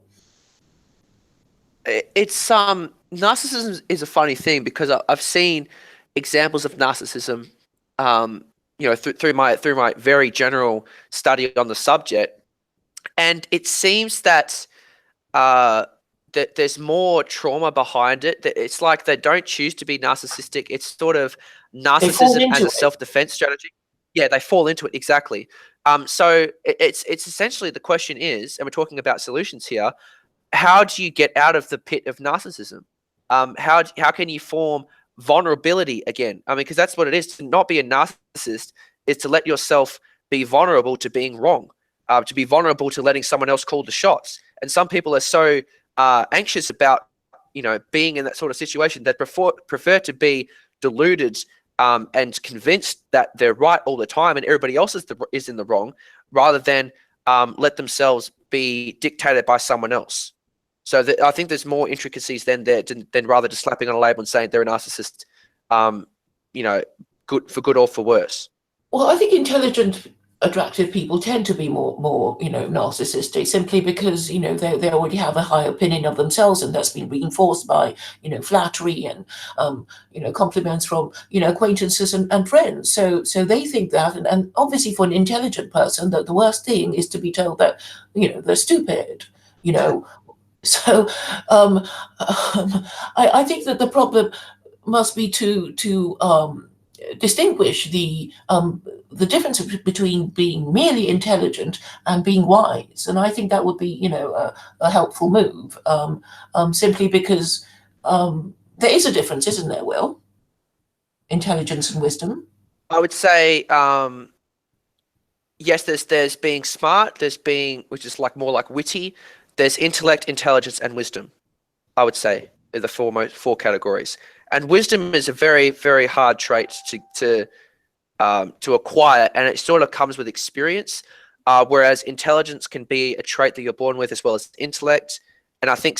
It's narcissism is a funny thing, because I've seen examples of narcissism, through my very general study on the subject, and it seems that that there's more trauma behind it. That it's like they don't choose to be narcissistic. It's sort of narcissism as a self-defense strategy. Yeah, they fall into it, exactly. So it's essentially, the question is, and we're talking about solutions here, how do you get out of the pit of narcissism? How can you form vulnerability again? I mean, because that's what it is. To not be a narcissist is to let yourself be vulnerable to being wrong, to be vulnerable to letting someone else call the shots. And some people are so anxious about being in that sort of situation that prefer to be deluded and convinced that they're right all the time and everybody else is in the wrong, rather than let themselves be dictated by someone else. So I think there's more intricacies than rather just slapping on a label and saying they're a narcissist, good for good or for worse. Well, I think intelligent, attractive people tend to be more narcissistic, simply because they already have a high opinion of themselves, and that's been reinforced by flattery and compliments from acquaintances and friends. So they think that, and obviously for an intelligent person, that the worst thing is to be told that they're stupid. So I think that the problem must be to distinguish the difference between being merely intelligent and being wise, and I think that would be a helpful move. Simply because there is a difference, isn't there, Will? Intelligence and wisdom. I would say yes. There's being smart. There's being, which is like more like witty. There's intellect, intelligence, and wisdom. I would say are the four categories. And wisdom is a very, very hard trait to acquire, and it sort of comes with experience. Whereas intelligence can be a trait that you're born with, as well as intellect. And I think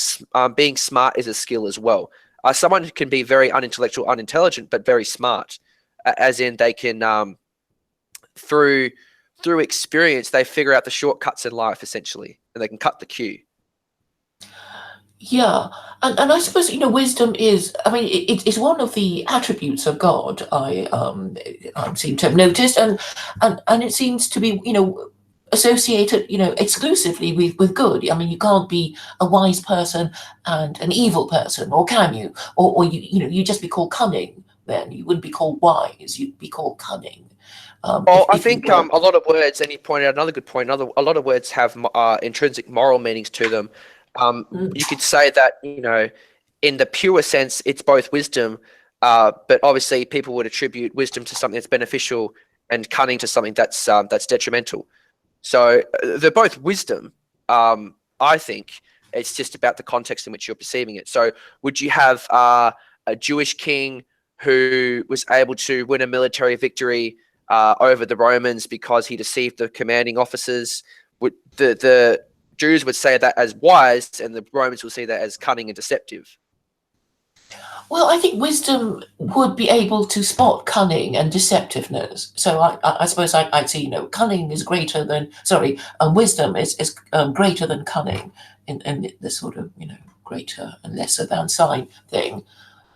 being smart is a skill as well. Someone who can be very unintellectual, unintelligent, but very smart, as in they can through experience they figure out the shortcuts in life essentially, and they can cut the queue. Yeah, and I suppose wisdom is. I mean, it's one of the attributes of God. I seem to have noticed, and it seems to be associated exclusively with good. I mean, you can't be a wise person and an evil person, or can you? Or you just be called cunning. Then you wouldn't be called wise. You'd be called cunning. Well, I think a lot of words, and you pointed out another good point. A lot of words have intrinsic moral meanings to them. You could say that in the pure sense, it's both wisdom, but obviously people would attribute wisdom to something that's beneficial and cunning to something that's detrimental. So they're both wisdom. I think it's just about the context in which you're perceiving it. So would you have a Jewish king who was able to win a military victory over the Romans because he deceived the commanding officers? Would the Jews would say that as wise, and the Romans will see that as cunning and deceptive? Well, I think wisdom would be able to spot cunning and deceptiveness. So I suppose I'd say cunning is greater than wisdom is greater than cunning in the sort of greater and lesser than sign thing.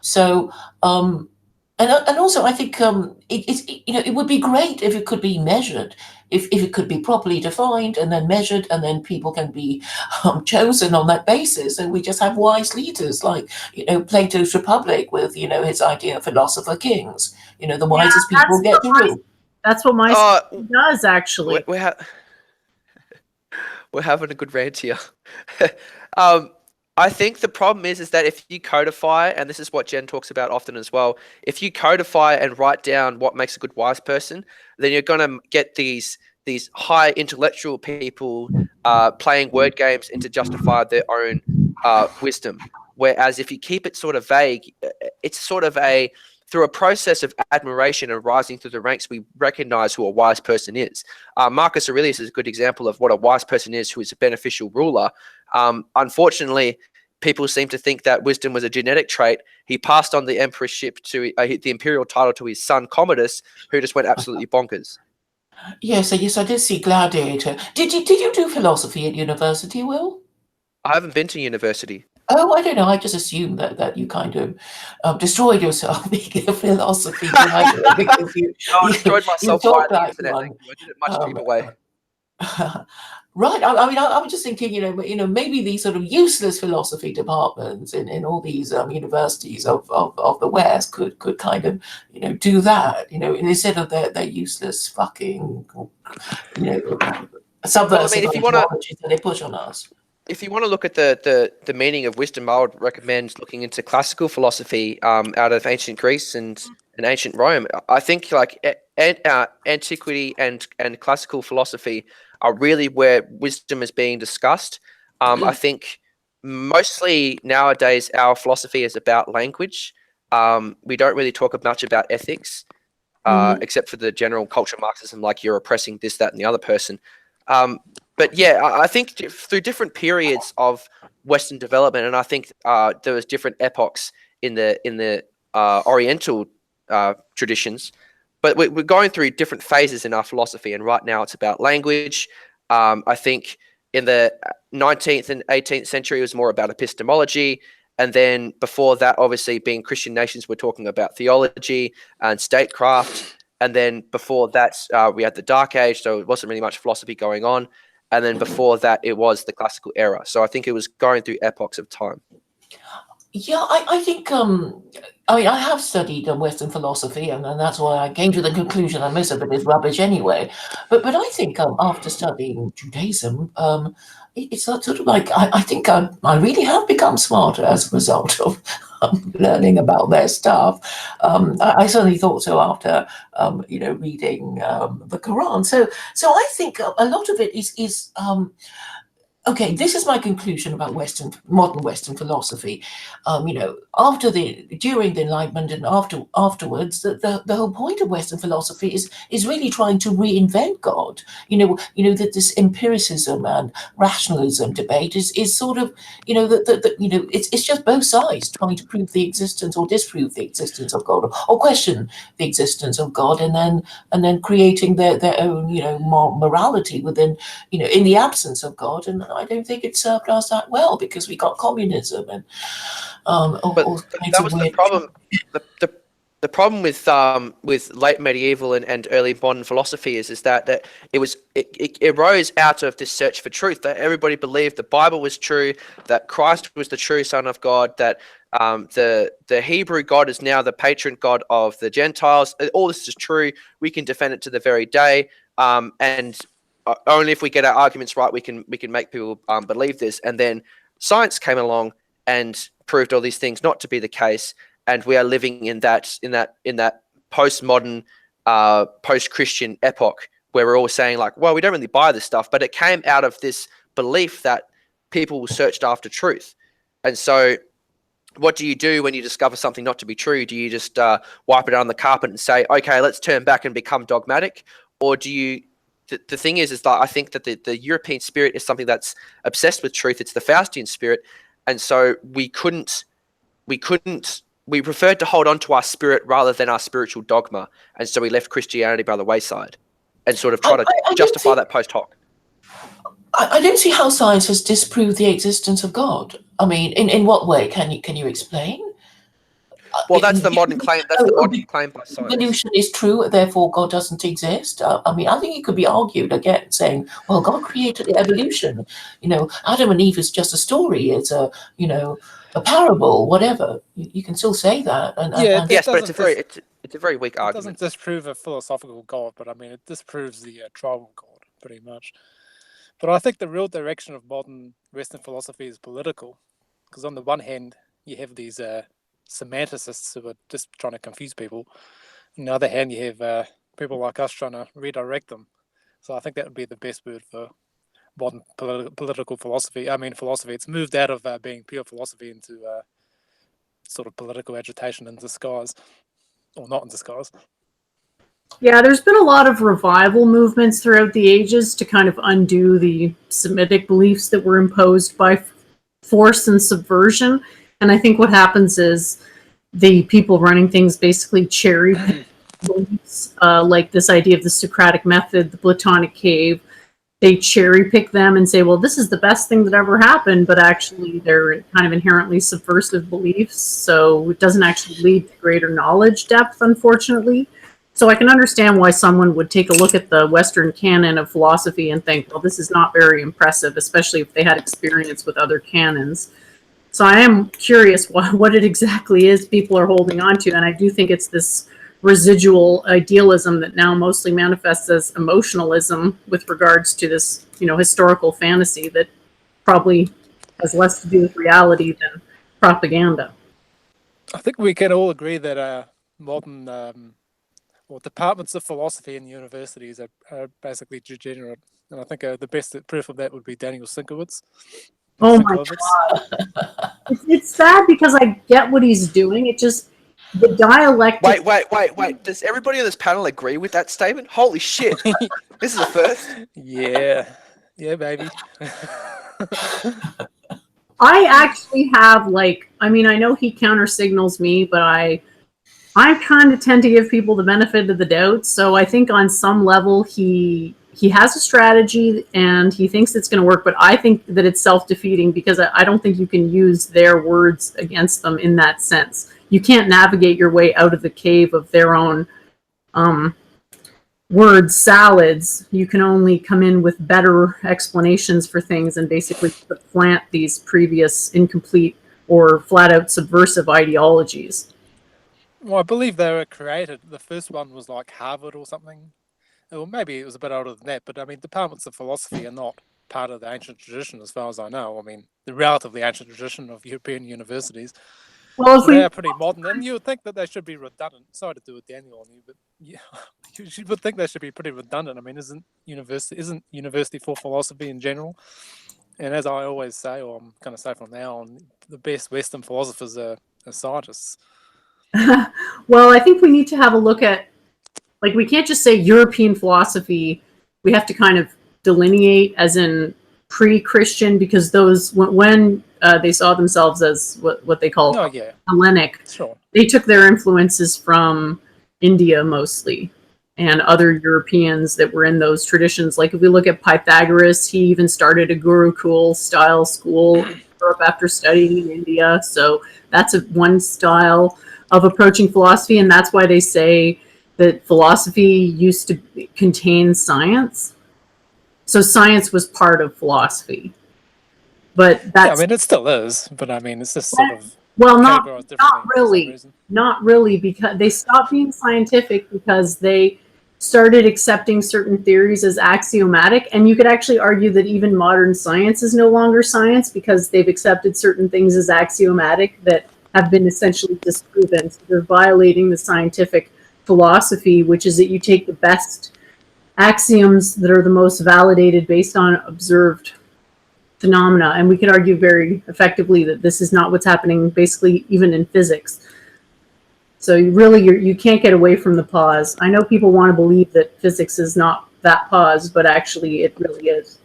So and also I think it would be great if it could be measured, if it could be properly defined and then measured, and then people can be chosen on that basis, and we just have wise leaders like Plato's Republic with his idea of philosopher kings. The wisest people get to rule. That's what my does actually. We're having a good rant here. I think the problem is that if you codify, and this is what Jen talks about often as well, if you codify and write down what makes a good wise person, then you're going to get these high intellectual people playing word games and to justify their own wisdom. Whereas if you keep it sort of vague, it's sort of through a process of admiration and rising through the ranks, we recognize who a wise person is. Marcus Aurelius is a good example of what a wise person is, who is a beneficial ruler. Unfortunately, people seem to think that wisdom was a genetic trait. He passed on the emperorship to the imperial title to his son Commodus, who just went absolutely bonkers. Yes, I did see Gladiator. Did you do philosophy at university, Will? I haven't been to university. Oh, I don't know. I just assumed that you kind of destroyed yourself being a philosophy graduate because I destroyed myself via the internet. I did it much cheaper way. Right. I mean, I was just thinking, maybe these sort of useless philosophy departments in all these universities of the West could kind of, do that, instead of their useless fucking, subversive ideologies that they push on us. If you want to look at the meaning of wisdom, I would recommend looking into classical philosophy out of ancient Greece and ancient Rome. I think like antiquity and classical philosophy are really where wisdom is being discussed. I think mostly nowadays our philosophy is about language. We don't really talk much about ethics, except for the general culture Marxism, like you're oppressing this, that, and the other person. But yeah, I think through different periods of Western development, and I think there was different epochs in the Oriental traditions, but we're going through different phases in our philosophy, and right now it's about language. I think in the 19th and 18th century it was more about epistemology, and then before that, obviously being Christian nations, we're talking about theology and statecraft, and then before that we had the Dark Age, so it wasn't really much philosophy going on, and then before that it was the classical era. So I think it was going through epochs of time. Yeah, I think I mean I have studied Western philosophy, and that's why I came to the conclusion that most of it is rubbish anyway. But I think after studying Judaism, it's sort of like I think I really have become smarter as a result of learning about their stuff. I certainly thought so after reading the Quran. So I think a lot of it is okay, this is my conclusion about modern Western philosophy. During the Enlightenment and afterwards, the whole point of Western philosophy is really trying to reinvent God. That this empiricism and rationalism debate is sort of, it's just both sides trying to prove the existence or disprove the existence of God, or question the existence of God, and then creating their own, morality within, in the absence of God. And I don't think it served us that well, because we got communism and But all kinds that of was the weird. problem. The problem with late medieval and early modern philosophy is that it arose out of this search for truth, that everybody believed the Bible was true, that Christ was the true Son of God, that the Hebrew God is now the patron God of the Gentiles. All this is true. We can defend it to the very day, and only if we get our arguments right, we can make people believe this. And then science came along and proved all these things not to be the case, and we are living in that postmodern, post-Christian epoch where we're all saying like, well, we don't really buy this stuff, but it came out of this belief that people searched after truth. And so what do you do when you discover something not to be true? Do you just wipe it on the carpet and say, okay, let's turn back and become dogmatic? Or do you the thing is that I think that the European spirit is something that's obsessed with truth. It's the Faustian spirit. And so we preferred to hold on to our spirit rather than our spiritual dogma. And so we left Christianity by the wayside and sort of try to justify that post hoc. I don't see how science has disproved the existence of God. I mean, in what way? Can you explain? Well, that's the modern claim. That's the modern claim by science. Evolution is true, therefore God doesn't exist. I mean, I think it could be argued again, saying, well, God created evolution. Adam and Eve is just a story. It's a parable, whatever. You can still say that. Yes, but it's a very weak argument. It doesn't disprove a philosophical God, but I mean, it disproves the tribal God pretty much. But I think the real direction of modern Western philosophy is political, because on the one hand, you have these semanticists who are just trying to confuse people. On the other hand, you have people like us trying to redirect them. So I think that would be the best word for modern political philosophy. I mean, philosophy. It's moved out of being pure philosophy into sort of political agitation in disguise, or not in disguise. Yeah, there's been a lot of revival movements throughout the ages to kind of undo the Semitic beliefs that were imposed by force and subversion. And I think what happens is the people running things basically cherry pick beliefs, like this idea of the Socratic method, the Platonic cave. They cherry pick them and say, well, this is the best thing that ever happened, but actually they're kind of inherently subversive beliefs. So it doesn't actually lead to greater knowledge depth, unfortunately. So I can understand why someone would take a look at the Western canon of philosophy and think, well, this is not very impressive, especially if they had experience with other canons. So I am curious what it exactly is people are holding on to. And I do think it's this residual idealism that now mostly manifests as emotionalism with regards to this, historical fantasy that probably has less to do with reality than propaganda. I think we can all agree that modern departments of philosophy in universities are basically degenerate. And I think the best proof of that would be Daniel Sinkowitz. Oh my God. It's sad because I get what he's doing. It just, the dialectic. Wait. Does everybody on this panel agree with that statement? Holy shit. This is a first. Yeah, baby. I actually have I know he counter signals me, but I kind of tend to give people the benefit of the doubt. So I think on some level he has a strategy and he thinks it's going to work, but I think that it's self-defeating because I don't think you can use their words against them in that sense. You can't navigate your way out of the cave of their own word salads. You can only come in with better explanations for things and basically supplant these previous incomplete or flat out subversive ideologies. Well, I believe they were created. The first one was like Harvard or something. Or maybe it was a bit older than that, but I mean, departments of philosophy are not part of the ancient tradition as far as I know. I mean, the relatively ancient tradition of European universities. Well, if So they we are pretty modern, and you would think that they should be redundant. Sorry to do a Daniel on you, but yeah, you would think they should be pretty redundant. I mean, isn't university for philosophy in general? And as I always say, or I'm going to say from now on, the best Western philosophers are scientists. well, I think we need to have a look at, like, we can't just say European philosophy. We have to kind of delineate as in pre-Christian, because those, when they saw themselves as what they call Oh yeah, Hellenic, sure. they took their influences from India mostly, and other Europeans that were in those traditions. Like if we look at Pythagoras, he even started a Gurukul style school in Europe after studying in India. So that's one style of approaching philosophy, and that's why they say that philosophy used to contain science. So science was part of philosophy. But Yeah, I that's, mean, it still is, but I mean, it's just sort of well, not categorized differently for some really. reason. Not really, because they stopped being scientific because they started accepting certain theories as axiomatic. And you could actually argue that even modern science is no longer science because they've accepted certain things as axiomatic that have been essentially disproven. So they're violating the scientific philosophy, which is that you take the best axioms that are the most validated based on observed phenomena. And we could argue very effectively that this is not what's happening basically even in physics. So you can't get away from the pause. I know people want to believe that physics is not that pause, but actually it really is.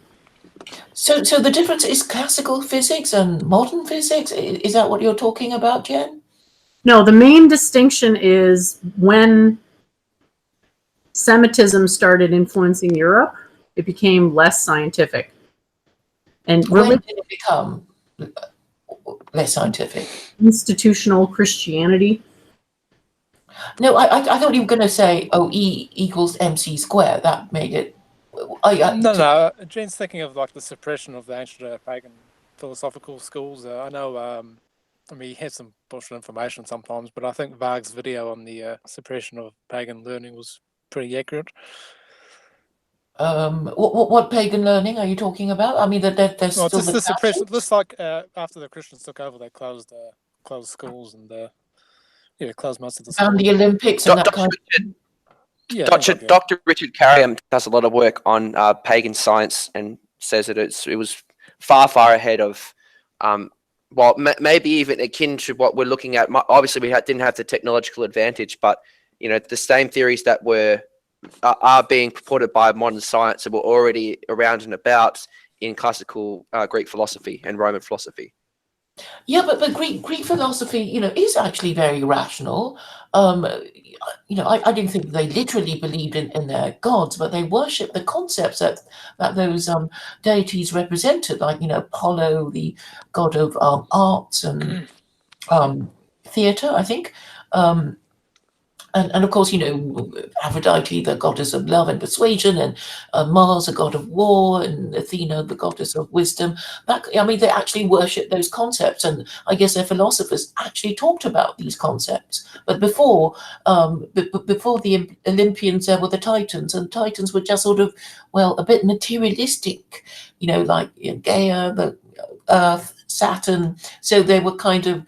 So the difference is classical physics and modern physics. Is that what you're talking about, Jen? No, the main distinction is when Semitism started influencing Europe, it became less scientific. And When did it become less scientific? institutional Christianity. No, I thought you were going to say, oh, E equals MC squared. That made it. No. Jen's thinking of like the suppression of the ancient pagan philosophical schools. I know. I mean, he has some bullshit information sometimes, but I think Varg's video on the suppression of pagan learning was pretty accurate. What pagan learning are you talking about? I mean, that there's Well, still just the suppression. Catholics. Just like after the Christians took over, they closed schools and closed most of the schools. And the Olympics and that kind of. Yeah, Dr. Richard Carriam does a lot of work on pagan science and says that it was far ahead of, maybe even akin to what we're looking at. Obviously, we didn't have the technological advantage, but the same theories that are being purported by modern science that were already around and about in classical Greek philosophy and Roman philosophy. Yeah, but Greek philosophy, is actually very rational. I didn't think they literally believed in their gods, but they worshipped the concepts that those deities represented, like Apollo, the god of arts and theatre, I think. And of course, Aphrodite, the goddess of love and persuasion, and Mars, the god of war, and Athena, the goddess of wisdom. They actually worship those concepts, and I guess their philosophers actually talked about these concepts. But before the Olympians, there were the Titans, and Titans were just sort of, a bit materialistic, like Gaia, the Earth, Saturn. So they were kind of,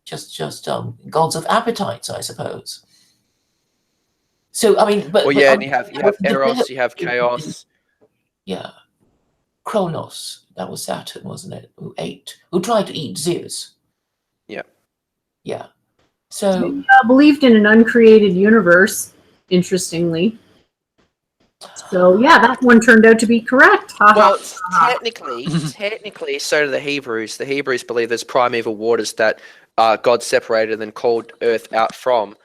just gods of appetites, I suppose. So I mean, and you have Eros, you have chaos. Yeah, Kronos. That was Saturn, wasn't it? Who tried to eat Zeus. Yeah. Yeah. So They believed in an uncreated universe, interestingly. So yeah, that one turned out to be correct. Well, technically, so do the Hebrews. The Hebrews believe there's primeval waters that God separated and then called Earth out from,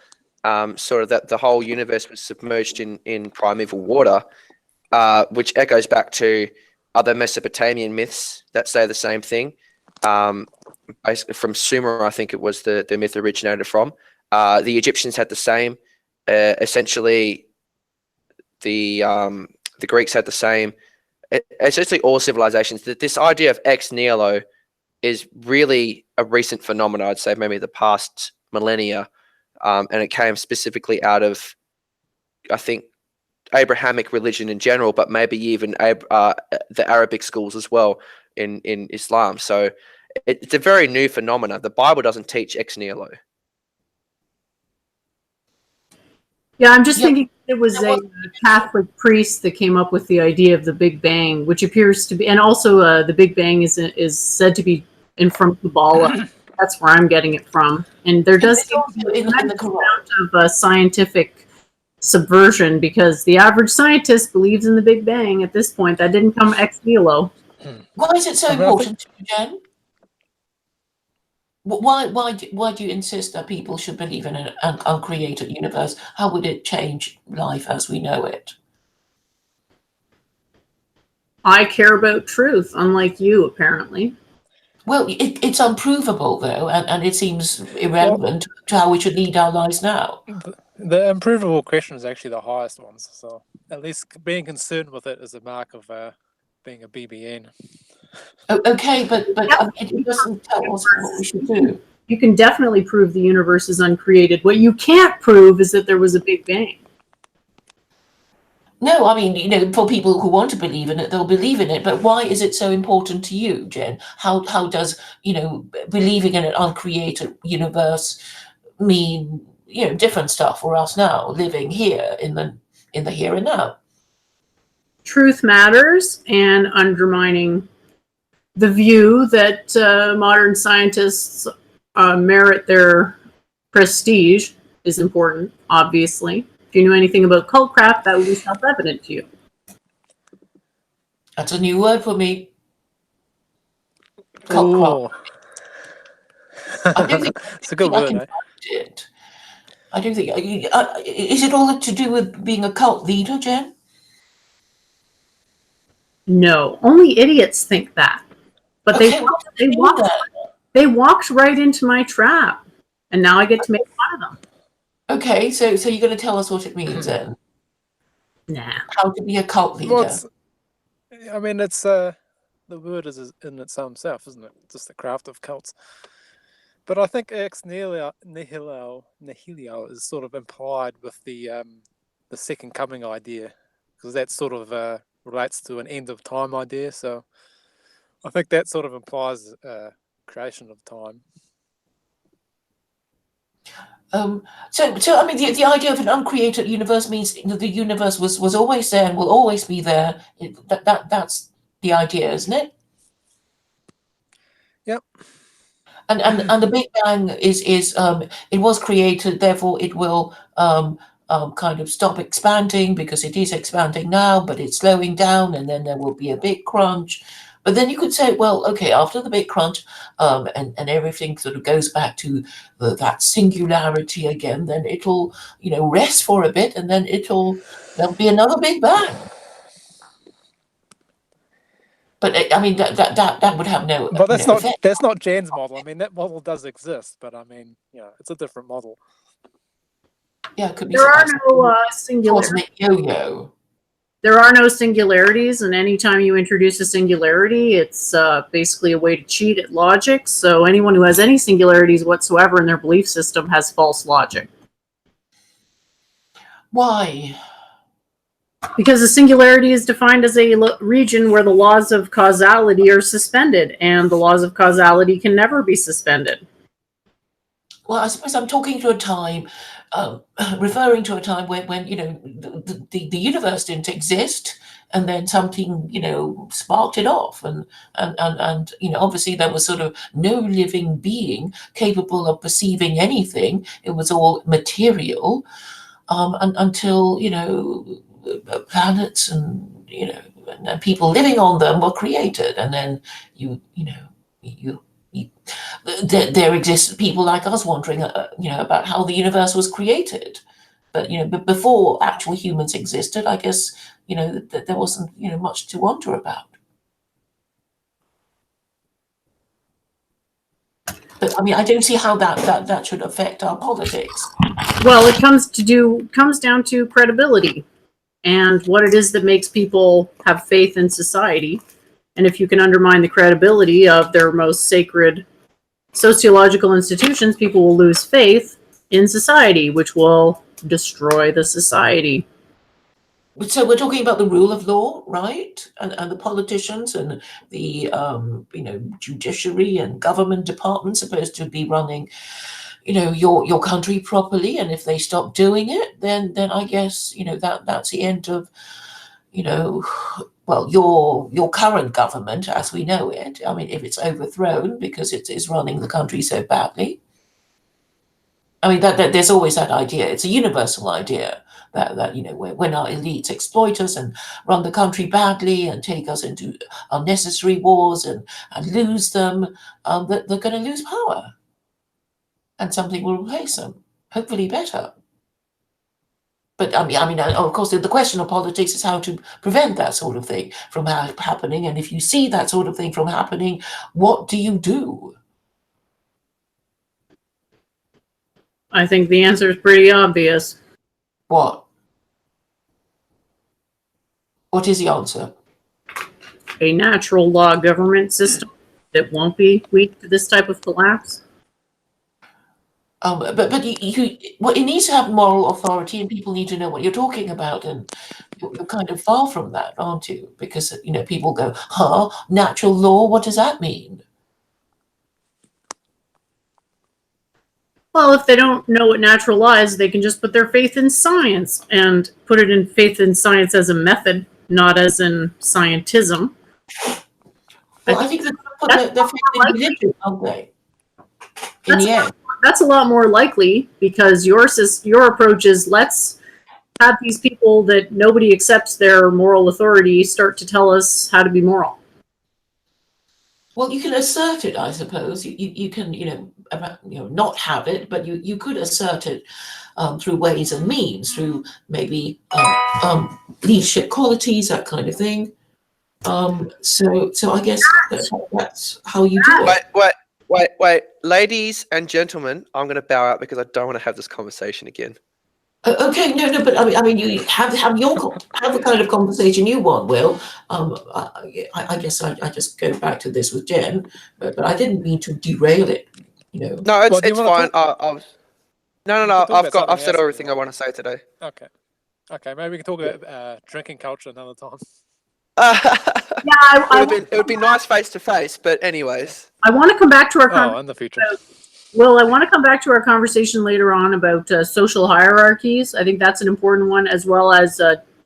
sort of that the whole universe was submerged in primeval water, which echoes back to other Mesopotamian myths that say the same thing. Basically from Sumer, I think it was the myth originated from. The Egyptians had the same. Essentially, the Greeks had the same. Essentially, all civilizations. This idea of ex nihilo is really a recent phenomenon. I'd say maybe the past millennia, and it came specifically out of, I think, Abrahamic religion in general, but maybe even the Arabic schools as well in Islam. So it's a very new phenomenon. The Bible doesn't teach ex nihilo. Yeah, I'm just Yeah, thinking it was there a Catholic priest that came up with the idea of the Big Bang, which appears to be, and also the Big Bang is said to be from Kabbalah. That's where I'm getting it from, and there does seem to be a in the tremendous Quran. amount of scientific subversion because the average scientist believes in the Big Bang at this point. That didn't come ex nihilo. Why is it so I mean, I important to you, Jen? Why do you insist that people should believe in an uncreated universe? How would it change life as we know it? I care about truth, unlike you, apparently. Well, it's unprovable, though, and it seems irrelevant to how we should lead our lives now. The improvable question is actually the highest ones. So at least being concerned with it is a mark of being a BBN. Okay, but it doesn't tell us what we should do. You can definitely prove the universe is uncreated. What you can't prove is that there was a Big Bang. No, I mean, for people who want to believe in it, they'll believe in it. But why is it so important to you, Jen? How does believing in an uncreated universe mean different stuff for us now, living here in the here and now? Truth matters, and undermining the view that modern scientists merit their prestige is important, obviously. If you knew anything about cultcraft, that would be self-evident to you. That's a new word for me. Oh, I don't think it's a good I word, can eh? find it. I don't think. Is it all to do with being a cult leader, Jen? No, only idiots think that. But Okay, what does it mean then? they walked right into my trap, and now I get to make fun of them. Okay, so you're going to tell us what it means then? Nah. How to be a cult leader? Well, I mean, it's the word is in its own self, isn't it? Just the craft of cults. But I think ex nihilo is sort of implied with the second coming idea, because that sort of relates to an end of time idea. So I think that sort of implies creation of time. So I mean, the idea of an uncreated universe means the universe was always there and will always be there. That's the idea, isn't it? Yep. And the Big Bang is it was created, therefore it will kind of stop expanding because it is expanding now, but it's slowing down, and then there will be a big crunch. But then you could say, well, okay, after the big crunch, and everything sort of goes back to that singularity again, then it'll rest for a bit, and then there'll be another Big Bang. But I mean that would have no. But that's effect. that's not Jan's model. I mean, that model does exist, but I mean, it's a different model. Yeah, it could be. There are no singularities. Cosmic yo-yo. There are no singularities, and anytime you introduce a singularity, it's basically a way to cheat at logic. So anyone who has any singularities whatsoever in their belief system has false logic. Why? Because a singularity is defined as a region where the laws of causality are suspended, and the laws of causality can never be suspended. Well, I suppose I'm talking to a time, referring to a time when the universe didn't exist, and then something sparked it off, and obviously there was sort of no living being capable of perceiving anything. It was all material, until planets and and people living on them were created, and then there exist people like us wondering about how the universe was created. But but before actual humans existed, I guess there wasn't much to wonder about. But I mean, I don't see how that should affect our politics. Well, it comes down to credibility and what it is that makes people have faith in society. And if you can undermine the credibility of their most sacred sociological institutions, people will lose faith in society, which will destroy the society. So we're talking about the rule of law, right? And the politicians and the judiciary and government departments supposed to be running, your country properly. And if they stop doing it, then I guess that's the end of your current government as we know it. I mean, if it's overthrown because it is running the country so badly. I mean, that there's always that idea. It's a universal idea that when our elites exploit us and run the country badly and take us into unnecessary wars and lose them, that they're going to lose power, and something will replace them, hopefully better. But I mean, of course, the question of politics is how to prevent that sort of thing from happening. And if you see that sort of thing from happening, what do you do? I think the answer is pretty obvious. What? What is the answer? A natural law government system that won't be weak to this type of collapse. But it needs to have moral authority, and people need to know what you're talking about, and you're kind of far from that, aren't you? Because people go, "Huh, natural law? What does that mean?" Well, if they don't know what natural law is, they can just put their faith in science and put it in faith in science as a method, not as in scientism. Well, I think they're going to put their faith in religion, aren't they? In the end. That's a lot more likely, because your approach is, let's have these people that nobody accepts their moral authority start to tell us how to be moral. Well, you can assert it, I suppose. You can not have it, but you could assert it through ways and means, through maybe leadership qualities, that kind of thing. So I guess that's how you do it. Wait, ladies and gentlemen, I'm going to bow out because I don't want to have this conversation again. Okay, no, but I mean, you have the kind of conversation you want, Will. I guess I just go back to this with Jen, but I didn't mean to derail it. No, Well, do you it's wanna fine. No. I've said everything I want to say today. Okay, maybe we can talk about drinking culture another time. It would be nice face to face, but anyways. I want to come back to our In the future. Well, I want to come back to our conversation later on about social hierarchies. I think that's an important one, as well as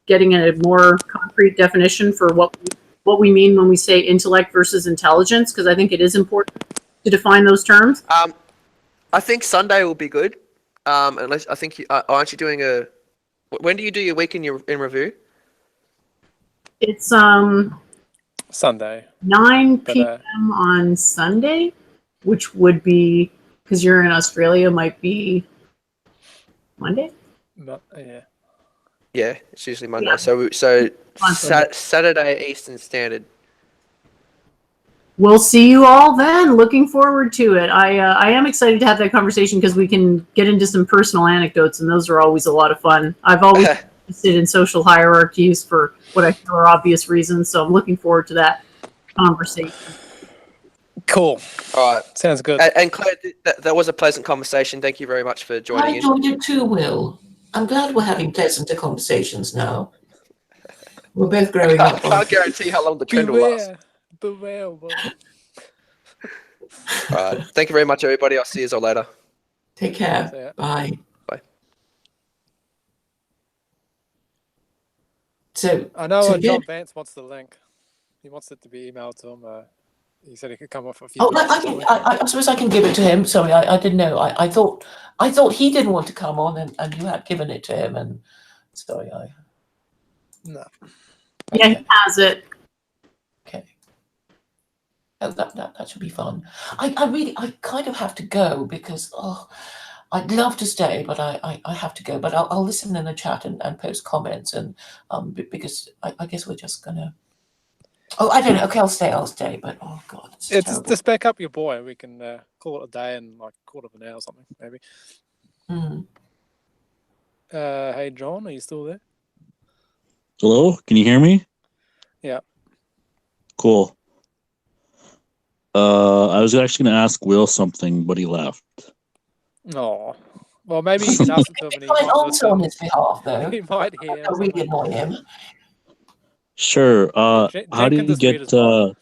getting a more concrete definition for what we mean when we say intellect versus intelligence, because I think it is important to define those terms. I think Sunday will be good. Unless I think aren't you doing a? When do you do your week in review? It's Sunday. 9 p.m. on Sunday, which would be, because you're in Australia, might be Monday. Yeah. Yeah, it's usually Monday. Yeah. So Saturday Eastern Standard. We'll see you all then. Looking forward to it. I am excited to have that conversation because we can get into some personal anecdotes, and those are always a lot of fun. I've always been interested in social hierarchies for what I feel are obvious reasons, so I'm looking forward to that conversation. Cool. All right. Sounds good. And Claire, that was a pleasant conversation. Thank you very much for joining in. I enjoyed it too, Will. I'm glad we're having pleasanter conversations now. We're both growing up. I can't guarantee how long the trend will last. Beware. All right. Thank you very much, everybody. I'll see you all later. Take care. Bye. Bye. So I know so John Vance wants the link. He wants it to be emailed to him. He said he could come off a few. Oh, I suppose I can give it to him. Sorry, I didn't know. I thought he didn't want to come on, and you had given it to him. And sorry, No. Yeah, he has it. Okay. Oh, that should be fun. I kind of have to go because I'd love to stay, but I have to go. But I'll listen in the chat and post comments, and because I guess we're just gonna. Oh, I don't know. Okay, I'll stay. But oh god, it's Just back up your boy. We can call it a day in like a quarter of an hour or something, maybe. Hey John, are you still there? Hello, can you hear me? Yeah. Cool. I was actually going to ask Will something, but he left. Oh, well, maybe you can ask it to him and he Try and might answer on listen. his behalf, though. He might hear. Don't really annoy him. Sure. Jen How do can you just read get his mind.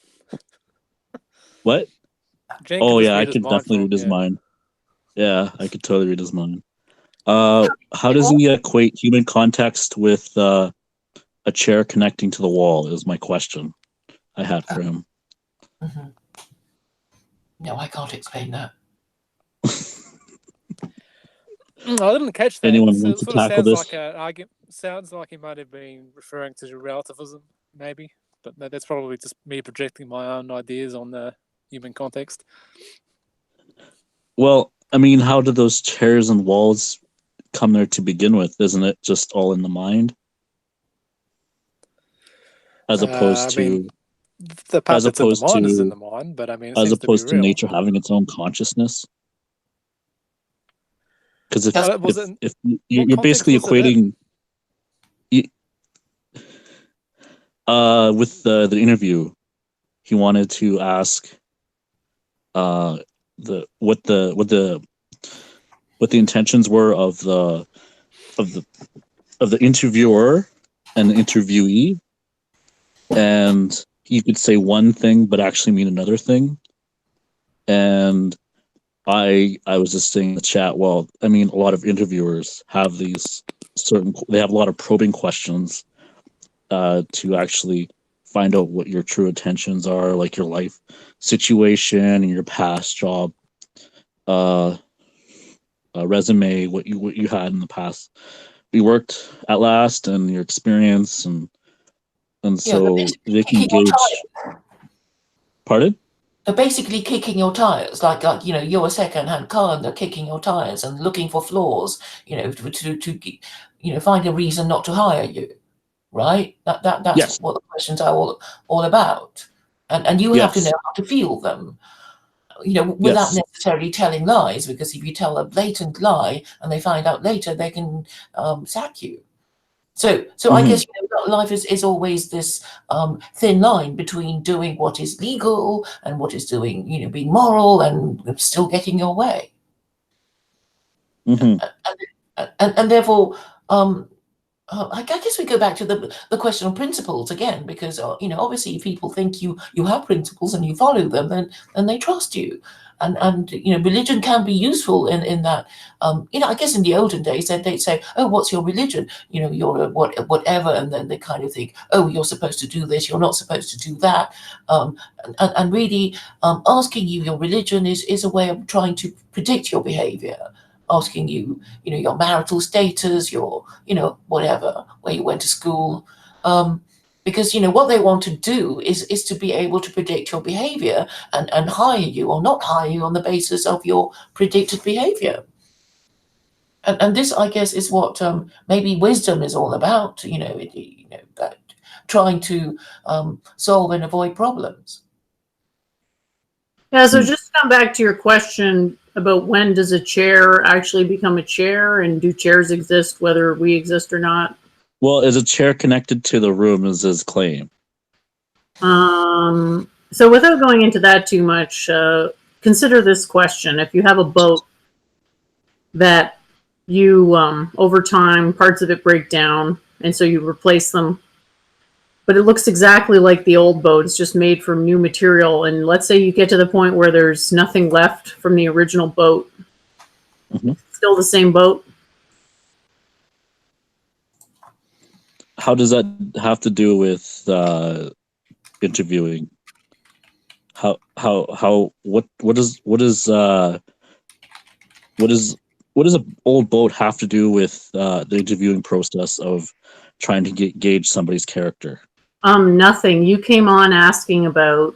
what? Jen Oh can just yeah, I read his could mind definitely for read him, his yeah. mind. Yeah, I could totally read his mind. How does he equate human context with a chair connecting to the wall? Is my question I had for him. Mhm. No, I can't explain that. I didn't catch that. Anyone It wants to sort of tackle sounds this? like an argument. Sounds like he might have been referring to relativism, maybe. But that's probably just me projecting my own ideas on the human context. Well, I mean, how do those chairs and walls come there to begin with? Isn't it just all in the mind? As opposed I mean, to the part as that's in the opposed mind is in to the mind, but I mean, it as seems to be opposed to real. nature having its own consciousnness. Because Was it? if What you're context basically was it in? equating with the interview, he wanted to ask the what the intentions were of the of the of the interviewer and the interviewee, and you could say one thing but actually mean another thing. And I was just saying in the chat, well, I mean, a lot of interviewers have they have a lot of probing questions to actually find out what your true intentions are, like your life situation and your past job resume, what you had in the past. We worked at last, and your experience, and Yeah, so they can kicking your gauge. tires. Pardon? They're basically kicking your tires, like you're a second-hand car and they're kicking your tires and looking for flaws, to find a reason not to hire you, right? That's Yes. what the questions are all about, and you have to Yes. know how to feel them, without Yes. necessarily telling lies, because if you tell a blatant lie and they find out later, they can sack you. So I Mhm. guess life is always this thin line between doing what is legal and what is doing, being moral and still getting your way. Mhm. And therefore, I guess we go back to the question of principles again, because obviously if people think you have principles and you follow them, then they trust you. And religion can be useful in that. I guess in the olden days they'd say, oh, what's your religion? You're a whatever, and then they kind of think, oh, you're supposed to do this, you're not supposed to do that. And really asking you your religion is a way of trying to predict your behavior, asking you, your marital status, your, whatever, where you went to school. Because what they want to do is to be able to predict your behavior and hire you or not hire you on the basis of your predicted behavior. And this, I guess, is what maybe wisdom is all about. That trying to solve and avoid problems. Yeah, so just to come back to your question about when does a chair actually become a chair, and do chairs exist whether we exist or not? Well, is a chair connected to the room? Is his claim? So without going into that too much, consider this question. If you have a boat that you, over time, parts of it break down, and so you replace them, but it looks exactly like the old boat, it's just made from new material, and let's say you get to the point where there's nothing left from the original boat. Mhm. Still the same boat? How does that have to do with interviewing? What does an old boat have to do with the interviewing process of trying to gauge somebody's character? Nothing. You came on asking about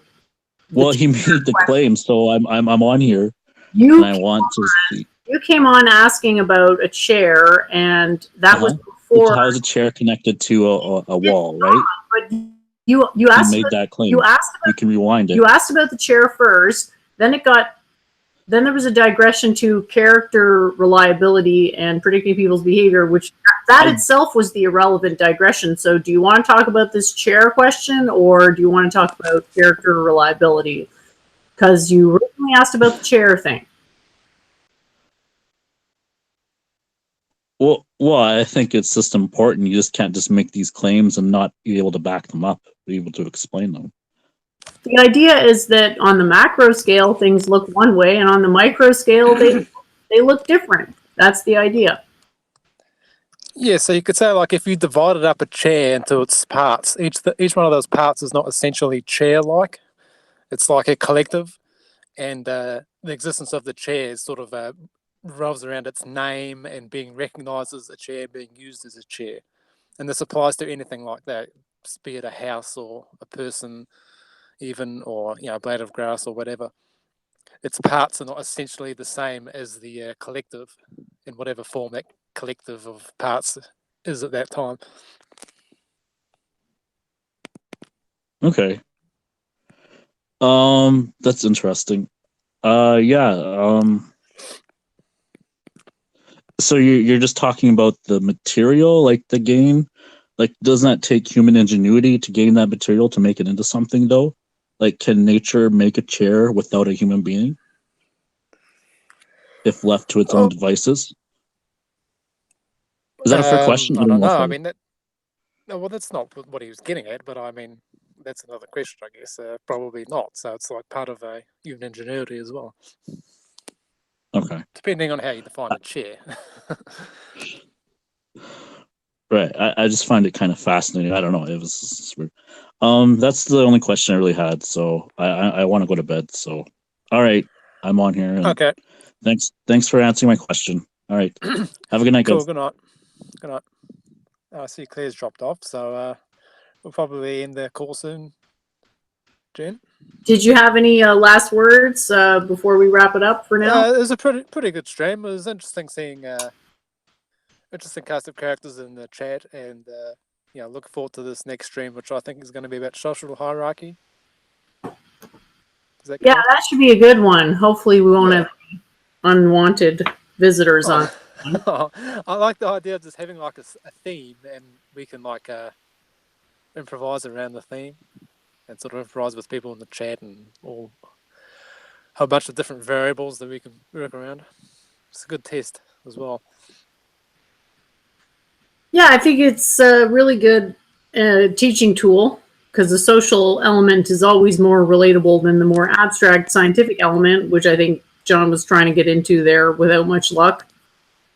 Well, he made the claim, so I'm on here, and I want to see. You came on asking about a chair, and that was before. How is a chair connected to a wall, right? But you He asked made about, that claim. you asked about, You can rewind it. You asked about the chair first. Then there was a digression to character reliability and predicting people's behavior, which that itself was the irrelevant digression. So do you want to talk about this chair question, or do you want to talk about character reliability? because you originally asked about the chair thing. Well, I think it's just important. You just can't just make these claims and not be able to back them up, be able to explain them. The idea is that on the macro scale, things look one way, and on the micro scale, they look different. That's the idea. Yeah, so you could say, like, if you divided up a chair into its parts, each one of those parts is not essentially chair-like. It's like a collective, and the existence of the chair is sort of revolves around its name and being recognised as a chair, being used as a chair. And this applies to anything like that, be it a house or a person, even, or a blade of grass or whatever. Its parts are not essentially the same as the collective in whatever form that collective of parts is at that time. Okay. That's interesting. Yeah. So you're just talking about the material, like the gain? Like, doesn't that take human ingenuity to gain that material to make it into something, though? Like, can nature make a chair without a human being? If left to its own devices? Is that a fair question? I don't know. I mean, well, that's not what he was getting at, but I mean, that's another question, I guess. Probably not. So it's like part of a human ingenuity as well. Okay. Depending on how you define a chair. Right. I just find it kind of fascinating. I don't know. It was weird. That's the only question I really had. So I want to go to bed. So, all right, I'm on here. And Okay. Thanks for answering my question. All right. Have a good night, Cool. guys. Good night. Good night. I see Claire's dropped off, so we'll probably end the call soon. Jen? Did you have any last words before we wrap it up for now? It was a pretty good stream. It was interesting seeing interesting cast of characters in the chat, and looking forward to this next stream, which I think is going to be about social hierarchy. Is that Yeah, correct? that should be a good one. Hopefully we won't have unwanted visitors on. I like the idea of just having like a theme, and we can like improvise around the theme, and sort of improvise with people in the chat, and all a whole bunch of different variables that we can work around. It's a good test as well. Yeah, I think it's a really good teaching tool because the social element is always more relatable than the more abstract scientific element, which I think John was trying to get into there without much luck.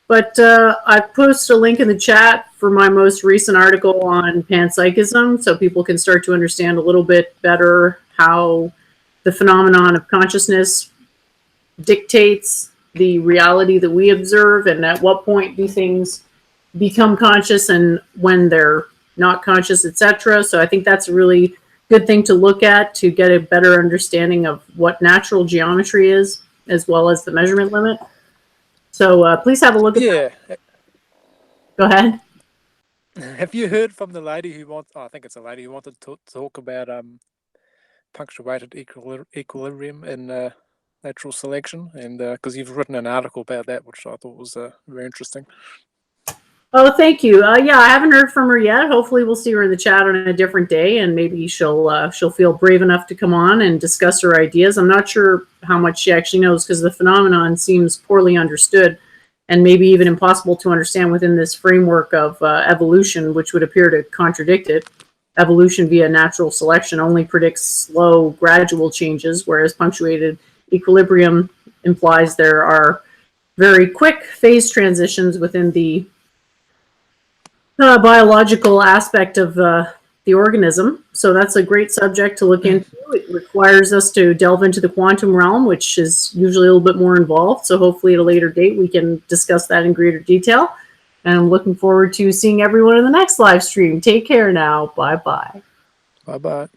But I posted a link in the chat for my most recent article on panpsychism so people can start to understand a little bit better how the phenomenon of consciousness dictates the reality that we observe and at what point do things become conscious and when they're not conscious, etc. So I think that's a really good thing to look at to get a better understanding of what natural geometry is as well as the measurement limit. So please have a look at that. Go ahead. Have you heard from the lady who I think it's a lady who wanted to talk about punctuated equilibrium in natural selection? And because you've written an article about that, which I thought was very interesting. Oh, thank you. Yeah, I haven't heard from her yet. Hopefully we'll see her in the chat on a different day, and maybe she'll feel brave enough to come on and discuss her ideas. I'm not sure how much she actually knows because the phenomenon seems poorly understood and maybe even impossible to understand within this framework of evolution, which would appear to contradict it. Evolution via natural selection only predicts slow, gradual changes, whereas punctuated equilibrium implies there are very quick phase transitions within the biological aspect of the organism. So that's a great subject to look into. It requires us to delve into the quantum realm, which is usually a little bit more involved. So hopefully at a later date, we can discuss that in greater detail. And I'm looking forward to seeing everyone in the next live stream. Take care now. Bye-bye. Bye-bye.